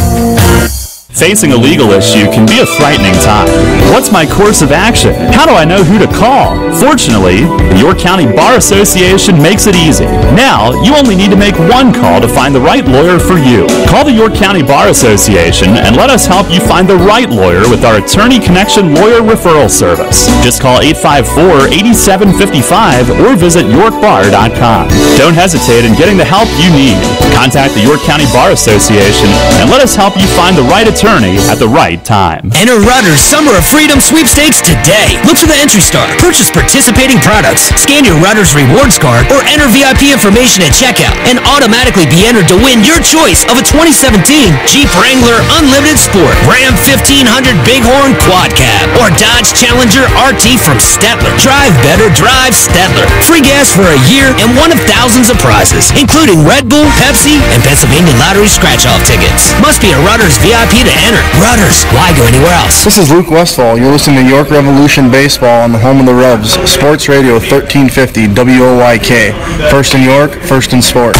Facing a legal issue can be a frightening time. What's my course of action? How do I know who to call? Fortunately, the York County Bar Association makes it easy. Now, you only need to make one call to find the right lawyer for you. Call the York County Bar Association and let us help you find the right lawyer with our Attorney Connection Lawyer Referral Service. Just call 854-8755 or visit yorkbar.com. Don't hesitate in getting the help you need. Contact the York County Bar Association and let us help you find the right attorney attorney at the right time. Enter Rutter's Summer of Freedom sweepstakes today. Look for the entry star, purchase participating products, scan your Rutter's rewards card, or enter VIP information at checkout, and automatically be entered to win your choice of a 2017 Jeep Wrangler Unlimited Sport, Ram 1500 Bighorn Quad Cab, or Dodge Challenger RT from Stettler. Drive better, drive Stettler. Free gas for a year and one of thousands of prizes, including Red Bull, Pepsi, and Pennsylvania Lottery scratch-off tickets. Must be a Rutter's VIP to enter. Rutter's, why go anywhere else? This is Luke Westfall. You're listening to York Revolution Baseball on the home of the Revs, Sports Radio 1350 WOYK. First in York, first in sports.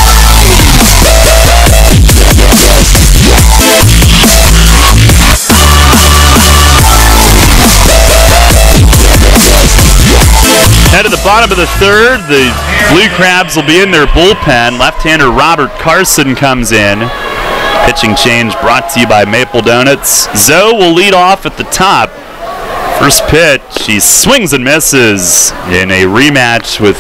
Head to the bottom of the third. The Blue Crabs will be in their bullpen. Left-hander Robert Carson comes in. Pitching change brought to you by Maple Donuts. Zoe will lead off at the top. First pitch, he swings and misses in a rematch with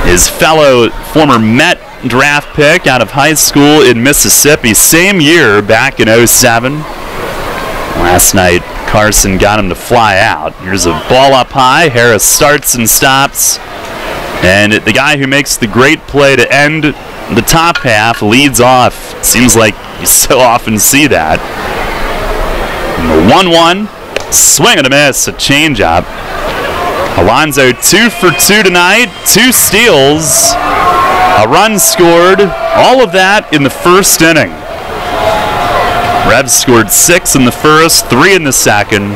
his fellow former Met draft pick out of high school in Mississippi. Same year, back in 07. Last night, Carson got him to fly out. Here's a ball up high. Harris starts and stops. And the guy who makes the great play to end the top half leads off. Seems like you so often see that. And the 1-1. Swing and a miss. A changeup. Alonso 2 for 2 tonight. 2 steals. A run scored. All of that in the first inning. Revs scored 6 in the first, 3 in the second.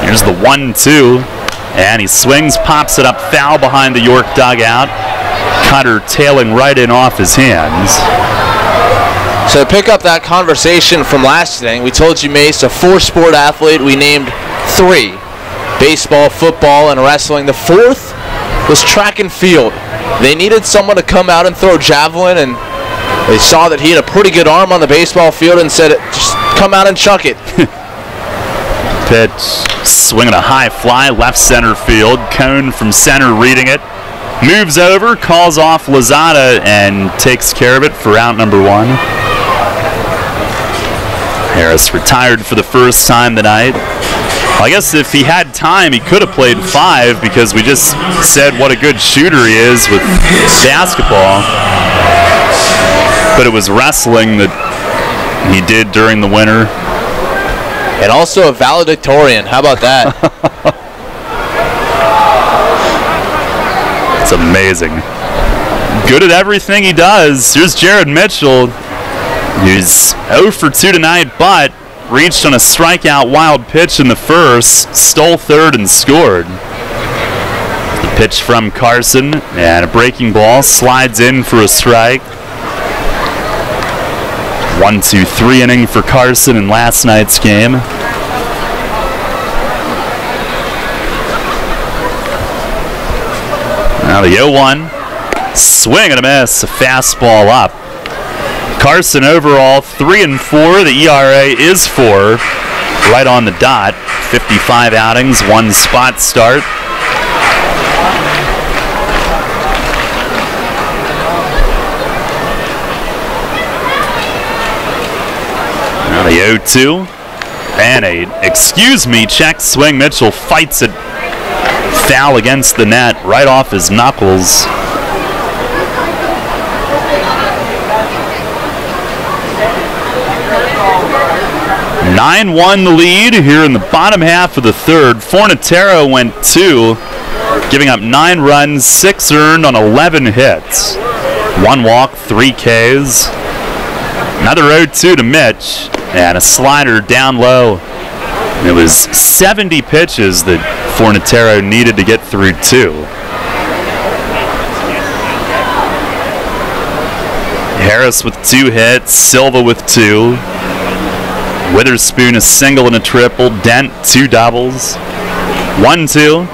Here's the 1-2. And he swings, pops it up foul behind the York dugout. Cutter tailing right in off his hands. So to pick up that conversation from last inning, we told you Mace, a 4-sport athlete. We named 3. Baseball, football, and wrestling. The 4th was track and field. They needed someone to come out and throw javelin, and they saw that he had a pretty good arm on the baseball field and said, just come out and chuck it. Pitch, swinging a high fly, left center field. Cone from center reading it. Moves over, calls off Lozada, and takes care of it for out number 1. Harris retired for the first time tonight. Well, I guess if he had time, he could have played 5 because we just said what a good shooter he is with basketball. But it was wrestling that he did during the winter. And also a valedictorian. How about that? It's amazing. Good at everything he does. Here's Jared Mitchell. He's 0 for 2 tonight, but reached on a strikeout wild pitch in the first, stole third and scored. The pitch from Carson, and a breaking ball slides in for a strike. 1-2-3 inning for Carson in last night's game. Now the 0-1. Swing and a miss. A fastball up. Carson overall 3-4. The ERA is 4. Right on the dot. 55 outings, 1 spot start. Now the 0-2. And a excuse me check swing. Mitchell fights it. Foul against the net, right off his knuckles. (9-1) the lead here in the bottom half of the third. Fornatero went 2, giving up 9 runs, 6 earned on 11 hits. 1 walk, 3 Ks. Another 0-2 to Mitch, and a slider down low. It was 70 pitches that Fornatero needed to get through 2. Harris with 2 hits, Silva with 2. Witherspoon a single and a triple, Dent 2 doubles. 1-2,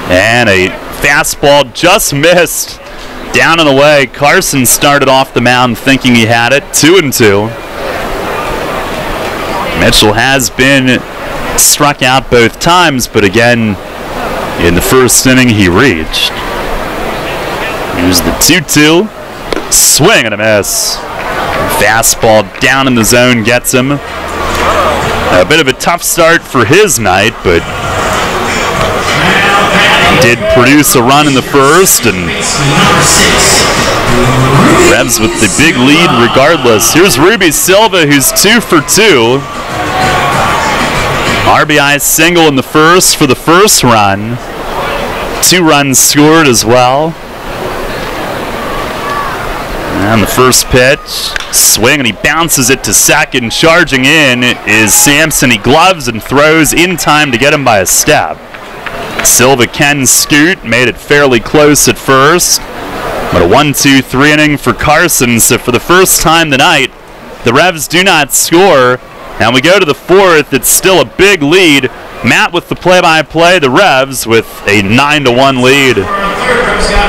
and a fastball just missed. Down and away. Carson started off the mound thinking he had it. 2-2. Mitchell has been struck out both times, but again, in the first inning, he reached. Here's the 2-2. Swing and a miss. Fastball down in the zone gets him. A bit of a tough start for his night, but did produce a run in the first, and Revs with the big lead regardless. Here's Ruby Silva, who's 2 for 2. RBI single in the first for the first run. 2 runs scored as well. And the first pitch, swing, and he bounces it to second. Charging in is Sampson. He gloves and throws in time to get him by a step. Silva can scoot, made it fairly close at first. But a 1-2-3 inning for Carson. So for the first time tonight, the Revs do not score. And we go to the fourth. It's still a big lead. Matt with the play-by-play. The Revs with a 9-1 lead.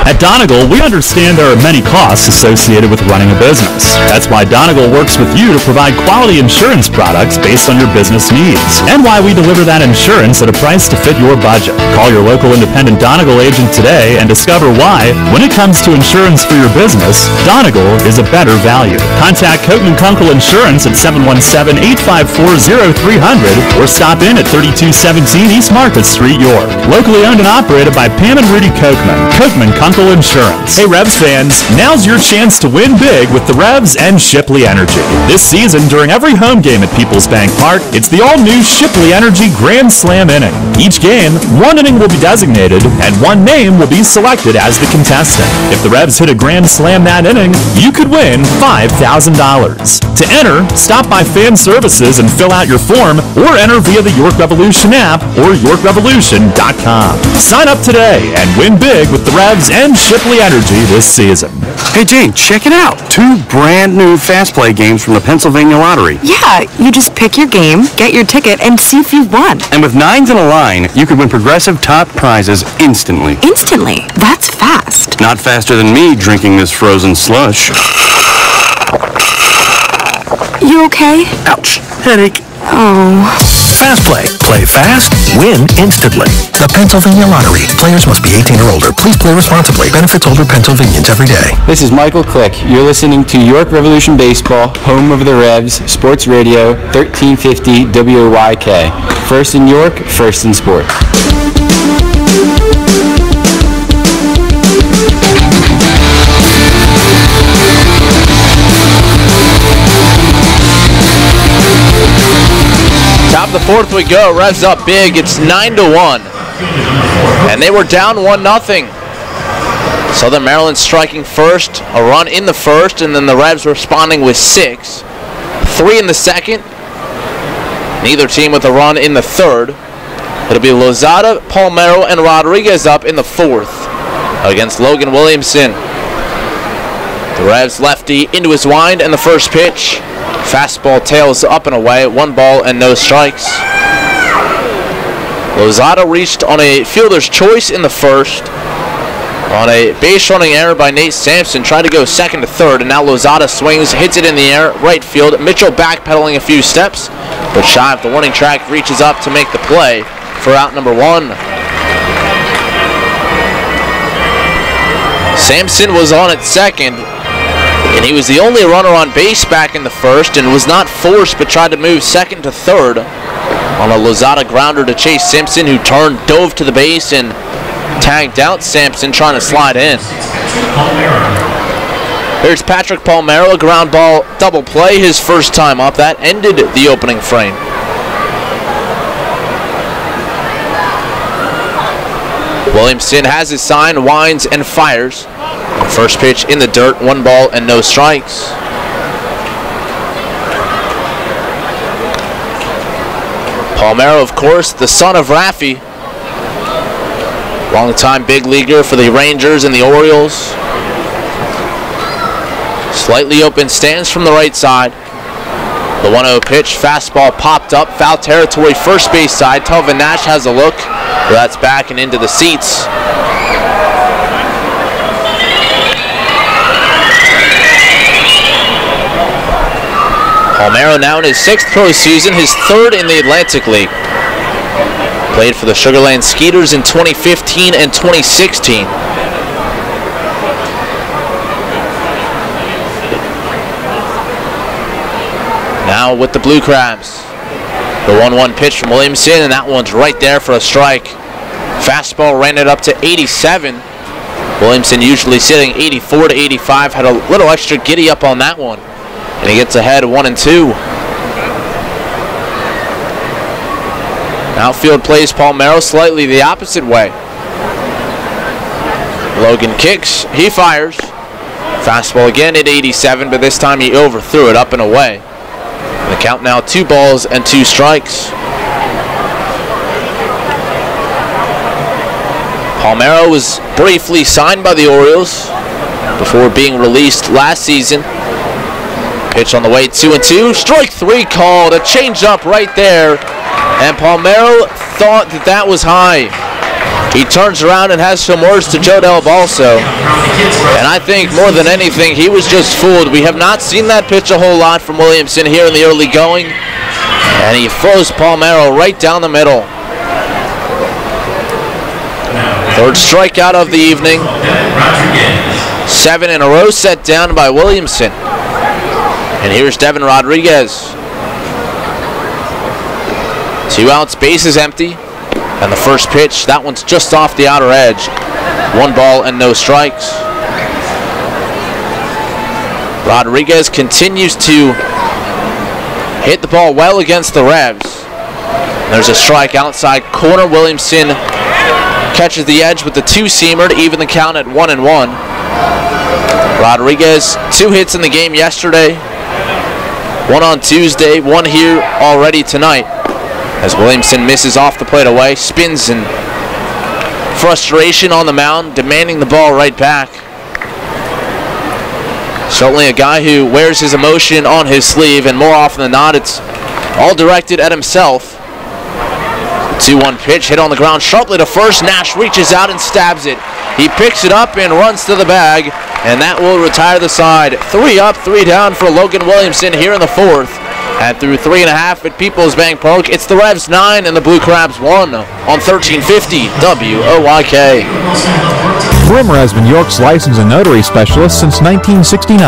At Donegal, we understand there are many costs associated with running a business. That's why Donegal works with you to provide quality insurance products based on your business needs, and why we deliver that insurance at a price to fit your budget. Call your local independent Donegal agent today and discover why, when it comes to insurance for your business, Donegal is a better value. Contact Coatman Kunkel Insurance at 717-854-0300 or stop in at 3217 East Market Street, York. Locally owned and operated by Pam and Rudy Kochman. Kochman Kunkel Insurance. Hey Revs fans, now's your chance to win big with the Revs and Shipley Energy. This season, during every home game at Peoples Bank Park, it's the all-new Shipley Energy Grand Slam inning. Each game, 1 inning will be designated, and 1 name will be selected as the contestant. If the Revs hit a Grand Slam that inning, you could win $5,000. To enter, stop by Fan Services and fill out your form, or enter via the York Revolution app or YorkRevolution.com. Sign up today and win big with the Revs and Shipley Energy this season. Hey Jane, check it out. 2 brand new Fast Play games from the Pennsylvania Lottery. Yeah, you just pick your game, get your ticket, and see if you've won. And with 9s in a line, you could win progressive top prizes instantly. Instantly? That's fast. Not faster than me drinking this frozen slush. You okay? Ouch. Headache. Oh. Fast Play. Play fast, win instantly. The Pennsylvania Lottery. Players must be 18 or older. Please play responsibly. Benefits older Pennsylvanians every day. This is Michael Click. You're listening to York Revolution Baseball, home of the Revs, Sports Radio, 1350 WOYK. First in York, first in sport. Top of the fourth we go. Revs up big. It's 9-1. And they were down 1-0. Southern Maryland striking first. A run in the first. And then the Revs responding with 6. 3 in the second. Neither team with a run in the third. It'll be Lozada, Palmero, and Rodriguez up in the fourth against Logan Williamson. The Revs lefty into his wind and the first pitch. Fastball tails up and away, 1 ball and no strikes. Lozada reached on a fielder's choice in the first. On a base running error by Nate Sampson, tried to go second to third, and now Lozada swings, hits it in the air, right field. Mitchell backpedaling a few steps, but shy of the warning track, reaches up to make the play for out number 1. Sampson was on at second, and he was the only runner on base back in the first and was not forced but tried to move second to third on a Lozada grounder to chase Simpson, who turned, dove to the base, and tagged out Sampson trying to slide in. Here's Patrick Palmero, a ground ball double play, his first time up. That ended the opening frame. Williamson has his sign, winds, and fires. First pitch in the dirt, 1 ball and no strikes. Palmero, of course, the son of Raffi. Longtime big leaguer for the Rangers and the Orioles. Slightly open stance from the right side. The 1-0 pitch, fastball popped up, foul territory, first base side. Telvin Nash has a look. That's back and into the seats. Palmero now in his 6th pro season, his 3rd in the Atlantic League. Played for the Sugar Land Skeeters in 2015 and 2016. Now with the Blue Crabs. The 1-1 pitch from Williamson, and that one's right there for a strike. Fastball ran it up to 87. Williamson usually sitting 84 to 85, had a little extra giddy up on that one. And he gets ahead 1-2. Outfield plays Palmero slightly the opposite way. Logan kicks, he fires. Fastball again at 87, but this time he overthrew it up and away. The count now 2 balls and 2 strikes. Palmero was briefly signed by the Orioles before being released last season. Pitch on the way, 2-2. Strike 3 called, a changeup right there. And Palmero thought that was high. He turns around and has some words to Joe Delp also. And I think more than anything, he was just fooled. We have not seen that pitch a whole lot from Williamson here in the early going. And he throws Palmero right down the middle. Third strikeout of the evening. 7 in a row set down by Williamson. And here's Devin Rodriguez. 2 outs, bases empty. And the first pitch, that one's just off the outer edge. 1 ball and no strikes. Rodriguez continues to hit the ball well against the Revs. There's a strike outside corner. Williamson catches the edge with the 2-seamer to even the count at 1-1. Rodriguez, 2 hits in the game yesterday. 1 on Tuesday, 1 here already tonight. As Williamson misses off the plate away, spins in frustration on the mound, demanding the ball right back. Certainly a guy who wears his emotion on his sleeve, and more often than not, it's all directed at himself. 2-1 pitch, hit on the ground sharply to first. Nash reaches out and stabs it. He picks it up and runs to the bag, and that will retire the side. 3 up, 3 down for Logan Williamson here in the 4th. And through 3.5 at Peoples Bank Park, it's the Revs 9 and the Blue Crabs 1 on 1350 WOYK. Brimmer has been York's license and notary specialist since 1969.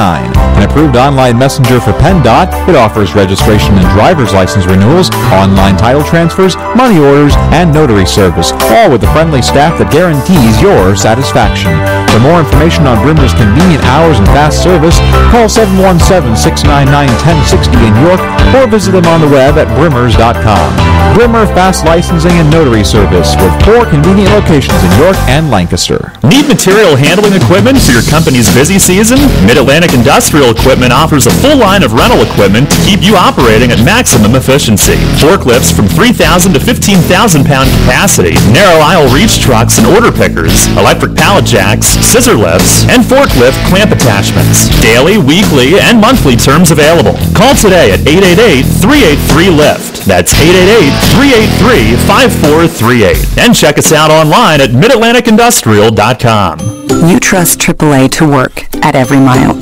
An approved online messenger for PennDOT, it offers registration and driver's license renewals, online title transfers, money orders, and notary service, all with a friendly staff that guarantees your satisfaction. For more information on Brimmer's convenient hours and fast service, call 717-699-1060 in York or visit them on the web at brimmers.com. Brimmer Fast Licensing and Notary Service with 4 convenient locations in York and Lancaster. Need material handling equipment for your company's busy season? Mid-Atlantic Industrial Equipment offers a full line of rental equipment to keep you operating at maximum efficiency. Forklifts from 3,000 to 15,000 pound capacity, narrow aisle reach trucks and order pickers, electric pallet jacks, scissor lifts, and forklift clamp attachments. Daily, weekly, and monthly terms available. Call today at 888-383-LIFT. That's 888-383-5438. And check us out online at midatlanticindustrial.com. You trust AAA to work at every mile.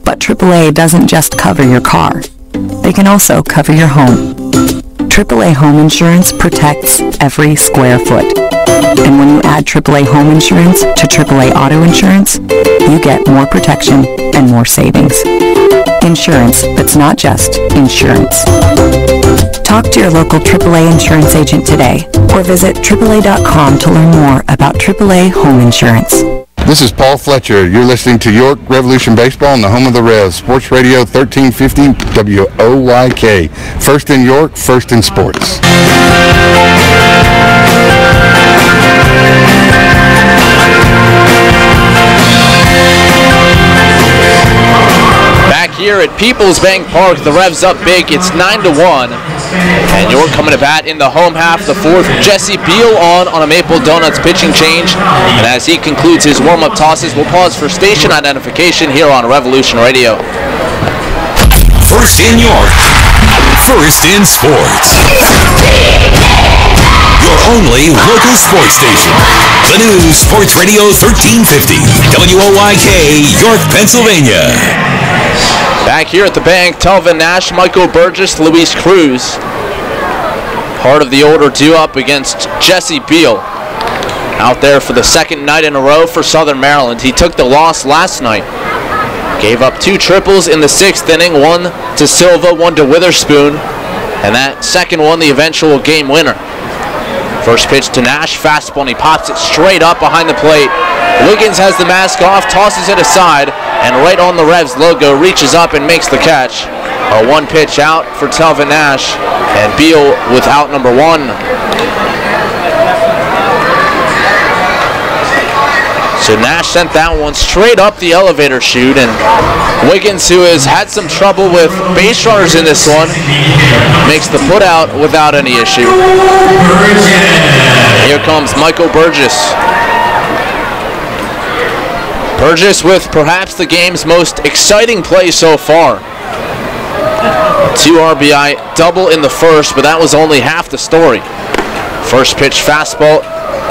But AAA doesn't just cover your car. They can also cover your home. AAA Home Insurance protects every square foot. And when you add AAA Home Insurance to AAA Auto Insurance, you get more protection and more savings. Insurance that's not just insurance. Talk to your local AAA insurance agent today or visit AAA.com to learn more about AAA Home Insurance. This is Paul Fletcher. You're listening to York Revolution Baseball on the home of the Revs, Sports Radio 1350 WOYK. First in York, first in sports. Back here at Peoples Bank Park, the Revs up big. It's 9-1. And York coming to bat in the home half of the 4th. Jesse Beal on a Maple Donuts pitching change. And as he concludes his warm-up tosses, we'll pause for station identification here on Revolution Radio. First in York, first in sports. Your only local sports station. The new Sports Radio 1350, WOYK, York, Pennsylvania. Back here at the bank, Telvin Nash, Michael Burgess, Luis Cruz. Part of the order due up against Jesse Beal. Out there for the 2nd night in a row for Southern Maryland. He took the loss last night. Gave up 2 triples in the 6th inning, 1 to Silva, 1 to Witherspoon. And that second one, the eventual game winner. First pitch to Nash, fastball, and he pops it straight up behind the plate. Wiggins has the mask off, tosses it aside, and right on the Revs logo, reaches up and makes the catch. A one pitch out for Telvin Nash, and Beal with out number one. So Nash sent that one straight up the elevator chute, and Wiggins, who has had some trouble with base runners in this one, makes the put out without any issue. Here comes Michael Burgess. Burgess with perhaps the game's most exciting play so far. 2 RBI double in the first, but that was only half the story. First pitch fastball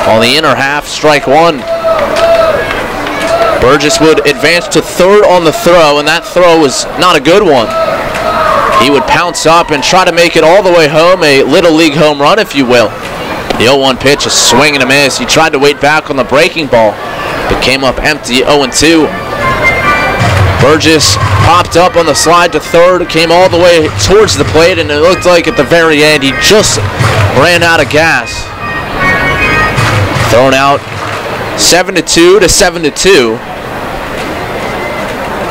on the inner half, strike one. Burgess would advance to third on the throw, and that throw was not a good one. He would pounce up and try to make it all the way home, a Little League home run, if you will. The 0-1 pitch, a swing and a miss. He tried to wait back on the breaking ball, but came up empty, 0-2. Burgess popped up on the slide to third, came all the way towards the plate, and it looked like at the very end he just ran out of gas. Thrown out 7-2 to 7-2.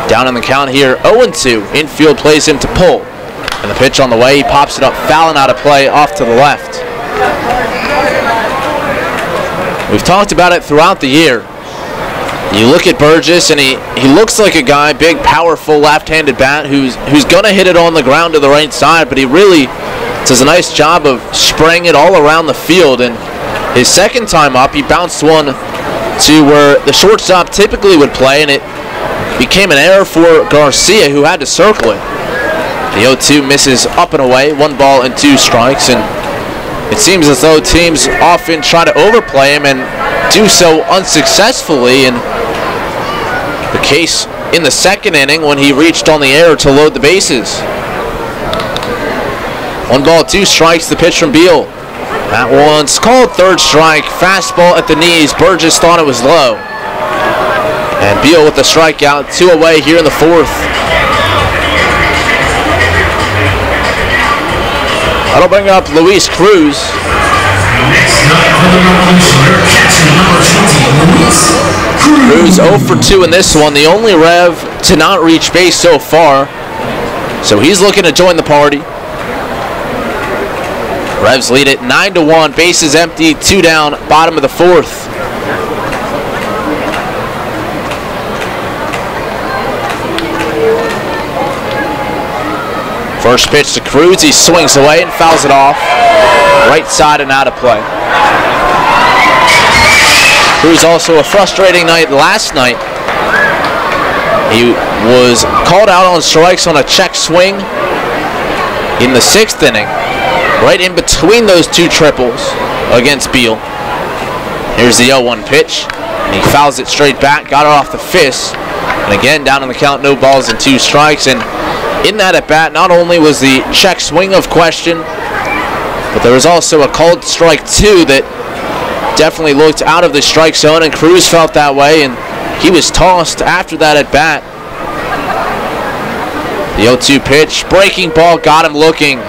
Down in the count here, 0-2. Infield plays him to pull. And the pitch on the way, he pops it up, fouling out of play off to the left. We've talked about it throughout the year. You look at Burgess, and he looks like a guy, big, powerful, left-handed bat who's going to hit it on the ground to the right side, but he really does a nice job of spraying it all around the field. And his second time up, he bounced one to where the shortstop typically would play, and it became an error for Garcia, who had to circle it. The 0-2 misses up and away, 1 ball and 2 strikes, and it seems as though teams often try to overplay him and do so unsuccessfully. And the case in the second inning when he reached on the air to load the bases. 1 ball, 2 strikes, the pitch from Beal. That one's called third strike, fastball at the knees. Burgess thought it was low. And Beal with the strikeout, 2 away here in the fourth. That'll bring up Luis Cruz. Cruz 0 for 2 in this one, the only Rev to not reach base so far. So he's looking to join the party. Revs lead it 9-1, bases empty, 2 down, bottom of the fourth. First pitch to Cruz, he swings away and fouls it off. Right side and out of play. Cruz also a frustrating night last night. He was called out on strikes on a check swing in the 6th inning. Right in between those 2 triples against Beal. Here's the 0-1 pitch. And he fouls it straight back, got it off the fist. And again, down on the count, no balls and 2 strikes. And in that at-bat, not only was the check swing of question, but there was also a called strike 2 that definitely looked out of the strike zone, and Cruz felt that way, and he was tossed after that at-bat. The 0-2 pitch, breaking ball, got him looking.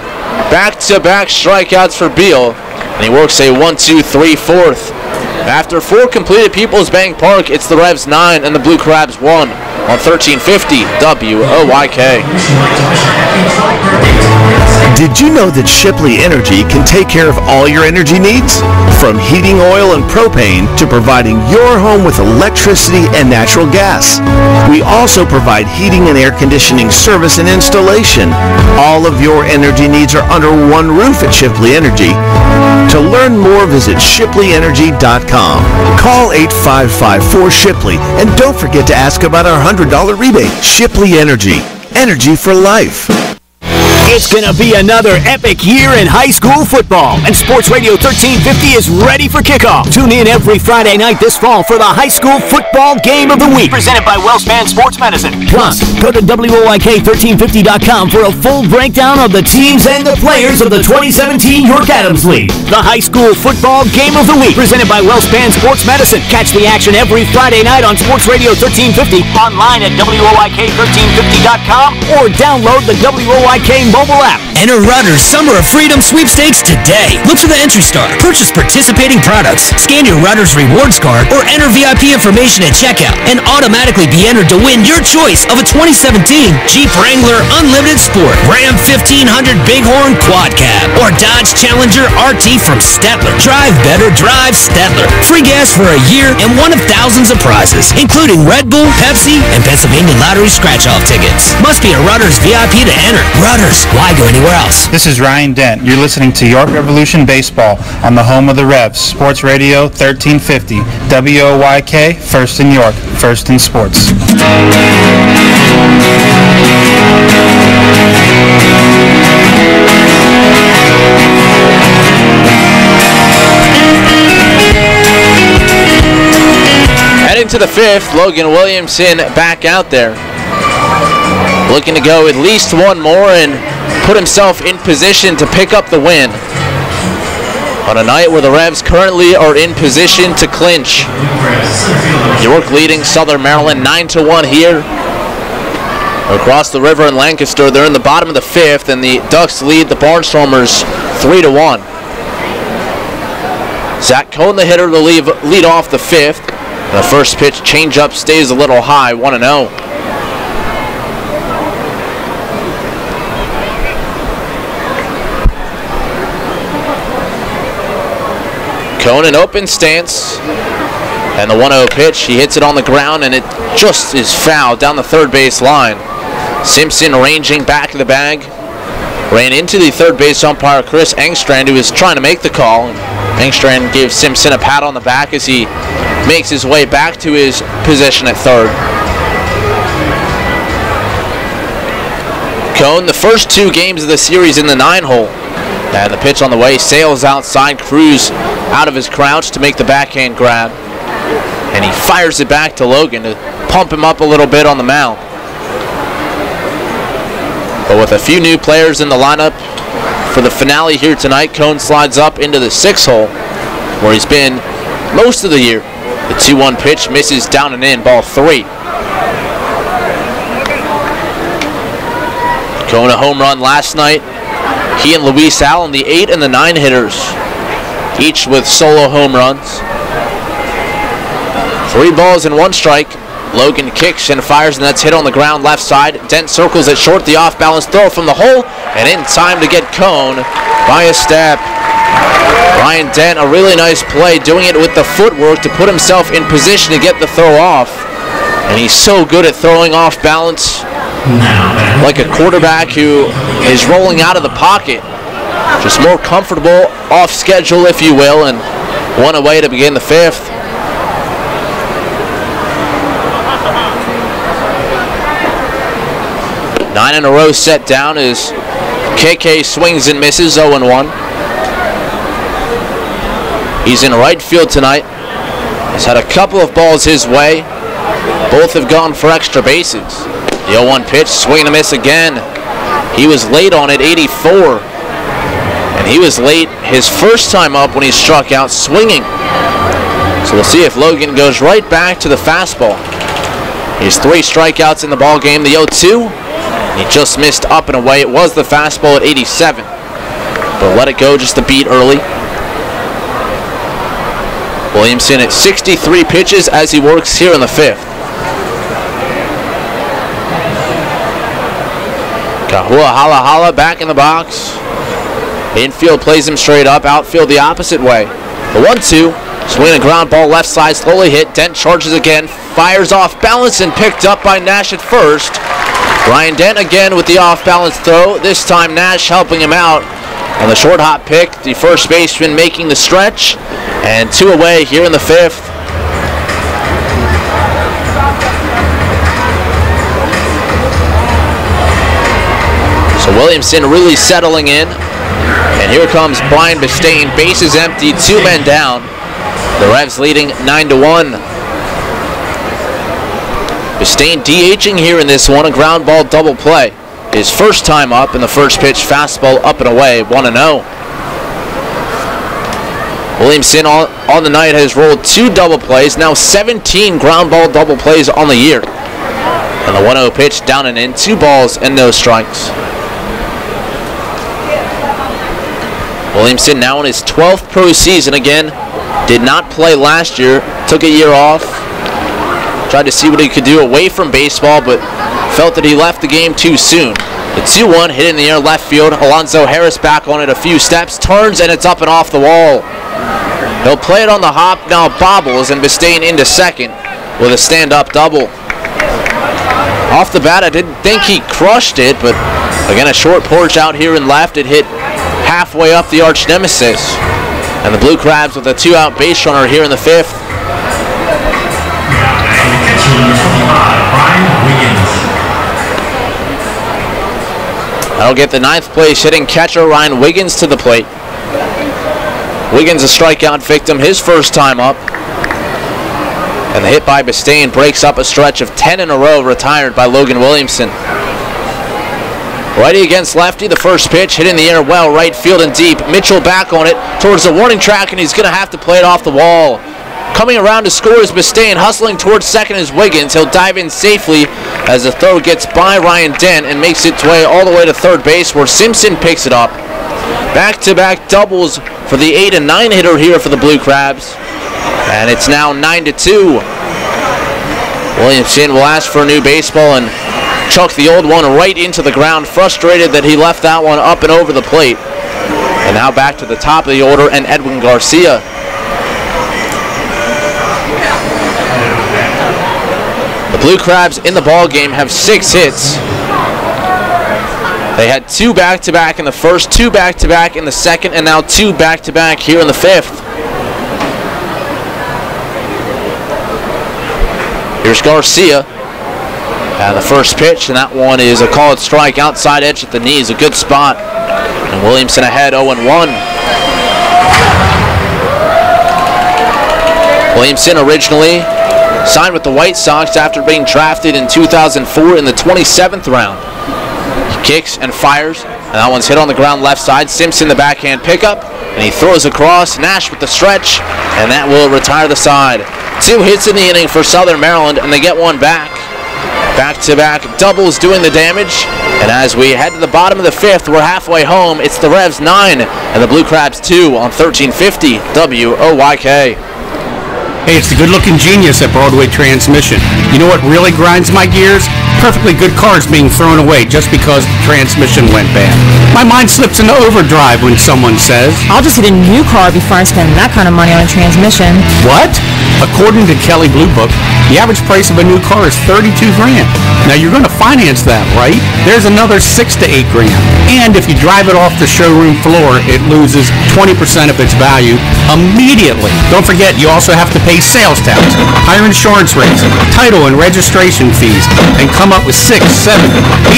Back-to-back strikeouts for Beal, and he works a 1-2-3 fourth. After 4 completed People's Bank Park, it's the Revs 9 and the Blue Crabs 1 on 1350 WOYK. Did you know that Shipley Energy can take care of all your energy needs? From heating oil and propane to providing your home with electricity and natural gas. We also provide heating and air conditioning service and installation. All of your energy needs are under one roof at Shipley Energy. To learn more, visit ShipleyEnergy.com. Call 855-4SHIPLEY and don't forget to ask about our $100 rebate. Shipley Energy. Energy for life. It's going to be another epic year in high school football, and Sports Radio 1350 is ready for kickoff. Tune in every Friday night this fall for the high school football game of the week, presented by WellSpan Sports Medicine. Plus, go to WOYK1350.com for a full breakdown of the teams and the players of the 2017 York Adams League. The high school football game of the week, presented by WellSpan Sports Medicine. Catch the action every Friday night on Sports Radio 1350, online at WOYK1350.com, or download the WOYK mobile app. Enter Rutter's Summer of Freedom sweepstakes today. Look for the entry star, purchase participating products, scan your Rutter's rewards card, or enter VIP information at checkout, and automatically be entered to win your choice of a 2017 Jeep Wrangler Unlimited Sport, Ram 1500 Bighorn Quad Cab, or Dodge Challenger RT from Stettler. Drive better, drive Stettler. Free gas for a year and one of thousands of prizes, including Red Bull, Pepsi, and Pennsylvania Lottery scratch-off tickets. Must be a Rutter's VIP to enter. Rutter's, why go anywhere else? This is Ryan Dent. You're listening to York Revolution Baseball on the home of the Revs, Sports Radio 1350, WOYK, first in York, first in sports. Heading to the fifth, Logan Williamson back out there. Looking to go at least one more and put himself in position to pick up the win on a night where the Revs currently are in position to clinch. York leading Southern Maryland 9-1 here. Across the river in Lancaster, they're in the bottom of the fifth, and the Ducks lead the Barnstormers 3-1. Zach Cohn, the hitter, to lead off the fifth. The first pitch changeup stays a little high, 1-0. Cohn in open stance, and the 1-0 pitch, he hits it on the ground, and it just is fouled down the third base line. Simpson ranging back of the bag, ran into the third base umpire Chris Engstrand, who was trying to make the call. Engstrand gives Simpson a pat on the back as he makes his way back to his position at third. Cohn, the first two games of the series in the 9-hole. And the pitch on the way sails outside, Cruz out of his crouch to make the backhand grab. And he fires it back to Logan to pump him up a little bit on the mound. But with a few new players in the lineup for the finale here tonight, Cohn slides up into the 6th hole, where he's been most of the year. The 2-1 pitch misses down and in, ball 3. Cohn a home run last night. He and Luis Allen, the 8 and the 9 hitters, each with solo home runs. 3 balls and 1 strike. Logan kicks and fires, and that's hit on the ground left side. Dent circles it short, the off-balance throw from the hole, and in time to get Cohn by a step. Ryan Dent, a really nice play, doing it with the footwork to put himself in position to get the throw off. And he's so good at throwing off balance, like a quarterback who is rolling out of the pocket. Just more comfortable, off schedule, if you will, and 1 away to begin the 5th. Nine in a row set down as KK swings and misses, 0-1. He's in right field tonight. He's had a couple of balls his way. Both have gone for extra bases. The 0-1 pitch, swing and a miss again. He was late on it, 84. And he was late his first time up when he struck out swinging. So we'll see if Logan goes right back to the fastball. He has 3 strikeouts in the ball game. The 0-2. He just missed up and away. It was the fastball at 87, but let it go just a beat early. Williamson at 63 pitches as he works here in the 5th. Kahua Hala back in the box. Infield plays him straight up, outfield the opposite way. The 1-2, swing a ground ball left side, slowly hit. Dent charges again, fires off balance and picked up by Nash at first. Ryan Dent again with the off-balance throw. This time Nash helping him out on the short hop pick. The first baseman making the stretch. And 2 away here in the 5th. So Williamson really settling in. And here comes Brian Bistain. Bases empty, 2 men down. The Revs leading 9-1. Bistain DHing here in this one, a ground ball double play. His first time up, and the first pitch fastball up and away, 1-0. Williamson on the night has rolled 2 double plays, now 17 ground ball double plays on the year. And the 1-0 pitch down and in, 2 balls and no strikes. Williamson now in his 12th pro season again. Did not play last year. Took a year off. Tried to see what he could do away from baseball, but felt that he left the game too soon. The 2-1 hit in the air left field. Alonzo Harris back on it a few steps. Turns, and it's up and off the wall. He'll play it on the hop. Now bobbles, and Bistain into second with a stand-up double. Off the bat, I didn't think he crushed it, but again, a short porch out here in left. It hit halfway up the arch nemesis. And the Blue Crabs with a 2-out base runner here in the 5th. That'll get the 9th place hitting catcher Ryan Wiggins to the plate. Wiggins a strikeout victim his first time up. And the hit by Bistain breaks up a stretch of 10 in a row retired by Logan Williamson. Righty against lefty, the first pitch hit in the air well, right field and deep. Mitchell back on it towards the warning track, and he's going to have to play it off the wall. Coming around to score is Bistain. Hustling towards second is Wiggins. He'll dive in safely as the throw gets by Ryan Dent and makes its way all the way to third base where Simpson picks it up. Back-to-back doubles for the 8 and 9 hitter here for the Blue Crabs. And it's now 9-2. Williamson will ask for a new baseball and chuck the old one right into the ground, frustrated that he left that one up and over the plate. And now back to the top of the order and Edwin Garcia. The Blue Crabs in the ball game have 6 hits. They had 2 back-to-back in the first, 2 back-to-back in the second, and now 2 back-to-back here in the 5th. Here's Garcia. And the first pitch, and that one is a called strike outside edge at the knees, a good spot. And Williamson ahead 0-1. Williamson originally signed with the White Sox after being drafted in 2004 in the 27th round. He kicks and fires, and that one's hit on the ground left side. Simpson the backhand pickup, and he throws across. Nash with the stretch, and that will retire the side. 2 hits in the inning for Southern Maryland, and they get one back. Back-to-back doubles doing the damage, and as we head to the bottom of the 5th, we're halfway home. It's the Revs 9 and the Blue Crabs 2 on 1350 WOYK. Hey, it's the good-looking genius at Broadway Transmission. You know what really grinds my gears? Perfectly good cars being thrown away just because the transmission went bad. My mind slips into overdrive when someone says, I'll just get a new car before I spend that kind of money on a transmission. What? According to Kelley Blue Book, the average price of a new car is $32 grand. Now you're going to finance that, right? There's another $6 to $8 grand. And if you drive it off the showroom floor, it loses 20% of its value immediately. Don't forget, you also have to pay sales tax, higher insurance rates, title and registration fees, and come up with $600, $700,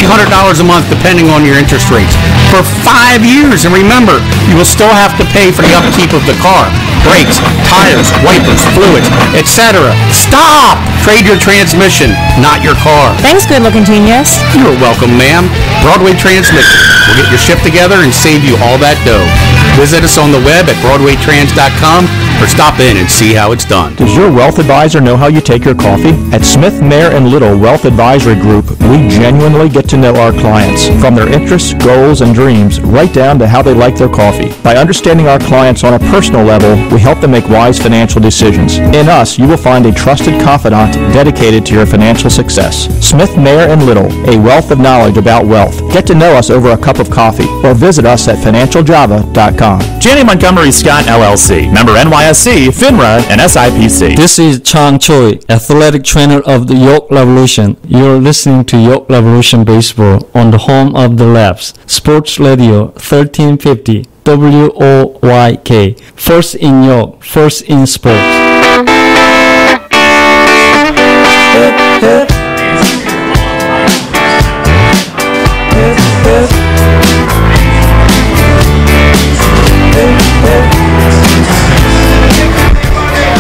$800 a month depending on your interest rates for 5 years. And remember, you will still have to pay for the upkeep of the car, brakes, tires, wipers, fluids, etc. Stop! Trade your transmission, not your car. Thanks, good-looking genius. You're welcome, ma'am. Broadway Transmission. We'll get your ship together and save you all that dough. Visit us on the web at BroadwayTrans.com or stop in and see how it's done. Does your wealth advisor know how you take your coffee? At Smith, Mayer & Little Wealth Advisory Group, we genuinely get to know our clients, from their interests, goals, and dreams, right down to how they like their coffee. By understanding our clients on a personal level, we help them make wise financial decisions. In us, you will find a trusted confidant dedicated to your financial success. Smith, Mayer & Little, a wealth of knowledge about wealth. Get to know us over a cup of coffee or visit us at financialjava.com. Janney Montgomery Scott LLC, member NYSE, FINRA, and SIPC. This is Chang Choi, athletic trainer of the York Revolution. You're listening to York Revolution Baseball on the home of the Labs, Sports Radio 1350 WOYK. First in York, first in sports.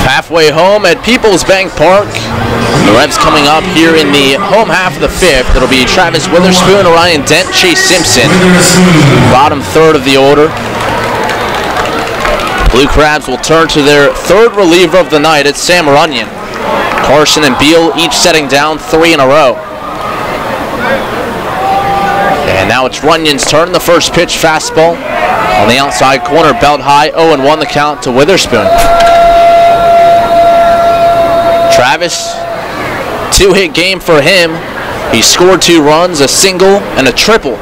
Halfway home at Peoples Bank Park. The Revs coming up here in the home half of the 5th. It'll be Travis Witherspoon, Ryan Dent, Chase Simpson. Bottom third of the order. Blue Crabs will turn to their third reliever of the night. It's Sam Runyon. Carson and Beal each setting down 3 in a row. And now Now it's Runyon's turn. The first pitch, fastball on the outside corner, belt high, 0-1 the count to Witherspoon. Travis, 2-hit game for him. He scored 2 runs, a single and a triple.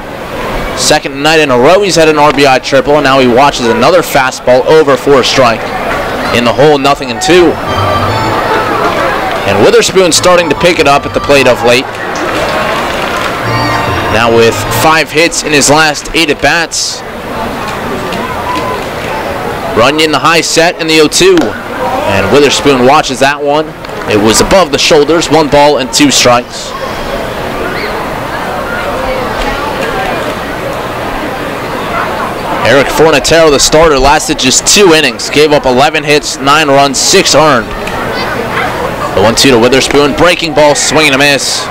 Second night in a row he's had an RBI triple, and now he watches another fastball over for a strike. In the hole, 0-2. And Witherspoon starting to pick it up at the plate of late. Now with 5 hits in his last 8 at-bats. Runyon the high set in the 0-2. And Witherspoon watches that one. It was above the shoulders, 1 ball and 2 strikes. Eric Fornatero, the starter, lasted just 2 innings. Gave up 11 hits, 9 runs, 6 earned. The 1-2 to Witherspoon. Breaking ball, swing and a miss.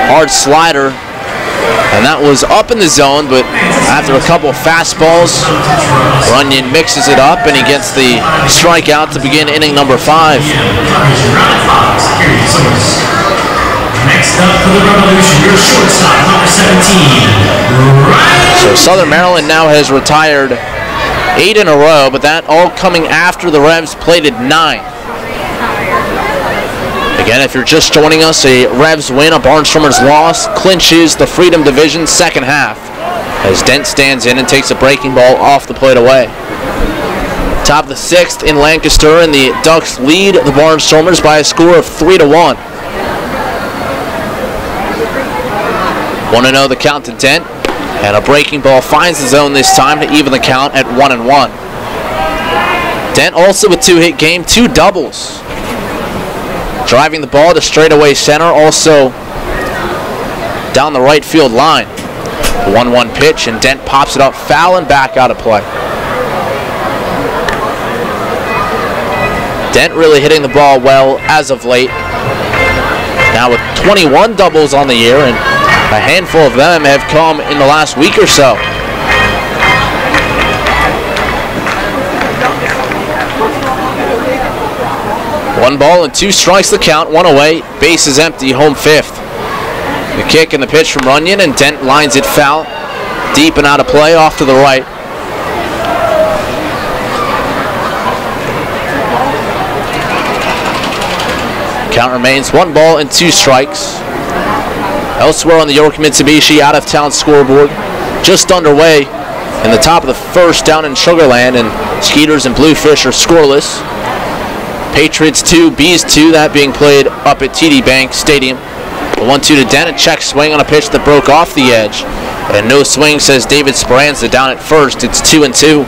Hard slider. And that was up in the zone, but after a couple of fastballs, Runyon mixes it up and he gets the strikeout to begin inning number 5. Next up for the Revolution, your shortstop, number 17. So Southern Maryland now has retired 8 in a row, but that all coming after the Revs plated 9. Again, if you're just joining us, a Revs win, a Barnstormers loss, clinches the Freedom Division second half as Dent stands in and takes a breaking ball off the plate away. Top of the 6th in Lancaster, and the Ducks lead the Barnstormers by a score of 3-1. 1-0 the count to Dent, and a breaking ball finds the zone this time to even the count at 1-1. Dent also a 2-hit game, 2 doubles. Driving the ball to straightaway center, also down the right field line. The 1-1 pitch, and Dent pops it up foul and back out of play. Dent really hitting the ball well as of late. Now with 21 doubles on the year, and a handful of them have come in the last week or so. One ball and 2 strikes the count, 1 away, base is empty, home 5th. The kick and the pitch from Runyon, and Dent lines it foul, deep and out of play, off to the right. Count remains 1 ball and 2 strikes. Elsewhere on the York Mitsubishi out-of-town scoreboard, just underway in the top of the 1st down in Sugar Land, and Skeeters and Bluefish are scoreless. Patriots 2, Bees 2, that being played up at TD Bank Stadium. The 1-2 to Dent, a check swing on a pitch that broke off the edge. And no swing, says David Speranza down at first. It's 2-2.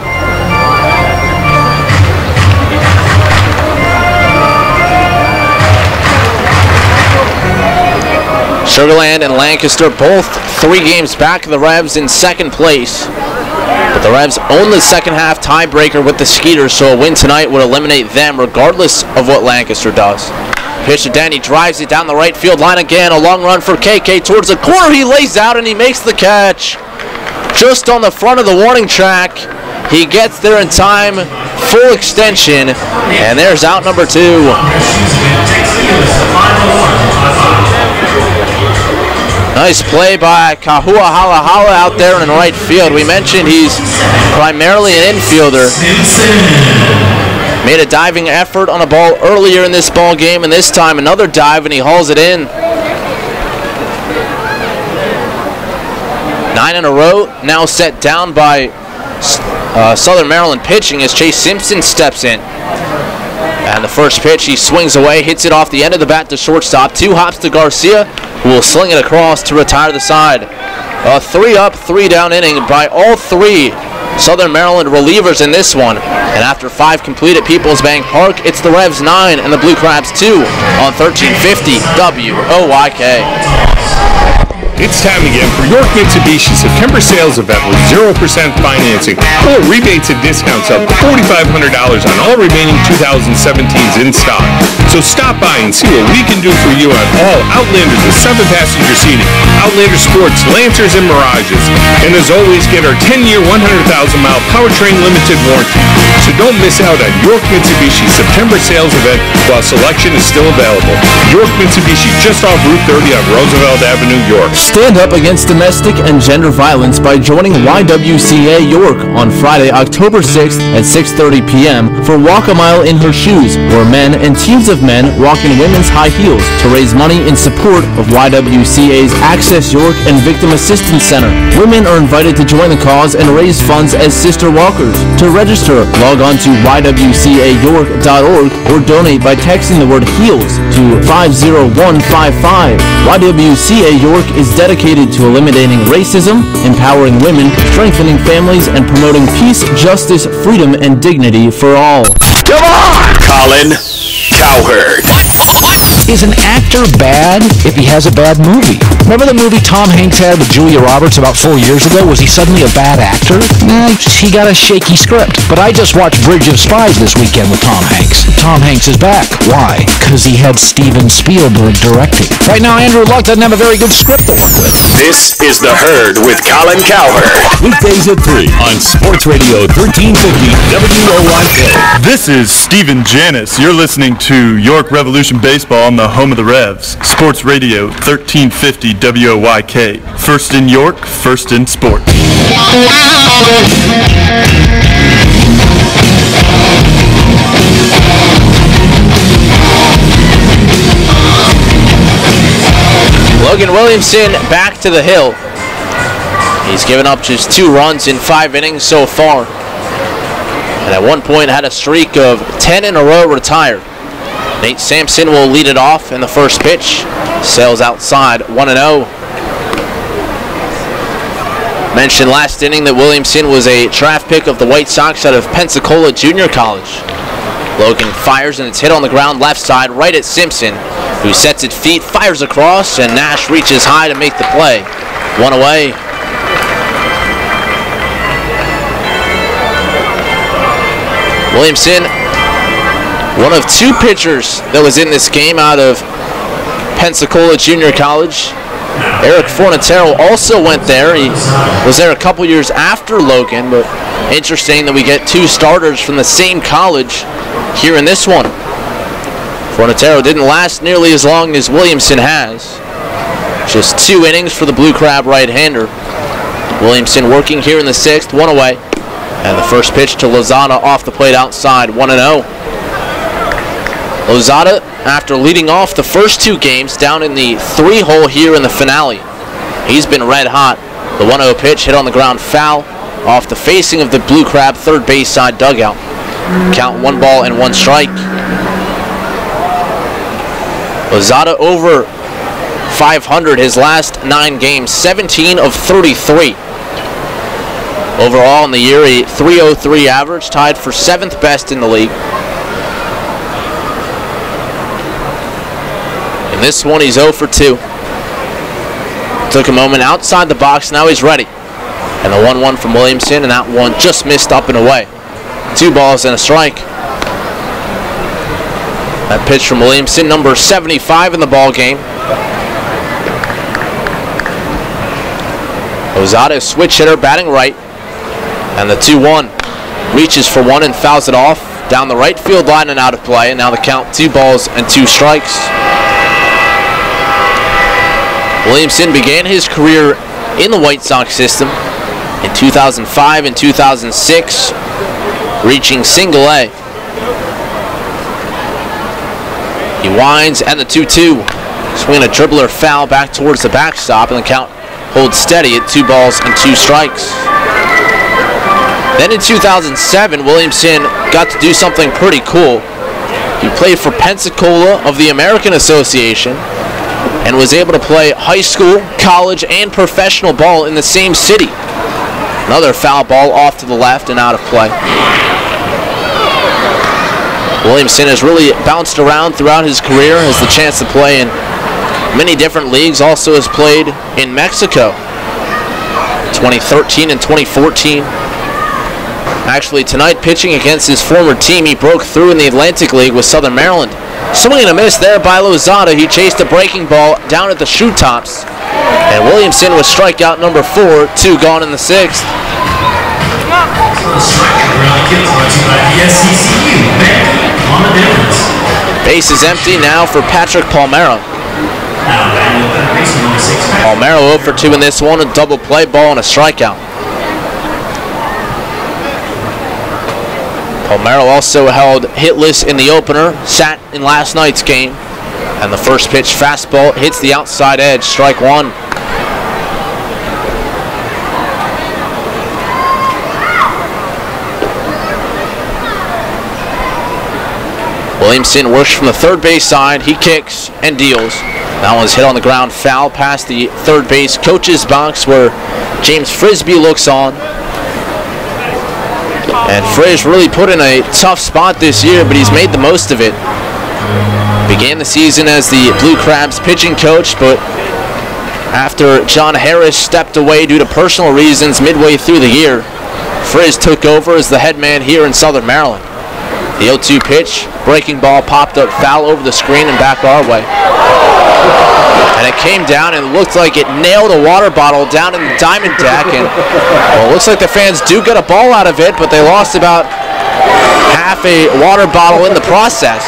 Sugar Land and Lancaster both 3 games back of the Revs in 2nd place. But the Revs own the second half tiebreaker with the Skeeters, so a win tonight would eliminate them regardless of what Lancaster does. Pitch to Dent, he drives it down the right field line again. A long run for KK towards the corner. He lays out and he makes the catch. Just on the front of the warning track. He gets there in time, full extension, and there's out number 2. Nice play by Kahua Halahala out there in right field. We mentioned he's primarily an infielder. Made a diving effort on a ball earlier in this ball game, and this time another dive, and he hauls it in. 9 in a row, now set down by Southern Maryland pitching as Chase Simpson steps in. And the first pitch, he swings away, hits it off the end of the bat to shortstop. 2 hops to Garcia, who will sling it across to retire the side. A 3-up, 3-down inning by all 3 Southern Maryland relievers in this one. And after 5 complete at Peoples Bank Park, it's the Revs 9 and the Blue Crabs 2 on 1350 WOYK. It's time again for York Mitsubishi September sales event with 0% financing or rebates and discounts up to $4,500 on all remaining 2017s in stock. So stop by and see what we can do for you on all Outlanders with 7-passenger seating, Outlander Sports, Lancers, and Mirages. And as always, get our 10-year, 100,000-mile powertrain limited warranty. So don't miss out on York Mitsubishi September sales event while selection is still available. York Mitsubishi, just off Route 30 on Roosevelt Avenue, York. Stand up against domestic and gender violence by joining YWCA York on Friday, October 6th at 6:30 p.m. for Walk a Mile in Her Shoes, where men and teams of men walk in women's high heels to raise money in support of YWCA's Access York and Victim Assistance Center. Women are invited to join the cause and raise funds as sister walkers. To register, log on to ywcayork.org or donate by texting the word HEELS to 50155. YWCA York is dedicated to eliminating racism, empowering women, strengthening families, and promoting peace, justice, freedom, and dignity for all. Come on! Colin Cowherd. Is an actor bad if he has a bad movie? Remember the movie Tom Hanks had with Julia Roberts about 4 years ago? Was he suddenly a bad actor? Nah, he got a shaky script. But I just watched Bridge of Spies this weekend with Tom Hanks. Tom Hanks is back. Why? Because he had Steven Spielberg directing. Right now, Andrew Luck doesn't have a very good script to work with. This is The Herd with Colin Cowherd. Weekdays at 3 on Sports Radio 1350 WOYK. This is Stephen Janis. You're listening to York Revolution Baseball on the home of the Revs. Sports Radio 1350 WOYK. First in York, first in sports. Logan Williamson back to the hill. He's given up just 2 runs in 5 innings so far. And at one point had a streak of 10 in a row retired. Nate Sampson will lead it off in the first pitch. Sails outside 1-0. Mentioned last inning that Williamson was a draft pick of the White Sox out of Pensacola Junior College. Logan fires and it's hit on the ground left side right at Simpson, who sets it feet, fires across, and Nash reaches high to make the play. 1 away. Williamson, one of 2 pitchers that was in this game out of Pensacola Junior College. Eric Fornatero also went there. He was there a couple years after Logan, but interesting that we get 2 starters from the same college here in this one. Fornatero didn't last nearly as long as Williamson has. Just 2 innings for the Blue Crab right-hander. Williamson working here in the 6th, 1 away. And the first pitch to Lozada off the plate outside, 1-0. Lozada, after leading off the first 2 games, down in the 3-hole here in the finale. He's been red hot. The 1-0 pitch hit on the ground foul off the facing of the Blue Crab third base side dugout. Count 1 ball and 1 strike. Lozada over 500 his last 9 games, 17 of 33. Overall in the year, a .303 average, tied for 7th best in the league. In this one, he's 0 for 2. Took a moment outside the box, now he's ready. And the 1-1 from Williamson, and that one just missed up and away. 2 balls and a strike. That pitch from Williamson, number 75 in the ball game. Lozada, switch hitter, batting right. And the 2-1 reaches for 1 and fouls it off down the right field line and out of play. And now the count 2 balls and 2 strikes. Williamson began his career in the White Sox system in 2005 and 2006, reaching single A. He winds and the 2-2. Swing a dribbler foul back towards the backstop, and the count holds steady at 2 balls and 2 strikes. Then in 2007, Williamson got to do something pretty cool. He played for Pensacola of the American Association and was able to play high school, college, and professional ball in the same city. Another foul ball off to the left and out of play. Williamson has really bounced around throughout his career, has the chance to play in many different leagues, also has played in Mexico, 2013 and 2014. Actually, tonight, pitching against his former team, he broke through in the Atlantic League with Southern Maryland. Swing and a miss there by Lozada. He chased a breaking ball down at the shoe tops. And Williamson was strikeout number 4, 2 gone in the 6th. Base is empty now for Patrick Palmero. Palmero 0 for 2 in this one, a double play ball and a strikeout. Palmero also held hitless in the opener, sat in last night's game, and the first pitch fastball hits the outside edge, strike one. Williamson works from the third base side. He kicks and deals. That one's hit on the ground, foul past the third base coach's box where James Frisbee looks on. And Frisch really put in a tough spot this year, but he's made the most of it. Began the season as the Blue Crabs pitching coach, but after John Harris stepped away due to personal reasons midway through the year, Frisch took over as the head man here in Southern Maryland. The 0-2 pitch, breaking ball popped up foul over the screen and back our way. And it came down and looked like it nailed a water bottle down in the diamond deck. And well, it looks like the fans do get a ball out of it, but they lost about half a water bottle in the process.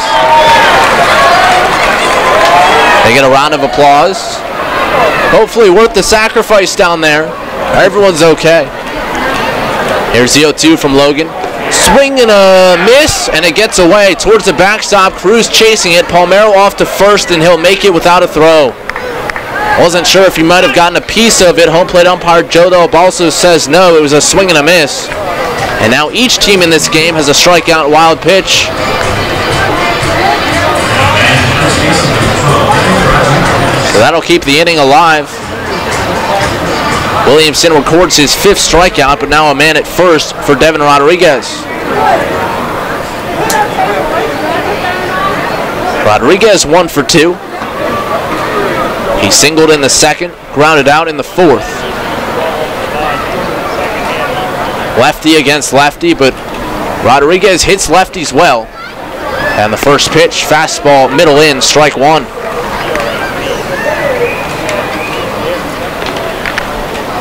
They get a round of applause. Hopefully worth the sacrifice down there. Everyone's okay. Here's the 0-2 from Logan. Swing and a miss, and it gets away towards the backstop. Cruz chasing it. Palmero off to first, and he'll make it without a throw. Wasn't sure if he might have gotten a piece of it. Home plate umpire Joe Delp also says no, it was a swing and a miss. And now each team in this game has a strikeout wild pitch. So that'll keep the inning alive. Williamson records his 5th strikeout, but now a man at first for Devin Rodriguez. Rodriguez 1 for 2. He singled in the 2nd, grounded out in the 4th. Lefty against lefty, but Rodriguez hits lefties well. And the first pitch, fastball, middle in, strike one.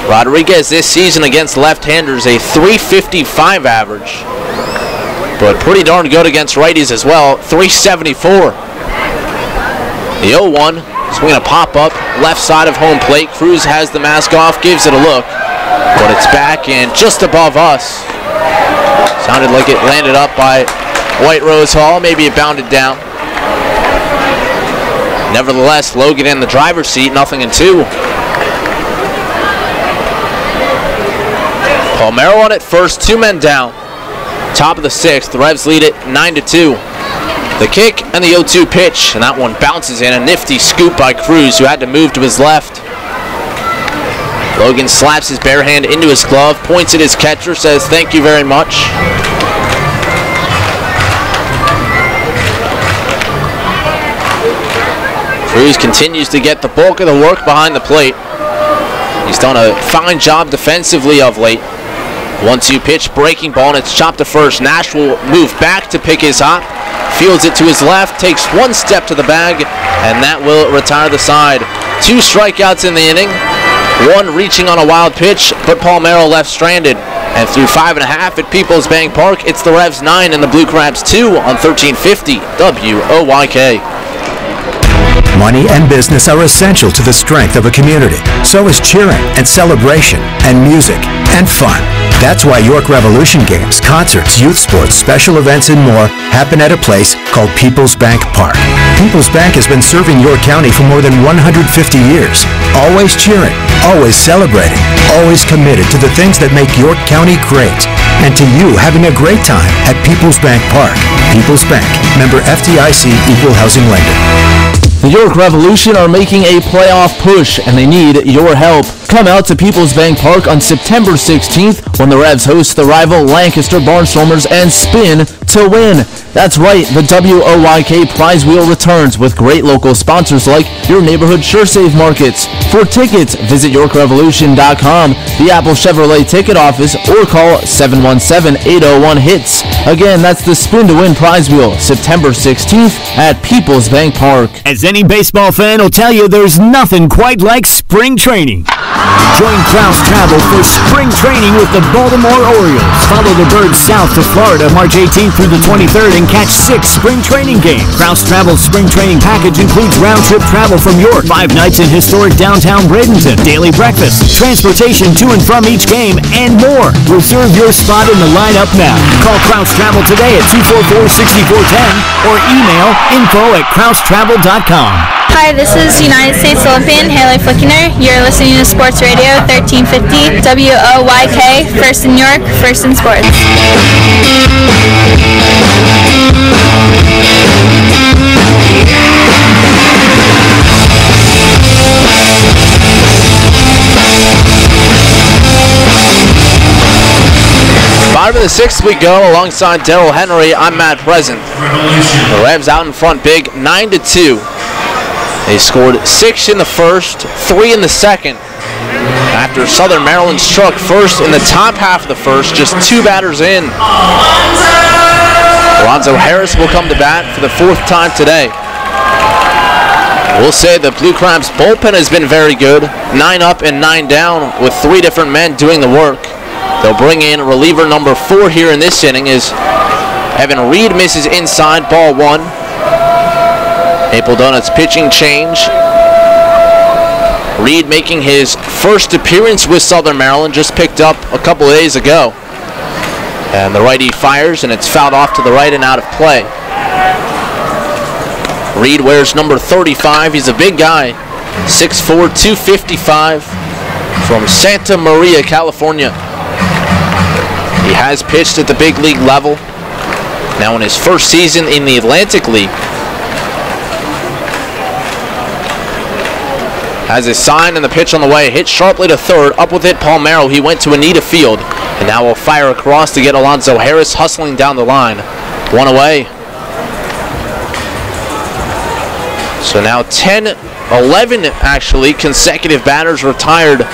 Rodriguez this season against left-handers, a .355 average. But pretty darn good against righties as well, .374. The 0-1, swinging a pop-up, left side of home plate. Cruz has the mask off, gives it a look. But it's back and just above us. Sounded like it landed up by White Rose Hall, maybe it bounded down. Nevertheless, Logan in the driver's seat, 0-2. Palmero on at first, 2 men down. Top of the 6th, the Revs lead it 9-2. The kick and the 0-2 pitch, and that one bounces in. A nifty scoop by Cruz, who had to move to his left. Logan slaps his bare hand into his glove, points at his catcher, says thank you very much. Cruz continues to get the bulk of the work behind the plate. He's done a fine job defensively of late. 1-2 pitch, breaking ball, and it's chopped to first. Nash will move back to pick his hop. Fields it to his left, takes 1 step to the bag, and that will retire the side. 2 strikeouts in the inning. 1 reaching on a wild pitch, but Palmero left stranded. And through 5.5 at Peoples Bank Park, it's the Revs 9 and the Blue Crabs 2 on 1350 WOYK. Money and business are essential to the strength of a community. So is cheering and celebration and music and fun. That's why York Revolution games, concerts, youth sports, special events, and more happen at a place called Peoples Bank Park. Peoples Bank has been serving York County for more than 150 years. Always cheering, always celebrating, always committed to the things that make York County great. And to you having a great time at Peoples Bank Park. Peoples Bank, member FDIC, equal housing lender. The York Revolution are making a playoff push, and they need your help. Come out to Peoples Bank Park on September 16th when the Revs host the rival Lancaster Barnstormers and spin to win. That's right, the WOYK prize wheel returns with great local sponsors like your neighborhood SureSave markets. For tickets, visit YorkRevolution.com, the Apple Chevrolet ticket office, or call 717-801-HITS. Again, that's the spin to win prize wheel, September 16th at Peoples Bank Park. As any baseball fan will tell you, there's nothing quite like spring training. Join Kraus Travel for spring training with the Baltimore Orioles. Follow the Birds south to Florida March 18th through the 23rd and catch 6 spring training games. Kraus Travel's spring training package includes round-trip travel from York, 5 nights in historic downtown Bradenton, daily breakfast, transportation to and from each game, and more. Reserve your spot in the lineup now. Call Kraus Travel today at 244-6410 or email info@kraustravel.com. Hi, this is United States Olympian Haley Flickener. You're listening to Sports Radio 1350 WOYK, first in York, first in sports. Bottom of the 6th we go alongside Daryl Henry. I'm Matt Present. The Revs out in front big, 9-2. They scored 6 in the first, 3 in the second. After Southern Maryland struck first in the top half of the first, just 2 batters in. Alonzo Harris will come to bat for the 4th time today. We'll say the Blue Crabs bullpen has been very good. 9 up and 9 down with 3 different men doing the work. They'll bring in reliever number 4 here in this inning as Evan Reed misses inside, ball 1. Maple Donuts pitching change. Reed making his first appearance with Southern Maryland, just picked up a couple of days ago. And the righty fires, and it's fouled off to the right and out of play. Reed wears number 35. He's a big guy, 6'4", 255, from Santa Maria, California. He has pitched at the big league level, now in his first season in the Atlantic League. Has his sign and the pitch on the way, hit sharply to third, up with it Palmero. He went to Anita Field, and now will fire across to get Alonzo Harris hustling down the line. 1 away. So now 11 actually consecutive batters retired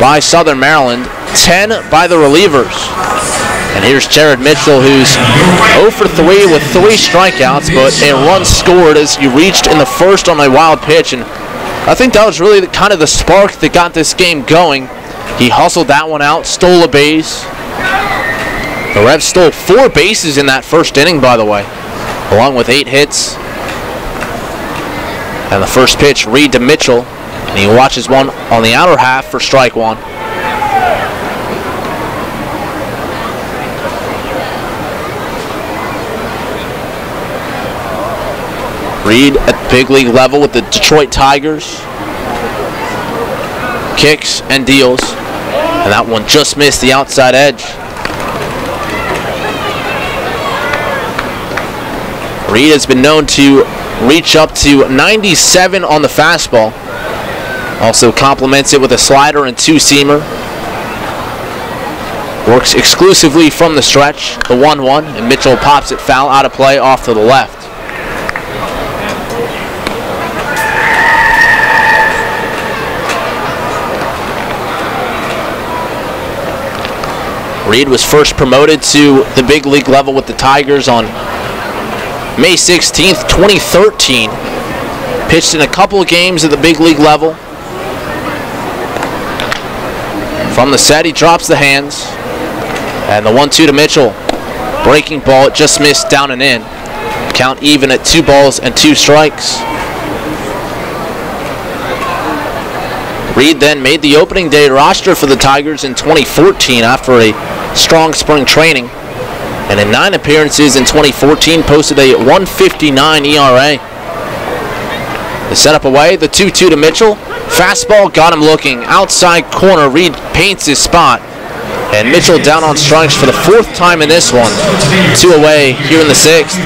by Southern Maryland, 10 by the relievers. And here's Jared Mitchell, who's 0 for 3 with 3 strikeouts, but a run scored as he reached in the first on a wild pitch. And I think that was really kind of the spark that got this game going. He hustled that one out, stole a base. The Revs stole 4 bases in that first inning, by the way, along with 8 hits. And the first pitch, Reed to Mitchell, and he watches one on the outer half for strike 1. Reed at the big league level with the Detroit Tigers. Kicks and deals. And that one just missed the outside edge. Reed has been known to reach up to 97 on the fastball. Also complements it with a slider and 2-seamer. Works exclusively from the stretch, the 1-1, and Mitchell pops it foul out of play off to the left. Reed was first promoted to the big league level with the Tigers on May 16th, 2013. Pitched in a couple of games at the big league level. From the set, he drops the hands. And the 1-2 to Mitchell. Breaking ball, it just missed down and in. Count even at 2 balls and 2 strikes. Reed then made the opening day roster for the Tigers in 2014 after a strong spring training. And in 9 appearances in 2014, posted a 1.59 ERA. The setup away, the 2-2 to Mitchell. Fastball got him looking. Outside corner, Reed paints his spot. And Mitchell down on strikes for the 4th time in this one. 2 away here in the 6th.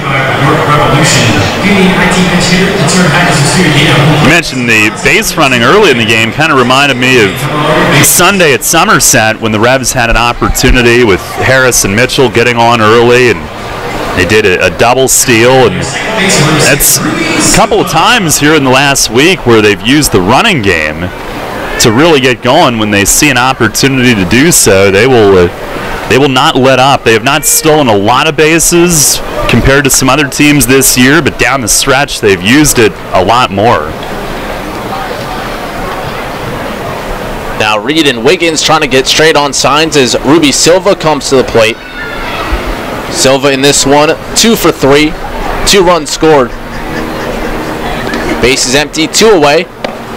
You mentioned the base running early in the game. Kind of reminded me of Sunday at Somerset when the Revs had an opportunity with Harris and Mitchell getting on early, and they did a double steal. And that's a couple of times here in the last week where they've used the running game to really get going. When they see an opportunity to do so, they will not let up. They have not stolen a lot of bases compared to some other teams this year, but down the stretch they've used it a lot more. Now Reed and Wiggins trying to get straight on signs as Ruby Silva comes to the plate. Silva in this one, 2 for 3, 2 runs scored. Base is empty, 2 away.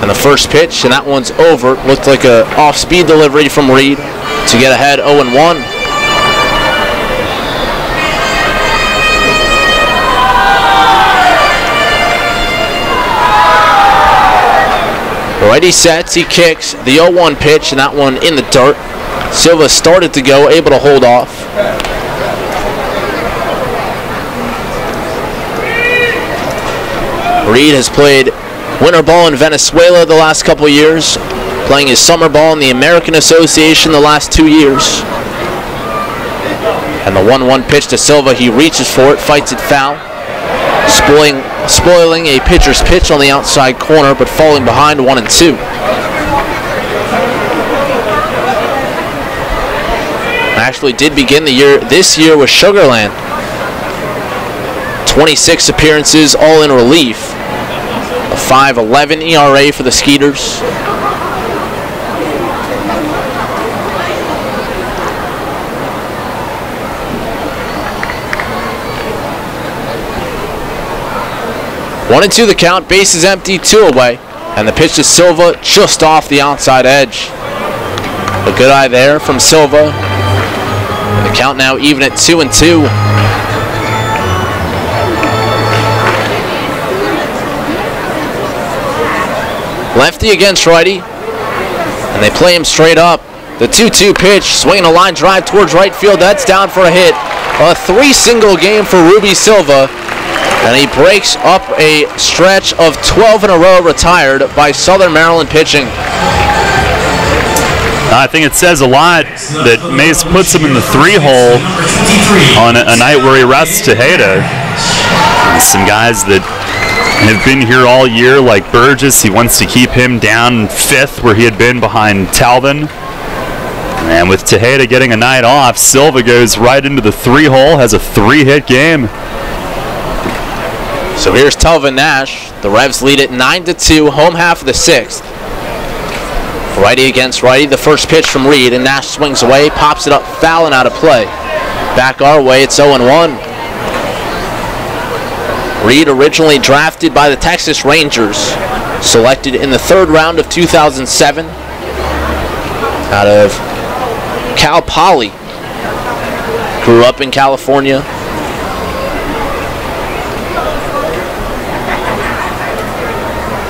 And the first pitch, and that one's over. Looked like a off-speed delivery from Reed to get ahead 0-1. Righty sets, he kicks the 0-1 pitch, and that one in the dirt. Silva started to go, able to hold off. Reed has played winter ball in Venezuela the last couple years, playing his summer ball in the American Association the last 2 years. And the 1-1 pitch to Silva, he reaches for it, fights it foul, spoiling a pitcher's pitch on the outside corner, but falling behind 1-2. Actually did begin this year with Sugarland. 26 appearances, all in relief. A 5.11 ERA for the Skeeters. One and 2 the count, base is empty, 2 away. And the pitch to Silva just off the outside edge. A good eye there from Silva. And the count now even at 2-2. Lefty against righty, and they play him straight up. The 2-2 pitch, swinging a line drive towards right field. That's down for a hit. A 3-single game for Ruby Silva, and he breaks up a stretch of 12 in a row retired by Southern Maryland pitching. I think it says a lot that Mace puts him in the 3-hole on a night where he rests Tejeda. Some guys that have been here all year, like Burgess. He wants to keep him down 5th where he had been behind Talvin. And with Tejeda getting a night off, Silva goes right into the 3-hole, has a 3-hit game. So here's Talvin Nash. The Revs lead it 9-2, home half of the 6th. Righty against righty, the first pitch from Reed, and Nash swings away, pops it up, foul and out of play. Back our way, it's 0-1. Reed, originally drafted by the Texas Rangers, selected in the 3rd round of 2007 out of Cal Poly. Grew up in California.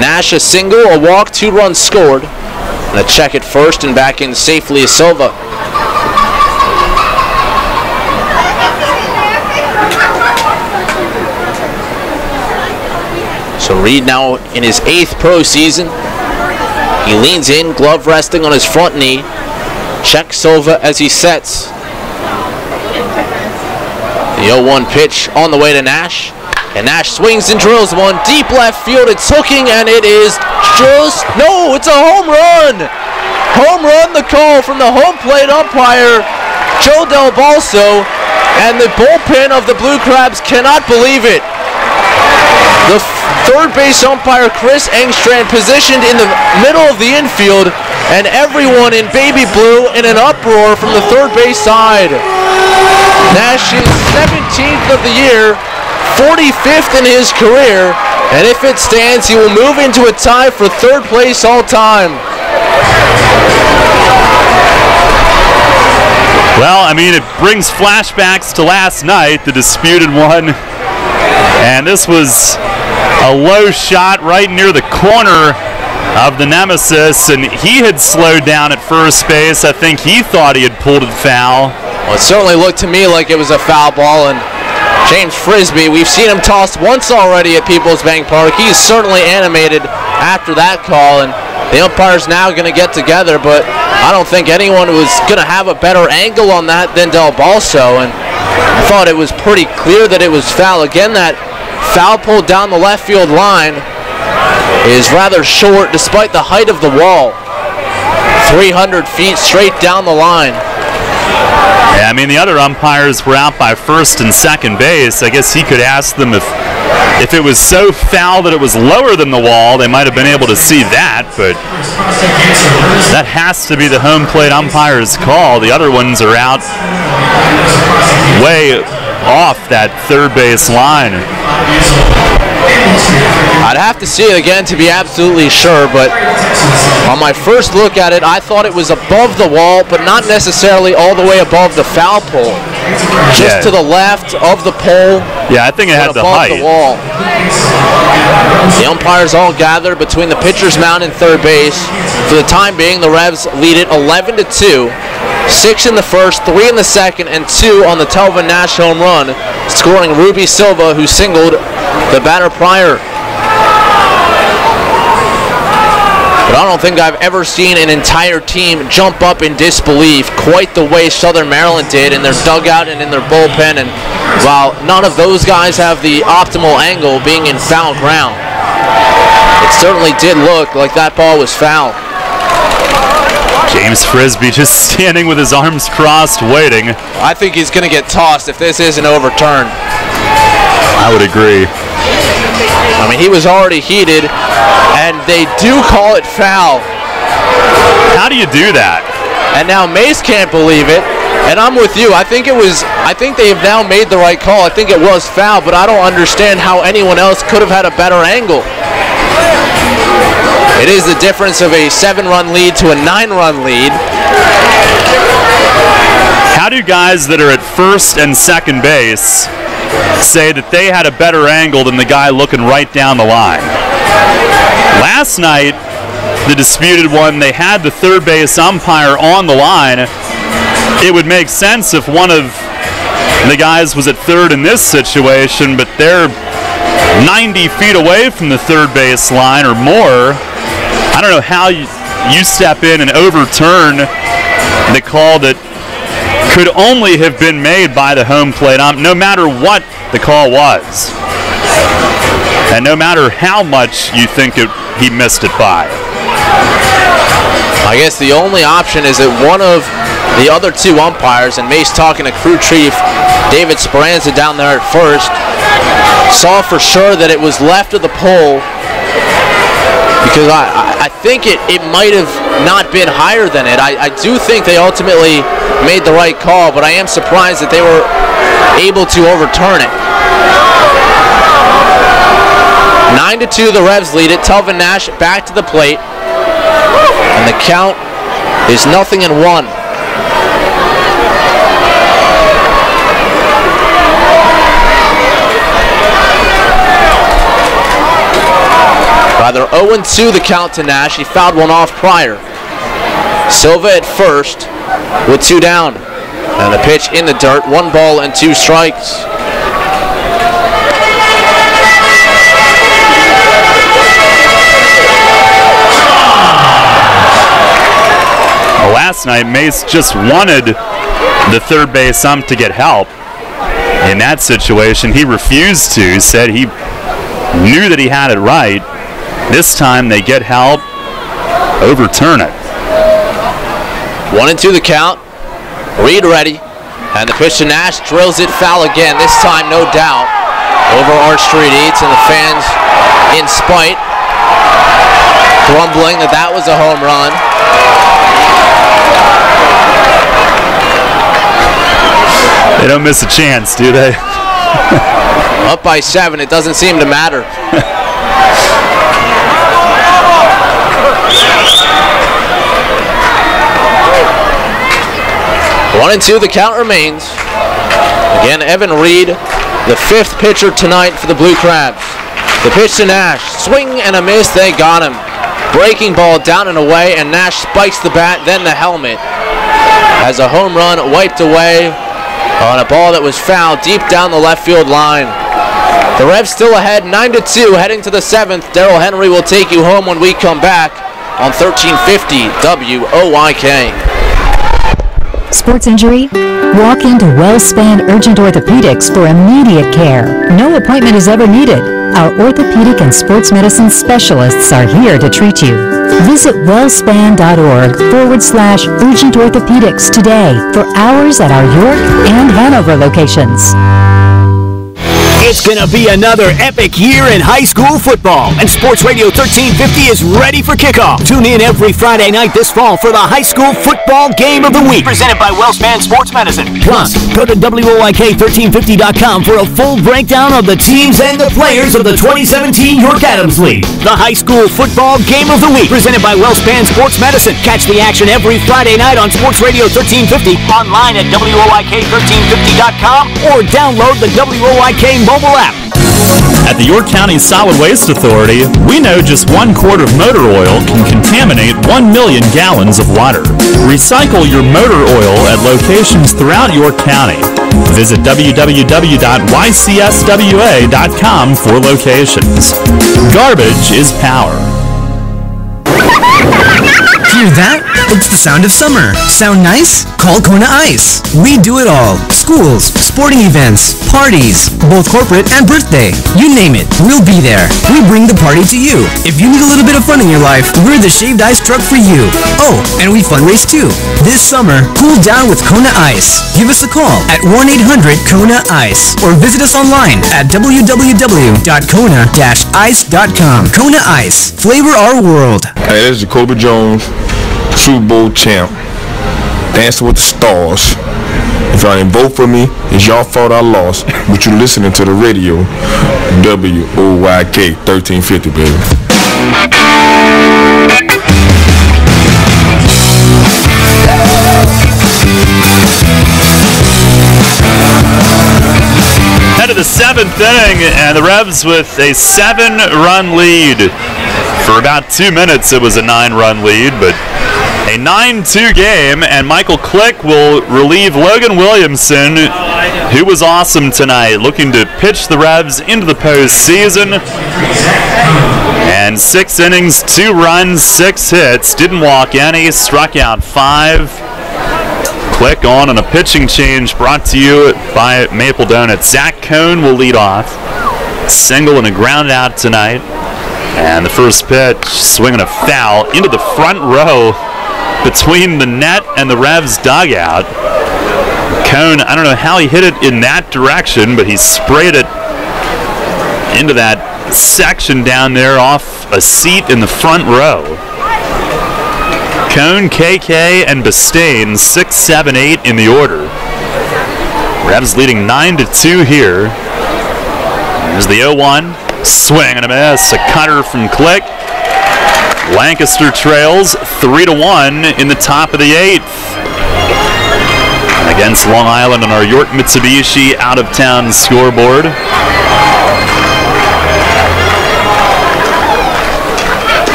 Nash a single, a walk, 2 runs scored. And a check at first and back in safely is Silva. So Reed now in his 8th pro season. He leans in, glove resting on his front knee. Checks Silva as he sets. The 0-1 pitch on the way to Nash. And Nash swings and drills one deep left field. It's hooking and it is it's a home run. Home run, the call from the home plate umpire, Joe Del Balso. And the bullpen of the Blue Crabs cannot believe it. The third base umpire, Chris Engstrand, positioned in the middle of the infield, and everyone in baby blue in an uproar from the third base side. Nash's 17th of the year, 45th in his career, and if it stands, he will move into a tie for 3rd place all time. Well, I mean, it brings flashbacks to last night, the disputed one. And this was a low shot right near the corner of the nemesis, and he had slowed down at first base. I think he thought he had pulled it foul. Well, it certainly looked to me like it was a foul ball, and James Frisbee, we've seen him tossed once already at Peoples Bank Park. He's certainly animated after that call, and the umpire's now going to get together, but I don't think anyone was going to have a better angle on that than Del Balso, and I thought it was pretty clear that it was foul. Again, that foul pull down the left field line is rather short despite the height of the wall. 300 feet straight down the line. Yeah, I mean, the other umpires were out by first and second base. I guess he could ask them if If it was so foul that it was lower than the wall, they might have been able to see that, but that has to be the home plate umpire's call. The other ones are out way off that third base line. I'd have to see it again to be absolutely sure, but on my first look at it, I thought it was above the wall, but not necessarily all the way above the foul pole. Just to the left of the pole. Yeah, I think it had the height. Above the wall. The umpires all gathered between the pitcher's mound and third base. For the time being, the Revs lead it 11-2. 6 in the first, 3 in the second, and 2 on the Telvin Nash home run, scoring Ruby Silva, who singled the batter prior. But I don't think I've ever seen an entire team jump up in disbelief quite the way Southern Maryland did in their dugout and in their bullpen. And while none of those guys have the optimal angle being in foul ground, it certainly did look like that ball was foul. James Frisbee just standing with his arms crossed, waiting. I think he's going to get tossed if this isn't overturned. I would agree. I mean, he was already heated, and they do call it foul. How do you do that? And now Mace can't believe it, and I'm with you. I think they have now made the right call. I think it was foul, but I don't understand how anyone else could have had a better angle. It is the difference of a 7-run lead to a 9-run lead. How do guys that are at first and second base say that they had a better angle than the guy looking right down the line? Last night, the disputed one, they had the third base umpire on the line. It would make sense if one of the guys was at third in this situation, but they're 90 feet away from the third base line or more. I don't know how you step in and overturn the call that could only have been made by the home plate no matter what the call was. And no matter how much you think he missed it by. I guess the only option is that one of the other two umpires, and Mace talking to crew chief David Speranza down there at first, saw for sure that it was left of the pole, because I think it might have not been higher than it. I do think they ultimately made the right call, but I am surprised that they were able to overturn it. 9-2, the Revs lead it. Telvin Nash back to the plate, and the count is 0-1. Rather 0-2 the count to Nash. He fouled one off prior. Silva at first with 2 down. And the pitch in the dirt. 1 ball and 2 strikes. Last night, Mace just wanted the third base ump to get help. In that situation, he refused to. Said he knew that he had it right. This time they get help, overturn it. 1-2 the count. Reed ready. And the pitch to Nash drills it foul again. This time, no doubt, over Arch Street Eats, and the fans, in spite, grumbling that that was a home run. They don't miss a chance, do they? Up by 7, it doesn't seem to matter. 1-2, the count remains. Again, Evan Reed, the 5th pitcher tonight for the Blue Crabs. The pitch to Nash, swing and a miss, they got him. Breaking ball down and away, and Nash spikes the bat, then the helmet. As a home run wiped away on a ball that was fouled deep down the left field line. The Revs still ahead, 9-2, heading to the 7th. Darrell Henry will take you home when we come back on 1350 WOYK. Sports injury? Walk into WellSpan Urgent Orthopedics for immediate care. No appointment is ever needed. Our orthopedic and sports medicine specialists are here to treat you. Visit wellspan.org/urgent orthopedics today for hours at our York and Hanover locations. It's going to be another epic year in high school football, and Sports Radio 1350 is ready for kickoff. Tune in every Friday night this fall for the high school football game of the week, presented by WellSpan Sports Medicine. Plus, go to WOYK1350.com for a full breakdown of the teams and the players of the 2017 York Adams League. The high school football game of the week, presented by WellSpan Sports Medicine. Catch the action every Friday night on Sports Radio 1350, online at WOYK1350.com, or download the WOYK mobile app. At the York County Solid Waste Authority, we know just 1 quart of motor oil can contaminate 1 million gallons of water. Recycle your motor oil at locations throughout York County. Visit www.ycswa.com for locations. Garbage is power. Hear that? It's the sound of summer. Sound nice? Call Kona Ice. We do it all. Schools, sporting events, parties, both corporate and birthday. You name it, we'll be there. We bring the party to you. If you need a little bit of fun in your life, we're the shaved ice truck for you. Oh, and we fundraise too. This summer, cool down with Kona Ice. Give us a call at 1-800-KONA-ICE or visit us online at www.kona-ice.com. Kona Ice. Flavor our world. Hey, this is Jacoby Jones, Super Bowl champ, Dancing with the Stars. If y'all ain't vote for me, it's y'all fault I lost, but you're listening to the radio, WOYK 1350, baby. Head of the 7th inning, and the Revs with a 7-run lead. For about 2 minutes, it was a 9-run lead, but a 9-2 game, and Michael Click will relieve Logan Williamson, who was awesome tonight, looking to pitch the Revs into the postseason. And 6 innings, 2 runs, 6 hits, didn't walk any, struck out 5. Click on a pitching change brought to you by Maple Donuts. Zach Cohn will lead off. Single and a ground out tonight. And the first pitch, swinging a foul into the front row between the net and the Revs dugout. Cohn, I don't know how he hit it in that direction, but he sprayed it into that section down there off a seat in the front row. Cohn, KK, and Bastain, 6, 7, 8 in the order. Revs leading 9-2 here. There's the 0-1. Swing and a miss. A cutter from Click. Lancaster trails 3-1 in the top of the 8th. And against Long Island on our York Mitsubishi out-of-town scoreboard.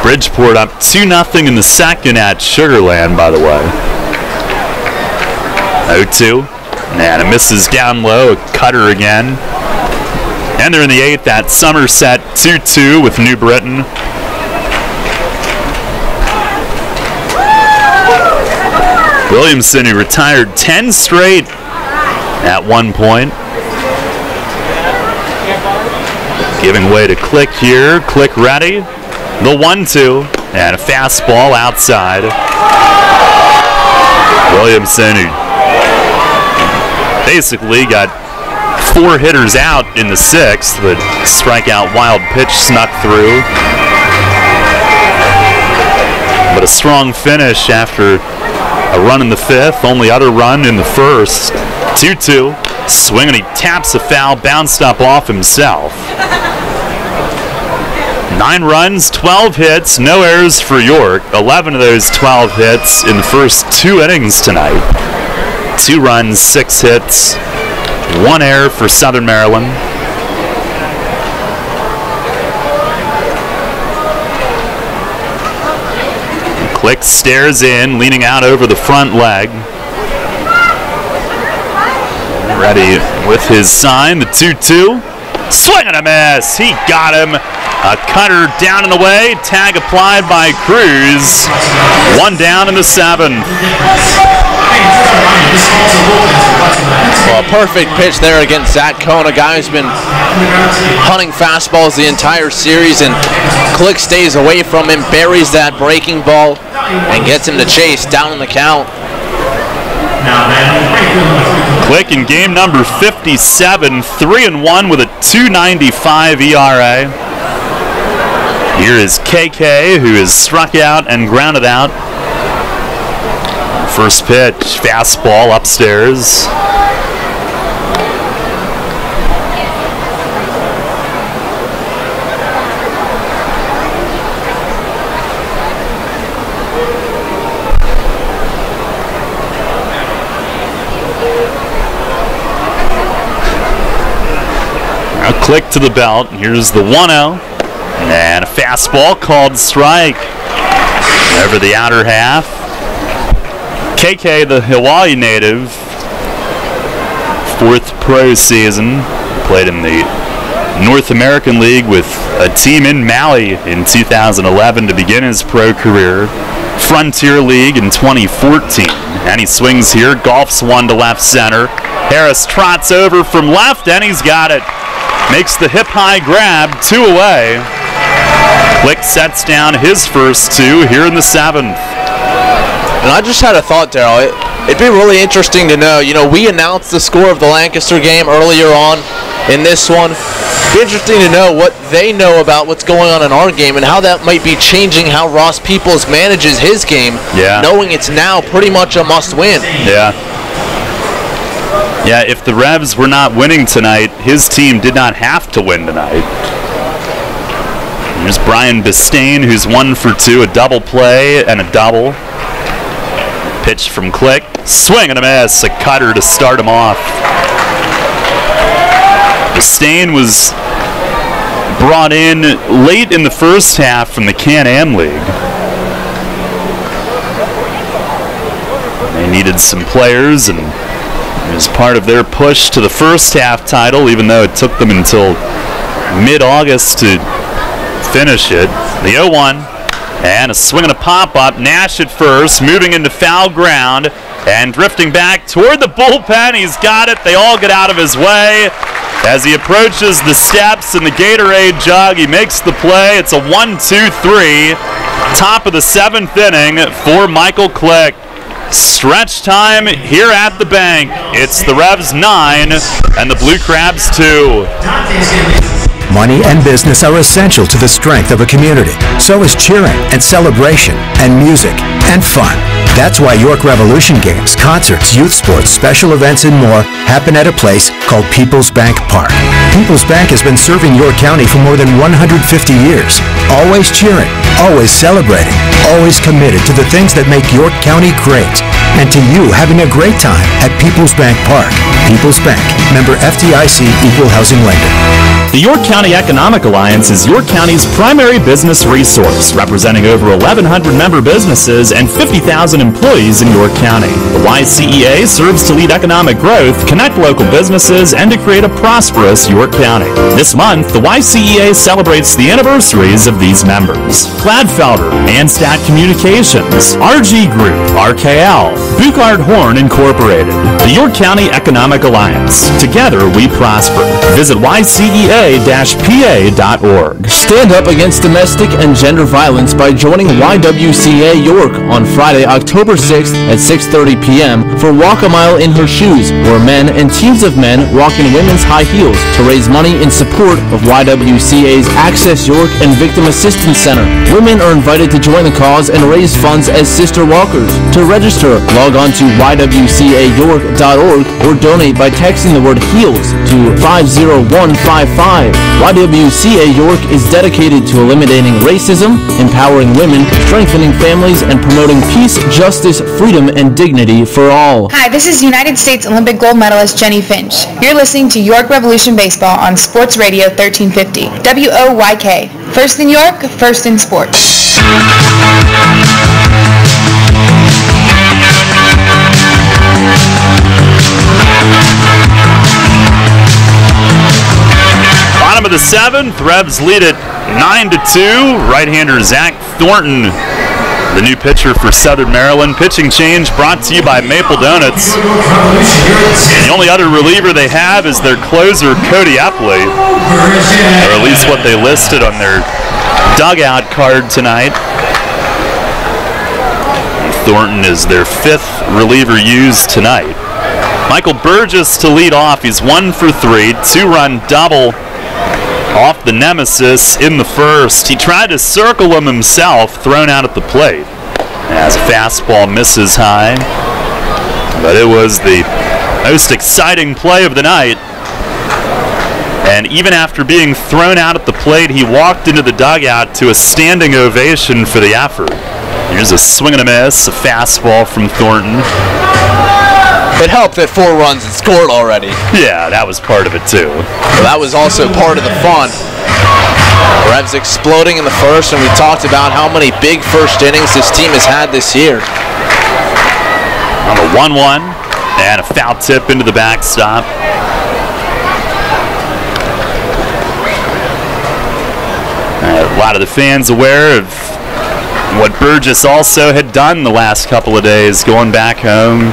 Bridgeport up 2-0 in the second at Sugarland, by the way. 0-2. And it misses down low. A cutter again. And they're in the 8th at Somerset, 2-2 with New Britain. Williamson, who retired 10 straight at one point. Giving way to Click here. Click ready. The 1-2. And a fastball outside. Williamson, who basically got 4 hitters out in the 6th, but strikeout wild pitch snuck through. But a strong finish after a run in the 5th, only other run in the 1st. 2-2, swing and he taps a foul, bounced up off himself. 9 runs, 12 hits, no errors for York. 11 of those 12 hits in the first 2 innings tonight. 2 runs, 6 hits, 1 error for Southern Maryland. Click stares in, leaning out over the front leg. Ready with his sign, the 2-2. Swing and a miss. He got him. A cutter down and away. Tag applied by Cruz. 1 down in the 7th. Well, a perfect pitch there against Zach Cohn, a guy who's been hunting fastballs the entire series, and Click stays away from him, buries that breaking ball, and gets him to chase down in the count. Click in game number 57, 3-1 with a 2.95 ERA. Here is KK, who is struck out and grounded out. First pitch, fastball upstairs. Now click to the belt. Here's the 1-0. And a fastball called strike. Over the outer half. KK, the Hawaii native, 4th pro season. Played in the North American League with a team in Maui in 2011 to begin his pro career. Frontier League in 2014. And he swings here, golfs one to left center. Harris trots over from left, and he's got it. Makes the hip-high grab, 2 away. Click sets down his first 2 here in the 7th. And I just had a thought, Darryl. It'd be really interesting to know, we announced the score of the Lancaster game earlier on in this one. It'd be interesting to know what they know about what's going on in our game and how that might be changing how Ross Peoples manages his game, knowing it's now pretty much a must-win. Yeah, if the Revs were not winning tonight, his team did not have to win tonight. There's Brian Bistain, who's 1 for 2, a double play and a double. Pitch from Click, swing and a miss, a cutter to start him off. Bistain was brought in late in the first half from the Can-Am League. They needed some players, and it was part of their push to the first half title, even though it took them until mid-August to finish it. The 0-1, and a swing and a pop-up. Nash at first, moving into foul ground, and drifting back toward the bullpen. He's got it. They all get out of his way. As he approaches the steps in the Gatorade jug, he makes the play. It's a 1-2-3. Top of the 7th inning for Michael Click. Stretch time here at the bank. It's the Revs 9 and the Blue Crabs 2. Money and business are essential to the strength of a community. So is cheering and celebration and music and fun. That's why York Revolution games, concerts, youth sports, special events, and more happen at a place called People's Bank Park. People's Bank has been serving York County for more than 150 years. Always cheering, always celebrating, always committed to the things that make York County great. And to you having a great time at People's Bank Park. People's Bank, member FDIC, equal housing lender. The York County Economic Alliance is York County's primary business resource, representing over 1,100 member businesses and 50,000 employees in York County. The YCEA serves to lead economic growth, connect local businesses, and to create a prosperous York County. This month, the YCEA celebrates the anniversaries of these members: Gladfelder, Anstat Communications, RG Group, RKL, Buchard Horn Incorporated. The York County Economic Alliance. Together we prosper. Visit YCEA-PA.org. Stand up against domestic and gender violence by joining YWCA York on Friday, October 6th at 6:30 p.m. for Walk a Mile in Her Shoes, where men and teams of men walk in women's high heels to raise money in support of YWCA's Access York and Victim Assistance Center. Women are invited to join the cause and raise funds as sister walkers. To register, log on to ywcayork.org or donate by texting the word HEELS to 50155. YWCA York is dedicated to eliminating racism, empowering women, strengthening families, and promoting peace, justice, freedom, and dignity for all. Hi, this is United States Olympic gold medalist Jenny Finch. You're listening to York Revolution Baseball on Sports Radio 1350. WOYK. First in York, first in sports. Bottom of the 7th, Revs lead it 9-2. Right-hander Zach Thornton, the new pitcher for Southern Maryland. Pitching change brought to you by Maple Donuts. The only other reliever they have is their closer, Cody Epley, or at least what they listed on their dugout card tonight. Thornton is their 5th reliever used tonight. Michael Burgess to lead off. He's 1 for 3, 2-run double off the nemesis in the first. He tried to circle him himself, thrown out at the plate. As a fastball misses high. But it was the most exciting play of the night. And even after being thrown out at the plate, he walked into the dugout to a standing ovation for the effort. Here's a swing and a miss, a fastball from Thornton. It helped that 4 runs had scored already. Yeah, that was part of it too. Well, that was also part of the fun. Revs exploding in the first, and we talked about how many big first innings this team has had this year. On the 1-1, and a foul tip into the backstop. A lot of the fans aware of what Burgess also had done the last couple of days, going back home.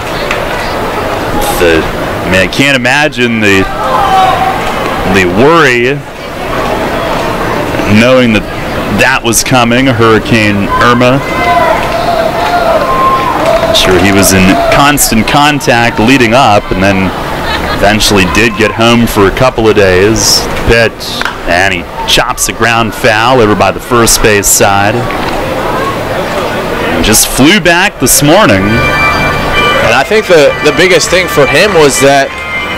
I can't imagine the worry, knowing that was coming, Hurricane Irma. I'm sure he was in constant contact leading up, and then eventually did get home for a couple of days. Pitch, and he chops a ground foul over by the first base side. And just flew back this morning. And I think the biggest thing for him was that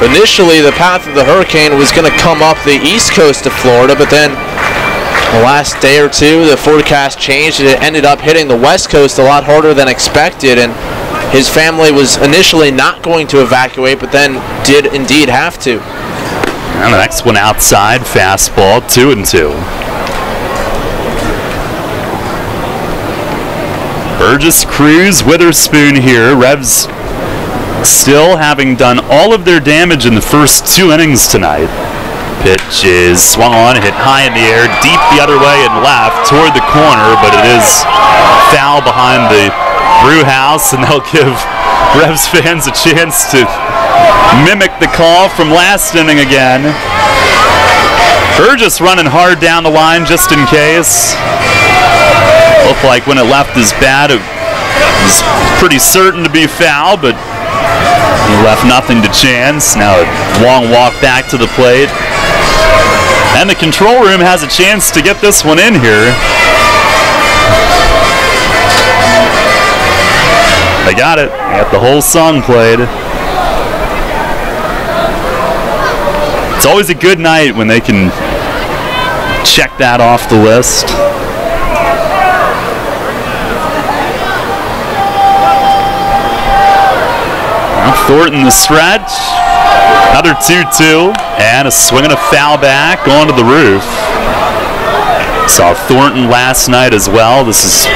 initially the path of the hurricane was going to come up the east coast of Florida, but then the last day or two the forecast changed and it ended up hitting the west coast a lot harder than expected, and his family was initially not going to evacuate, but then did indeed have to. And the next one outside, fastball, 2-2. Burgess, Cruz, Witherspoon here. Revs still having done all of their damage in the first 2 innings tonight. Pitch is swung on, hit high in the air, deep the other way and left toward the corner, but it is foul behind the brew house, and they'll give Revs fans a chance to mimic the call from last inning again. Burgess running hard down the line just in case. Looked like when it left his bat, it was pretty certain to be foul, but he left nothing to chance. Now a long walk back to the plate. And the control room has a chance to get this one in here. They got it. They got the whole song played. It's always a good night when they can check that off the list. Thornton the stretch, another 2-2, and a swing and a foul back onto the roof. Saw Thornton last night as well. This is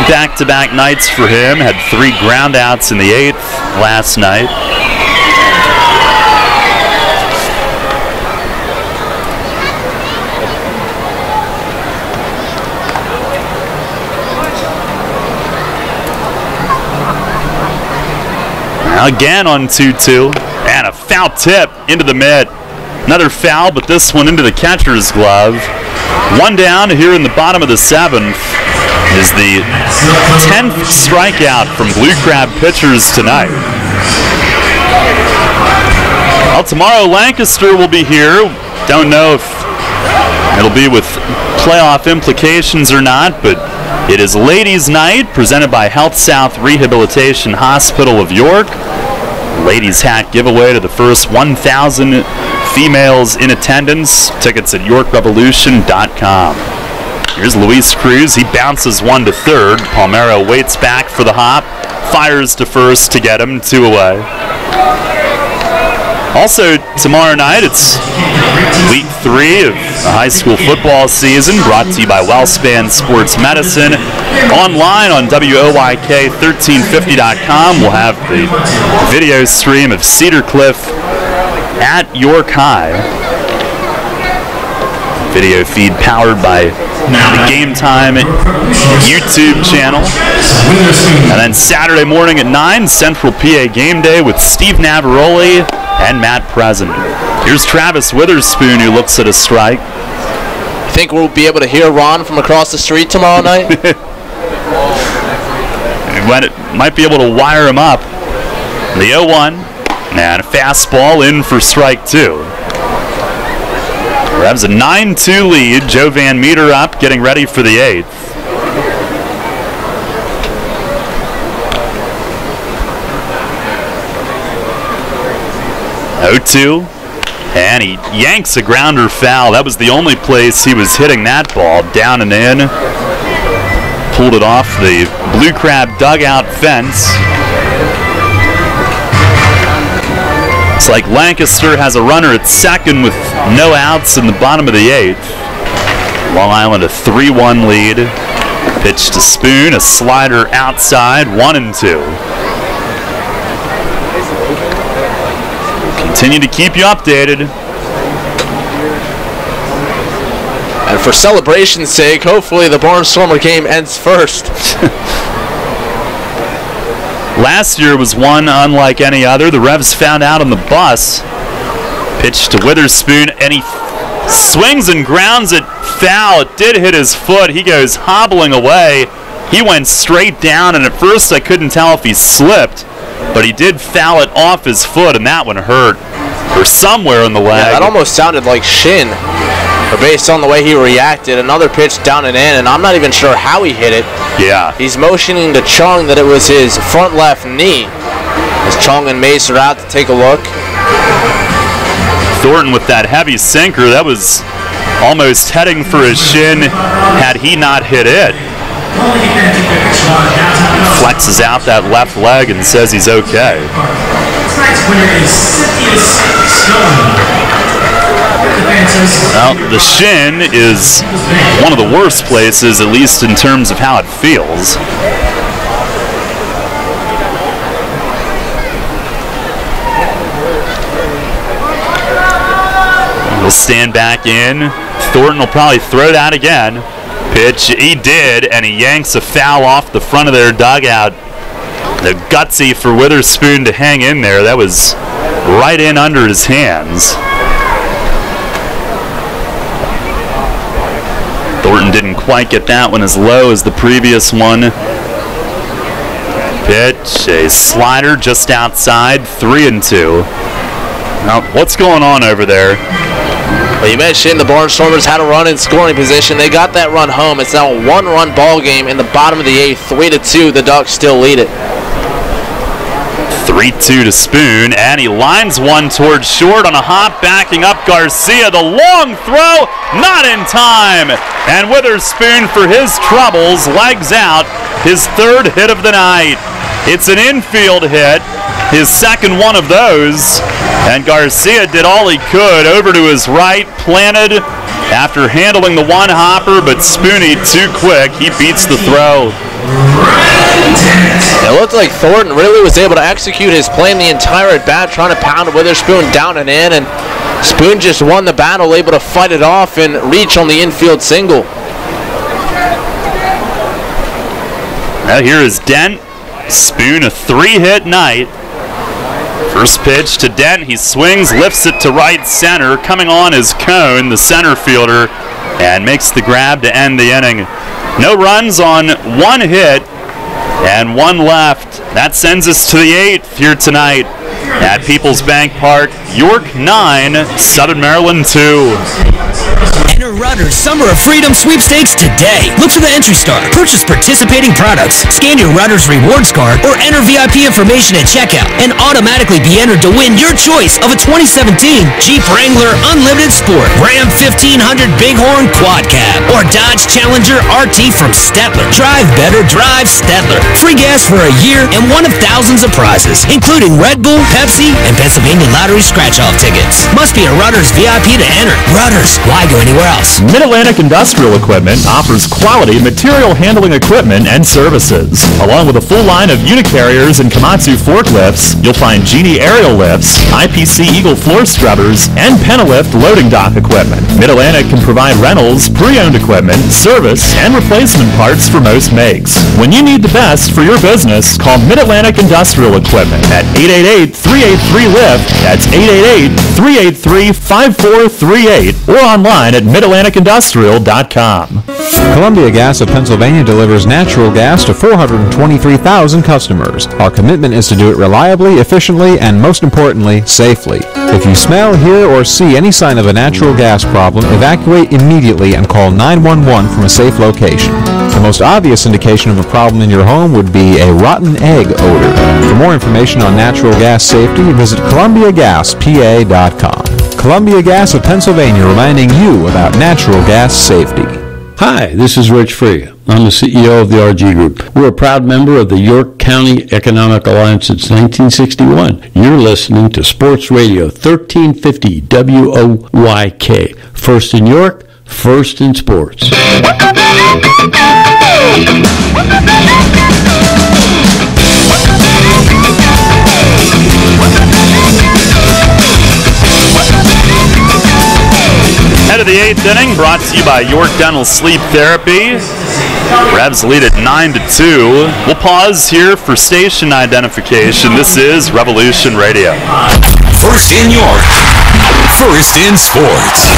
back-to-back nights for him. Had 3 groundouts in the 8th last night. Again on 2-2, and a foul tip into the mid. Another foul, but this one into the catcher's glove. 1 down here in the bottom of the 7th is the 10th strikeout from Blue Crab pitchers tonight. Well, tomorrow Lancaster will be here. Don't know if it'll be with playoff implications or not, but it is Ladies' Night presented by Health South Rehabilitation Hospital of York. Ladies' hat giveaway to the first 1,000 females in attendance. Tickets at YorkRevolution.com. Here's Luis Cruz. He bounces one to third. Palmero waits back for the hop. Fires to first to get him 2 away. Also, tomorrow night, it's week 3 of the high school football season, brought to you by Wellspan Sports Medicine. Online on WOYK1350.com, we'll have the video stream of Cedar Cliff at York High. Video feed powered by the Game Time YouTube channel. And then Saturday morning at 9, Central PA Game Day with Steve Navaroli and Matt Present. Here's Travis Witherspoon, who looks at a strike. You think we'll be able to hear Ron from across the street tomorrow night? Might be able to wire him up. The 0-1. And a fastball in for strike 2. Revs a 9-2 lead. Joe Van Meter up, getting ready for the 8th. Oh-2. And he yanks a grounder foul. That was the only place he was hitting that ball, down and in. Pulled it off the Blue Crab dugout fence. It's like Lancaster has a runner at second with no outs in the bottom of the 8th. Long Island a 3-1 lead. Pitch to Spoon, a slider outside, 1-2. Continue to keep you updated. And for celebration's sake, hopefully the Barnstormer game ends first. Last year was one unlike any other. The Revs found out on the bus. Pitch to Witherspoon, and he swings and grounds it foul. It did hit his foot. He goes hobbling away. He went straight down, and at first I couldn't tell if he slipped, but he did foul it off his foot, and that one hurt. Or somewhere in the leg. Yeah, that almost sounded like shin. But based on the way he reacted, another pitch down and in, and I'm not even sure how he hit it. Yeah. He's motioning to Chung that it was his front left knee. As Chung and Mace are out to take a look. Thornton with that heavy sinker, that was almost heading for his shin had he not hit it. Flexes out that left leg and says he's okay. Well, the shin is one of the worst places, at least in terms of how it feels. He'll stand back in. Thornton will probably throw that again. Pitch, he did, and he yanks a foul off the front of their dugout. The gutsy for Witherspoon to hang in there. That was right in under his hands. Thornton didn't quite get that one as low as the previous one. Pitch, a slider just outside, 3-2. Now, what's going on over there? Well, you mentioned the Barnstormers had a run in scoring position. They got that run home. It's now a one-run ball game in the bottom of the 8th. 3-2, the Ducks still lead it. 3-2 to Spoon, and he lines one towards short on a hop, backing up Garcia. The long throw, not in time. And Witherspoon, for his troubles, legs out his 3rd hit of the night. It's an infield hit, his 2nd one of those. And Garcia did all he could over to his right, planted after handling the one hopper, but Spoony too quick. He beats the throw. It looked like Thornton really was able to execute his plan the entire at-bat, trying to pound Witherspoon down and in, and Spoon just won the battle, able to fight it off and reach on the infield single. Now here is Dent. Spoon, a 3-hit night. First pitch to Dent. He swings, lifts it to right center. Coming on is Cone, the center fielder, and makes the grab to end the inning. No runs on one hit and one left. That sends us to the 8th here tonight at Peoples Bank Park. York 9, Southern Maryland 2. Enter Rutter's Summer of Freedom sweepstakes today. Look for the entry star, purchase participating products, scan your Rutter's rewards card, or enter VIP information at checkout and automatically be entered to win your choice of a 2017 Jeep Wrangler Unlimited Sport, Ram 1500 Bighorn Quad Cab, or Dodge Challenger RT from Stettler. Drive better, drive Stettler. Free gas for a year and one of thousands of prizes, including Red Bull, Pepsi, and Pennsylvania Lottery scratch-off tickets. Must be a Rutter's VIP to enter. Rutter's, why go anywhere else? Mid-Atlantic Industrial Equipment offers quality material handling equipment and services. Along with a full line of Unicarriers and Komatsu forklifts, you'll find Genie aerial lifts, IPC Eagle floor scrubbers, and Penalift loading dock equipment. Mid-Atlantic can provide rentals, pre-owned equipment, service, and replacement parts for most makes. When you need the best for your business, call Mid-Atlantic Industrial Equipment at 888-383-LIFT. That's 888-383-5438, or online at Mid-Atlantic HispaniCindustrial.com. Columbia Gas of Pennsylvania delivers natural gas to 423,000 customers. Our commitment is to do it reliably, efficiently, and most importantly, safely. If you smell, hear, or see any sign of a natural gas problem, evacuate immediately and call 911 from a safe location. The most obvious indication of a problem in your home would be a rotten egg odor. For more information on natural gas safety, visit ColumbiaGasPA.com. Columbia Gas of Pennsylvania reminding you about natural gas safety. Hi, this is Rich Free. I'm the CEO of the RG Group. We're a proud member of the York County Economic Alliance since 1961. You're listening to Sports Radio 1350 WOYK. First in York, first in sports. Head of the 8th inning, brought to you by York Dental Sleep Therapy. Revs lead at 9-2. We'll pause here for station identification. This is Revolution Radio. First in York, first in sports.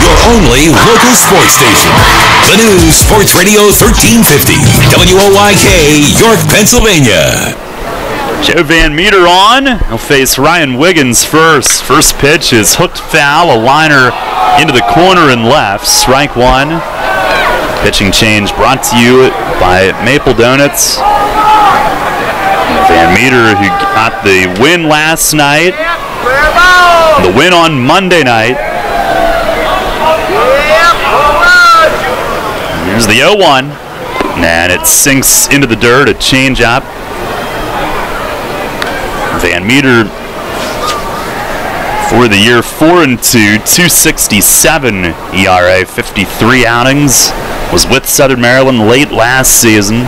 Your only local sports station. The new Sports Radio 1350, WOYK, York, Pennsylvania. Joe Van Meter on. He'll face Ryan Wiggins first. First pitch is hooked foul, a liner into the corner and left. Strike one. Pitching change brought to you by Maple Donuts. Van Meter, who got the win last night, the win on Monday night. Here's the 0-1, and it sinks into the dirt, a change-up. Van Meter for the year 4-2, 2.67 ERA, 53 outings. Was with Southern Maryland late last season.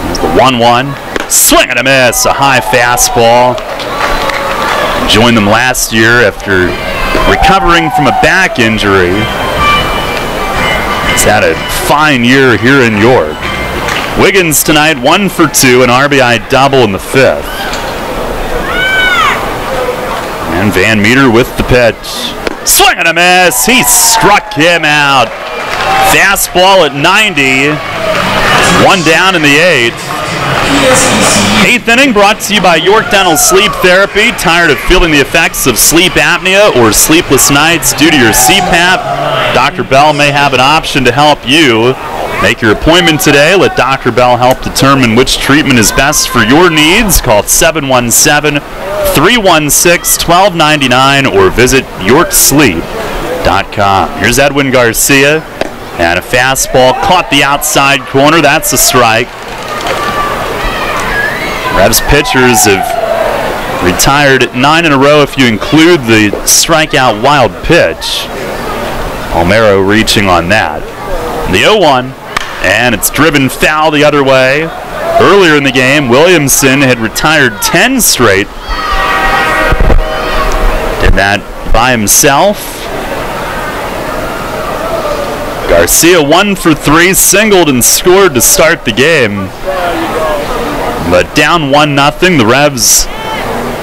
There's the 1-1. Swing and a miss, a high fastball. Joined them last year after recovering from a back injury. He's had a fine year here in York. Wiggins tonight, 1 for 2, an RBI double in the 5th. And Van Meter with the pitch. Swing and a miss. He struck him out. Fastball at 90. One down in the 8th. 8th inning brought to you by York Dental Sleep Therapy. Tired of feeling the effects of sleep apnea or sleepless nights due to your CPAP? Dr. Bell may have an option to help you. Make your appointment today. Let Dr. Bell help determine which treatment is best for your needs. Call 717-316-1299 or visit yorksleep.com. Here's Edwin Garcia. And a fastball caught the outside corner. That's a strike. Revs pitchers have retired 9 in a row if you include the strikeout wild pitch. Palmero reaching on that. The 0-1. And it's driven foul the other way. Earlier in the game, Williamson had retired 10 straight. Did that by himself. Garcia 1 for 3, singled and scored to start the game. But down 1-0, the Revs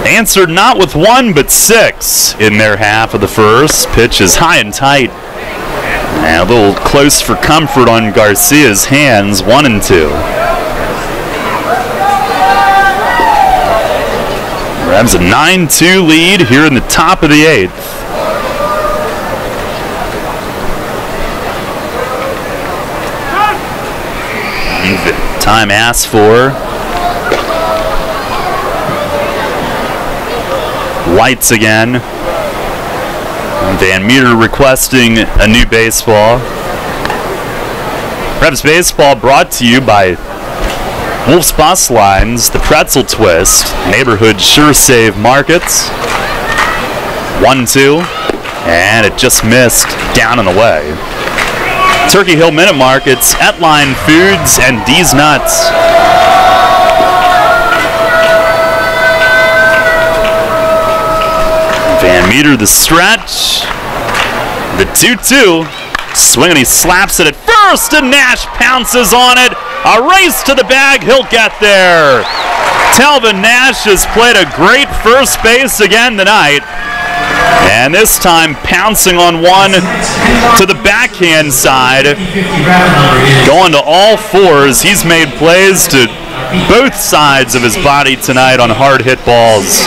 answered not with 1 but 6 in their half of the first. Pitch is high and tight. And a little close for comfort on Garcia's hands, 1-2. Revs a 9-2 lead here in the top of the 8th. Time asked for. Lights again. Van Meter requesting a new baseball. Revs baseball brought to you by Wolf's Bus Lines, the Pretzel Twist, Neighborhood Sure Save Markets. 1-2, and it just missed down and away. Turkey Hill Minute Markets, Etline Foods, and D's Nuts. Van Meter the stretch. The 2-2. Swing and he slaps it at first, and Nash pounces on it. A race to the bag. He'll get there. Telvin Nash has played a great first base again tonight. And this time pouncing on one to the backhand side. Going to all fours. He's made plays to both sides of his body tonight on hard hit balls.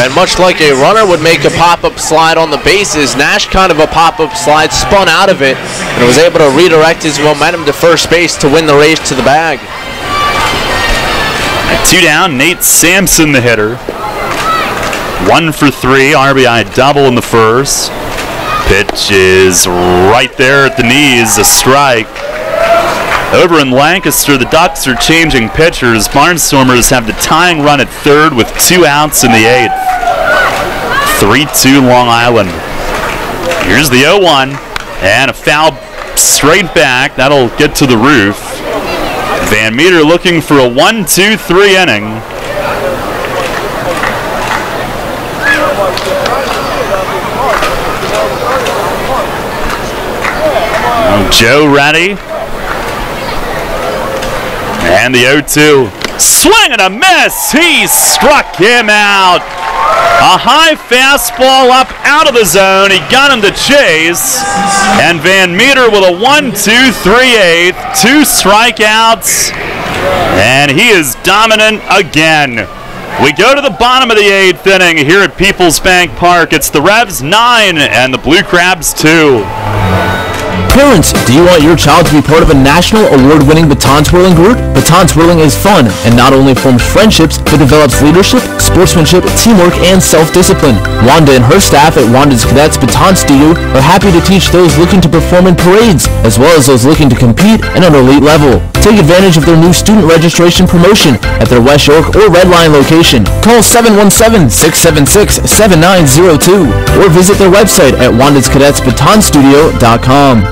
And much like a runner would make a pop-up slide on the bases, Nash kind of a pop-up slide, spun out of it, and was able to redirect his momentum to first base to win the race to the bag. At 2 down, Nate Sampson the hitter. 1 for 3, RBI double in the first. Pitch is right there at the knees, a strike. Over in Lancaster, the Ducks are changing pitchers. Barnstormers have the tying run at third with 2 outs in the 8th. 3-2 Long Island. Here's the 0-1, and a foul straight back. That'll get to the roof. Van Meter looking for a 1-2-3 inning. Joe ready. And the 0-2. Swing and a miss. He struck him out. A high fastball up out of the zone. He got him to chase. And Van Meter with a 1-2-3-8. 2 strikeouts. And he is dominant again. We go to the bottom of the 8th inning here at Peoples Bank Park. It's the Revs 9 and the Blue Crabs 2. Parents, do you want your child to be part of a national award-winning baton twirling group? Baton twirling is fun and not only forms friendships, but develops leadership, sportsmanship, teamwork, and self-discipline. Wanda and her staff at Wanda's Cadets Baton Studio are happy to teach those looking to perform in parades, as well as those looking to compete at an elite level. Take advantage of their new student registration promotion at their West York or Red Line location. Call 717-676-7902 or visit their website at wandascadetsbatonstudio.com.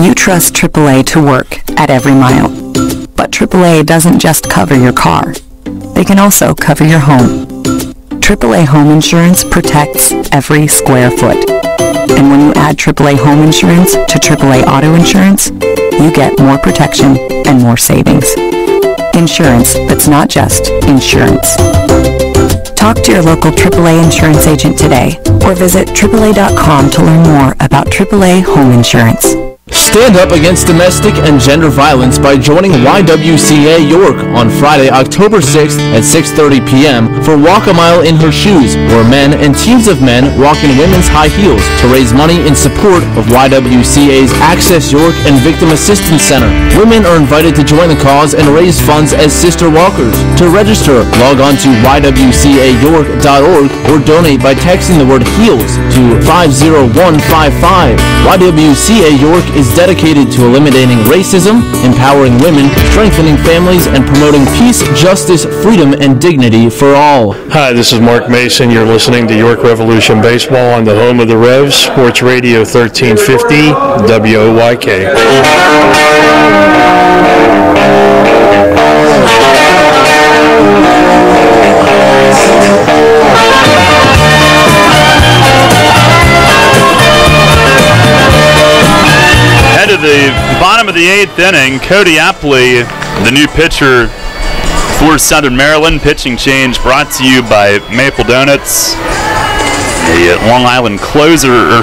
You trust AAA to work at every mile. But AAA doesn't just cover your car. They can also cover your home. AAA Home Insurance protects every square foot. And when you add AAA Home Insurance to AAA Auto Insurance, you get more protection and more savings. Insurance that's not just insurance. Talk to your local AAA insurance agent today or visit AAA.com to learn more about AAA Home Insurance. Stand up against domestic and gender violence by joining YWCA York on Friday, October 6th at 6:30 p.m. for Walk a Mile in Her Shoes, where men and teams of men walk in women's high heels to raise money in support of YWCA's Access York and Victim Assistance Center. Women are invited to join the cause and raise funds as sister walkers. To register, log on to ywcayork.org or donate by texting the word HEELS to 50155. YWCA York is dedicated to eliminating racism, empowering women, strengthening families, and promoting peace, justice, freedom, and dignity for all. Hi, this is Mark Mason. You're listening to York Revolution Baseball on the home of the Revs, Sports Radio 1350, WOYK. Head to the bottom of the 8th inning, Cody Epley, the new pitcher for Southern Maryland. Pitching change brought to you by Maple Donuts, a Long Island closer, or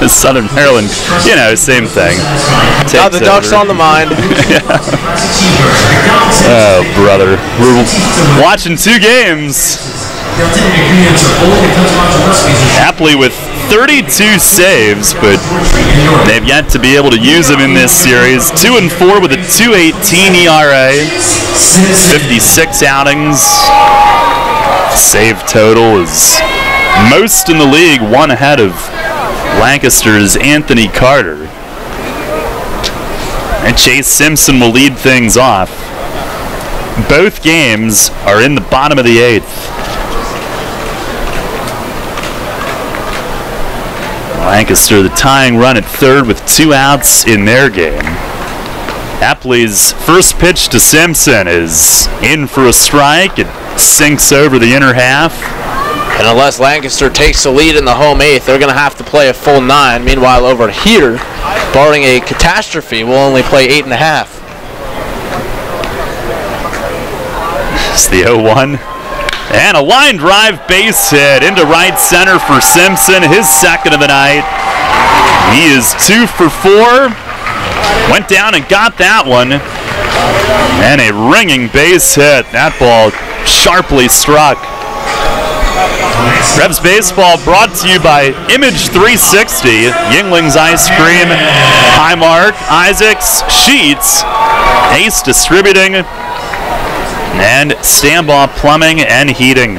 Southern Maryland, you know, same thing. Got the Ducks on the mind. Oh, brother. We're watching 2 games. Epley with 32 saves, but they've yet to be able to use him in this series. 2-4 with a 2.18 ERA, 56 outings. Save total is most in the league, one ahead of Lancaster's Anthony Carter. And Chase Simpson will lead things off. Both games are in the bottom of the 8th. Lancaster, the tying run at third with 2 outs in their game. Epley's first pitch to Simpson is in for a strike. It sinks over the inner half. And unless Lancaster takes the lead in the home 8th, they're going to have to play a full 9. Meanwhile, over here, barring a catastrophe, we'll only play 8.5. It's the 0-1. And a line drive base hit into right center for Simpson, his second of the night. He is 2 for 4. Went down and got that one. And a ringing base hit. That ball sharply struck. Revs Baseball brought to you by Image 360, Yingling's Ice Cream, Highmark, Isaacs, Sheets, Ace Distributing, and Stambaugh Plumbing and Heating.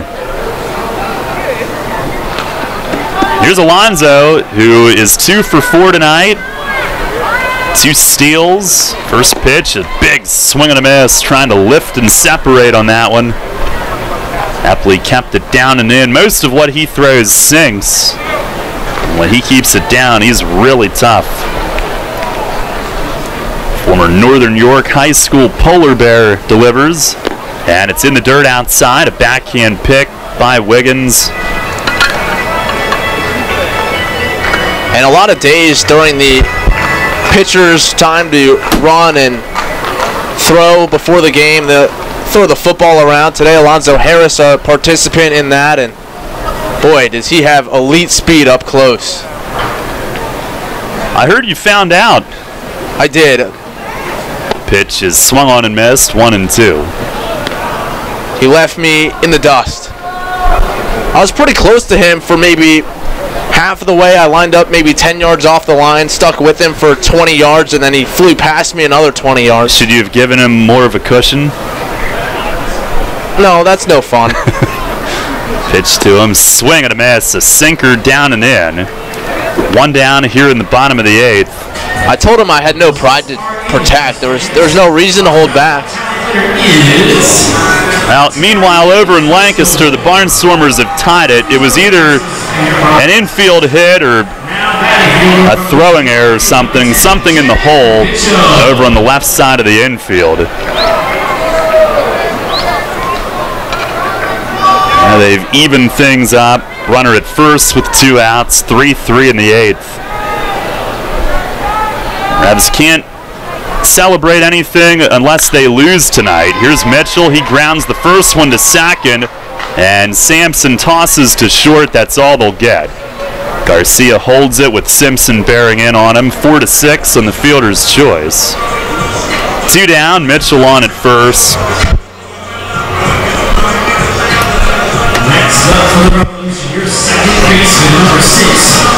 Here's Alonzo, who is 2 for 4 tonight. 2 steals. First pitch, a big swing and a miss, trying to lift and separate on that one. Epley kept it down and in. Most of what he throws sinks. When he keeps it down, he's really tough. Former Northern York High School Polar Bear delivers. And it's in the dirt outside. A backhand pick by Wiggins. And a lot of days during the pitcher's time to run and throw before the game, throw the football around. Today, Alonzo Harris, a participant in that, and boy, does he have elite speed up close. I heard you found out. I did. Pitch is swung on and missed, 1-2. He left me in the dust. I was pretty close to him for maybe half of the way. I lined up maybe 10 yards off the line, stuck with him for 20 yards, and then he flew past me another 20 yards. Should you have given him more of a cushion? No, that's no fun. Pitch to him, swing and a miss, a sinker down and in. 1 down here in the bottom of the 8th. I told him I had no pride to protect. There was no reason to hold back. Well, meanwhile, over in Lancaster, the Barnstormers have tied it. It was either an infield hit or a throwing error or something in the hole over on the left side of the infield. Now they've evened things up. Runner at first with 2 outs, 3-3 in the 8th. Revs can't celebrate anything unless they lose tonight. Here's Mitchell. He grounds the first one to second, and Sampson tosses to short. That's all they'll get. Garcia holds it with Simpson bearing in on him. 4-6 on the fielder's choice. 2 down, Mitchell on at first. Next up for the Revolution, your second baseman, number 6,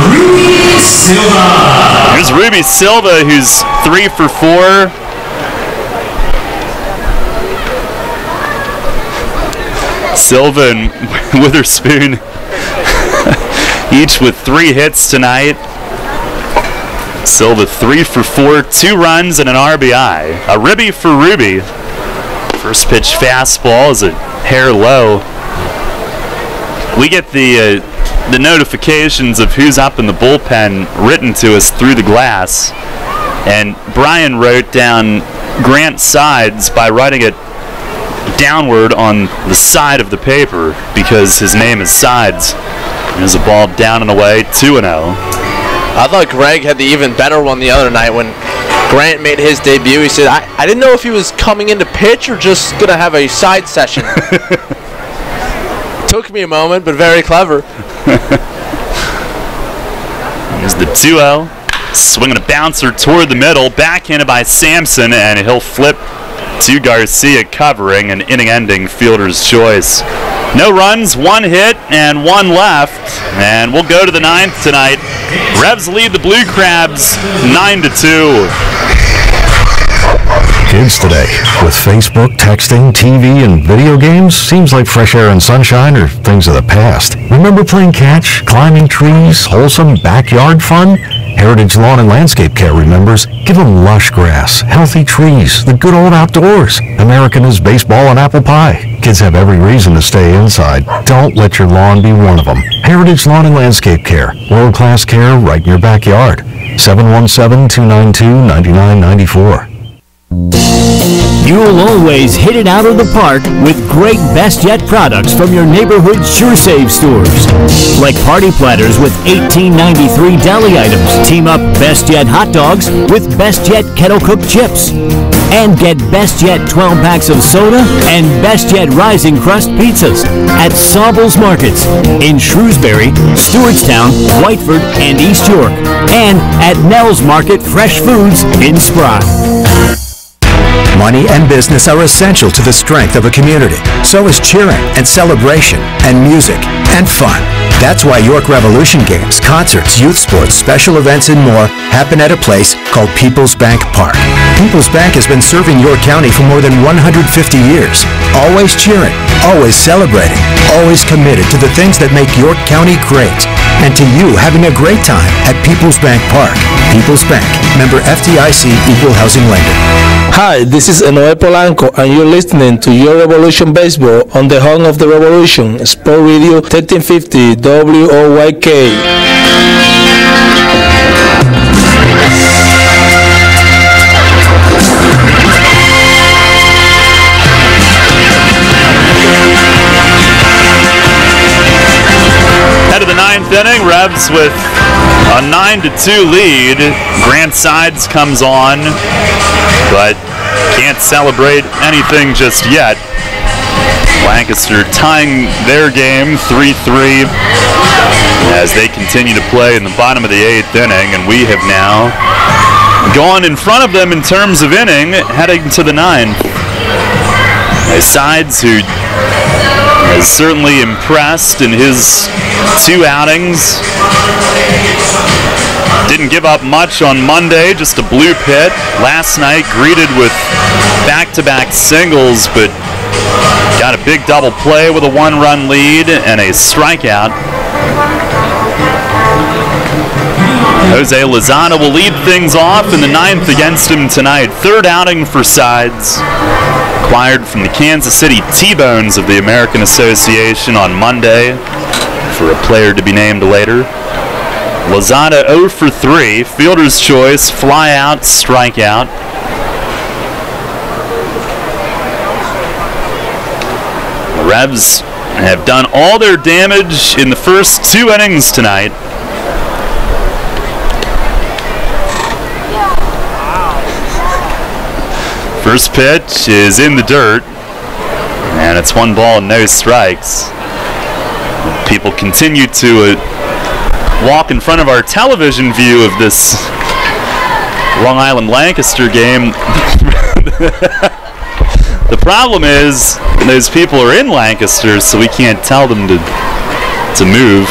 Ruby Silva. Here's Ruby Silva, who's 3 for 4. Silva and Witherspoon each with 3 hits tonight. Silva 3 for 4, 2 runs and an RBI. A ribby for Ruby. First pitch fastball is a hair low. We get the notifications of who's up in the bullpen written to us through the glass. And Brian wrote down Grant Sides by writing it downward on the side of the paper because his name is Sides. There's a ball down and away, 2-0. I thought Greg had the even better one the other night when Grant made his debut. He said, I didn't know if he was coming in to pitch or just going to have a side session. Took me a moment, but very clever. Here's the 2-0. Swinging a bouncer toward the middle. Backhanded by Sampson, and he'll flip to Garcia covering an inning-ending fielder's choice. No runs, 1 hit, and 1 left. And we'll go to the 9th tonight. Revs lead the Blue Crabs 9-2. Kids today, with Facebook, texting, TV, and video games, seems like fresh air and sunshine are things of the past. Remember playing catch, climbing trees, wholesome backyard fun? Heritage Lawn and Landscape Care remembers. Give them lush grass, healthy trees, the good old outdoors. American is baseball and apple pie. Kids have every reason to stay inside. Don't let your lawn be one of them. Heritage Lawn and Landscape Care. World-class care right in your backyard. 717-292-9994. You'll always hit it out of the park with great Best Yet products from your neighborhood Sure Save stores. Like party platters with $18.93 deli items. Team up Best Yet hot dogs with Best Yet kettle cooked chips. And get Best Yet 12 packs of soda and Best Yet Rising Crust pizzas at Sobel's Markets in Shrewsbury, Stewartstown, Whiteford, and East York. And at Nell's Market Fresh Foods in Spry. Money and business are essential to the strength of a community. So is cheering and celebration and music and fun. That's why York Revolution games, concerts, youth sports, special events, and more happen at a place called People's Bank Park. People's Bank has been serving York County for more than 150 years. Always cheering, always celebrating, always committed to the things that make York County great. And to you having a great time at People's Bank Park. People's Bank, member FDIC, equal housing lender. Hi, this is Enoe Polanco, and you're listening to Your Revolution Baseball on the home of the Revolution, Sport Radio 1350 WOYK. Head of the ninth inning, Revs with a 9-2 lead. Grant Sides comes on, but can't celebrate anything just yet. Lancaster tying their game 3-3 as they continue to play in the bottom of the 8th inning, and we have now gone in front of them in terms of inning heading to the 9th. Sides, who has certainly impressed in his 2 outings. Didn't give up much on Monday, just a bloop hit. Last night greeted with back-to-back singles, but got a big double play with a 1-run lead and a strikeout. Jose Lozada will lead things off in the 9th against him tonight. 3rd outing for Sides. Acquired from the Kansas City T-Bones of the American Association on Monday for a player to be named later. Lozada 0 for 3, fielder's choice, fly out, strikeout. The Revs have done all their damage in the first 2 innings tonight. First pitch is in the dirt, and it's 1 ball and no strikes. People continue to walk in front of our television view of this Long Island Lancaster game. The problem is those people are in Lancaster, so we can't tell them to move.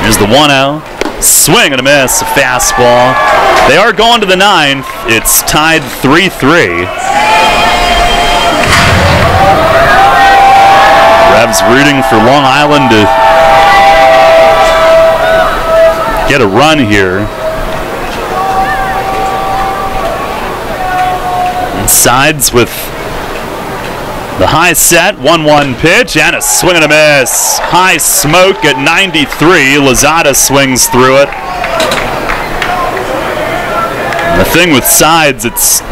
Here's the 1-0. Swing and a miss, a fastball. They are going to the 9th. It's tied 3-3. Revs rooting for Long Island to get a run here. And Sides with the high set, 1-1 pitch, and a swing and a miss. High smoke at 93. Lozada swings through it. And the thing with Sides, it's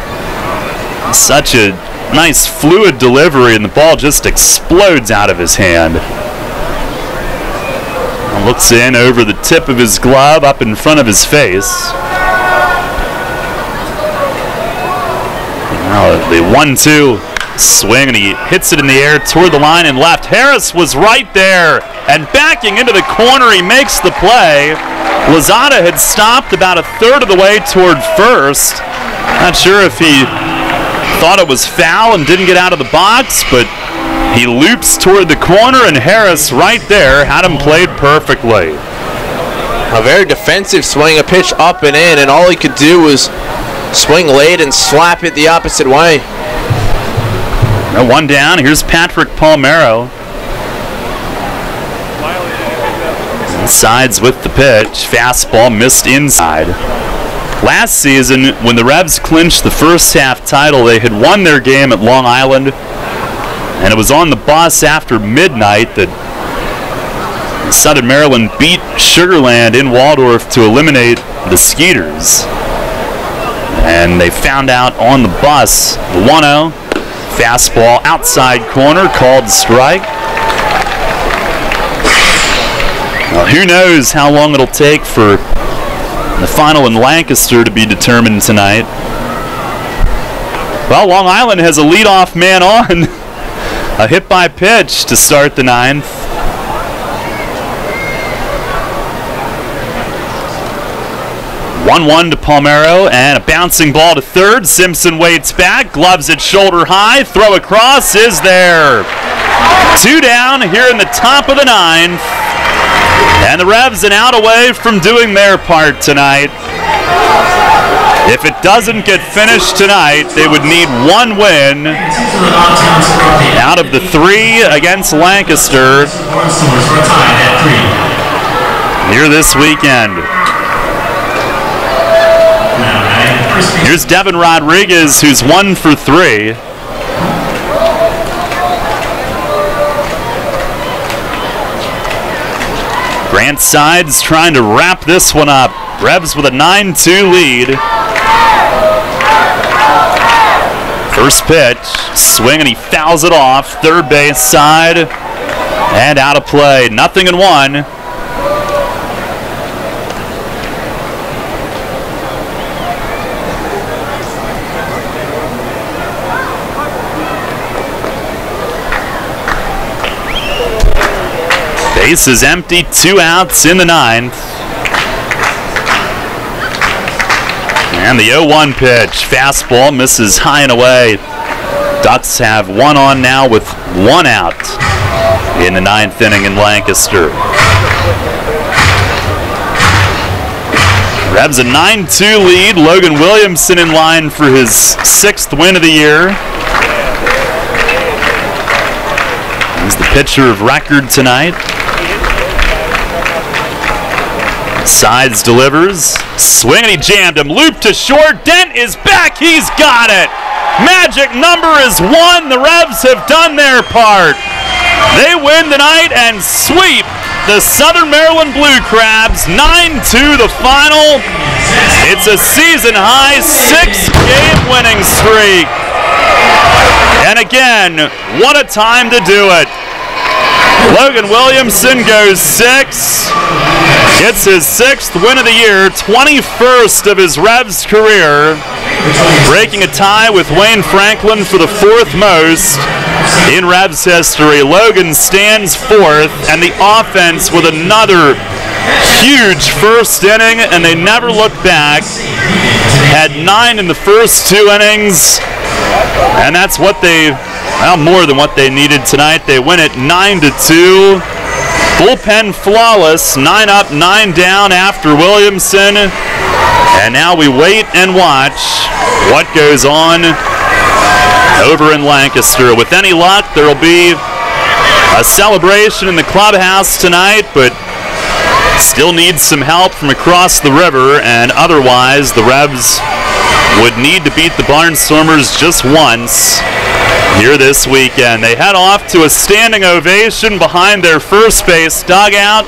such a nice fluid delivery, and the ball just explodes out of his hand. Looks in over the tip of his glove, up in front of his face. Now the 1-2 swing, and he hits it in the air toward the line and left. Harris was right there, and backing into the corner, he makes the play. Lozada had stopped about a third of the way toward first. Not sure if he thought it was foul and didn't get out of the box, but he loops toward the corner, and Harris right there had him played perfectly. A very defensive swing, a pitch up and in, and all he could do was swing late and slap it the opposite way. Now 1 down. Here's Patrick Palmero. Sides with the pitch. Fastball missed inside. Last season, when the Revs clinched the first half title, they had won their game at Long Island, and it was on the bus after midnight that Southern Maryland beat Sugar Land in Waldorf to eliminate the Skeeters. And they found out on the bus, the 1-0, fastball outside corner, called strike. Well, who knows how long it'll take for the final in Lancaster to be determined tonight. Well, Long Island has a leadoff man on. A hit by pitch to start the 9th. One to Palmero, and a bouncing ball to third. Simpson waits back, gloves it shoulder high, throw across is there. 2 down here in the top of the 9th. And the Revs an out away from doing their part tonight. If it doesn't get finished tonight, they would need 1 win out of the 3 against Lancaster here this weekend. Here's Devin Rodriguez, who's 1 for 3. Grant Sides trying to wrap this one up. Revs with a 9-2 lead. First pitch, swing, and he fouls it off. Third base side, and out of play. 0-1. Base is empty, 2 outs in the 9th. And the 0-1 pitch, fastball misses high and away. Ducks have 1 on now with 1 out in the 9th inning in Lancaster. Revs a 9-2 lead. Logan Williamson in line for his 6th win of the year. He's the pitcher of record tonight. Sides delivers, swing, and he jammed him. Loop to short, Dent is back, he's got it! Magic number is 1, the Revs have done their part. They win tonight and sweep the Southern Maryland Blue Crabs, 9-2 the final. It's a season-high 6-game winning streak. And again, what a time to do it. Logan Williamson goes 6, gets his 6th win of the year, 21st of his Revs career, breaking a tie with Wayne Franklin for the 4th most in Revs history. Logan stands 4th, and the offense with another huge first inning, and they never looked back. Had 9 in the first 2 innings, and that's what they... well, more than what they needed tonight. They win it 9-2. Bullpen flawless, 9 up, 9 down after Williamson. And now we wait and watch what goes on over in Lancaster. With any luck, there will be a celebration in the clubhouse tonight, but still needs some help from across the river, and otherwise the Revs would need to beat the Barnstormers just once here this weekend. They head off to a standing ovation behind their first base dugout,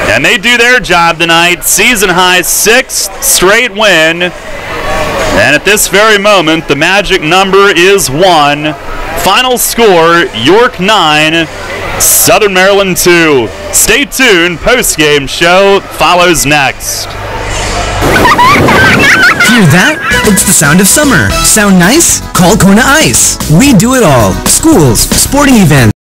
and they do their job tonight. Season-high 6th straight win, and at this very moment the magic number is 1. Final score, York 9, Southern Maryland 2. Stay tuned, post-game show follows next. Hear that? It's the sound of summer. Sound nice? Call Kona Ice. We do it all. Schools, sporting events.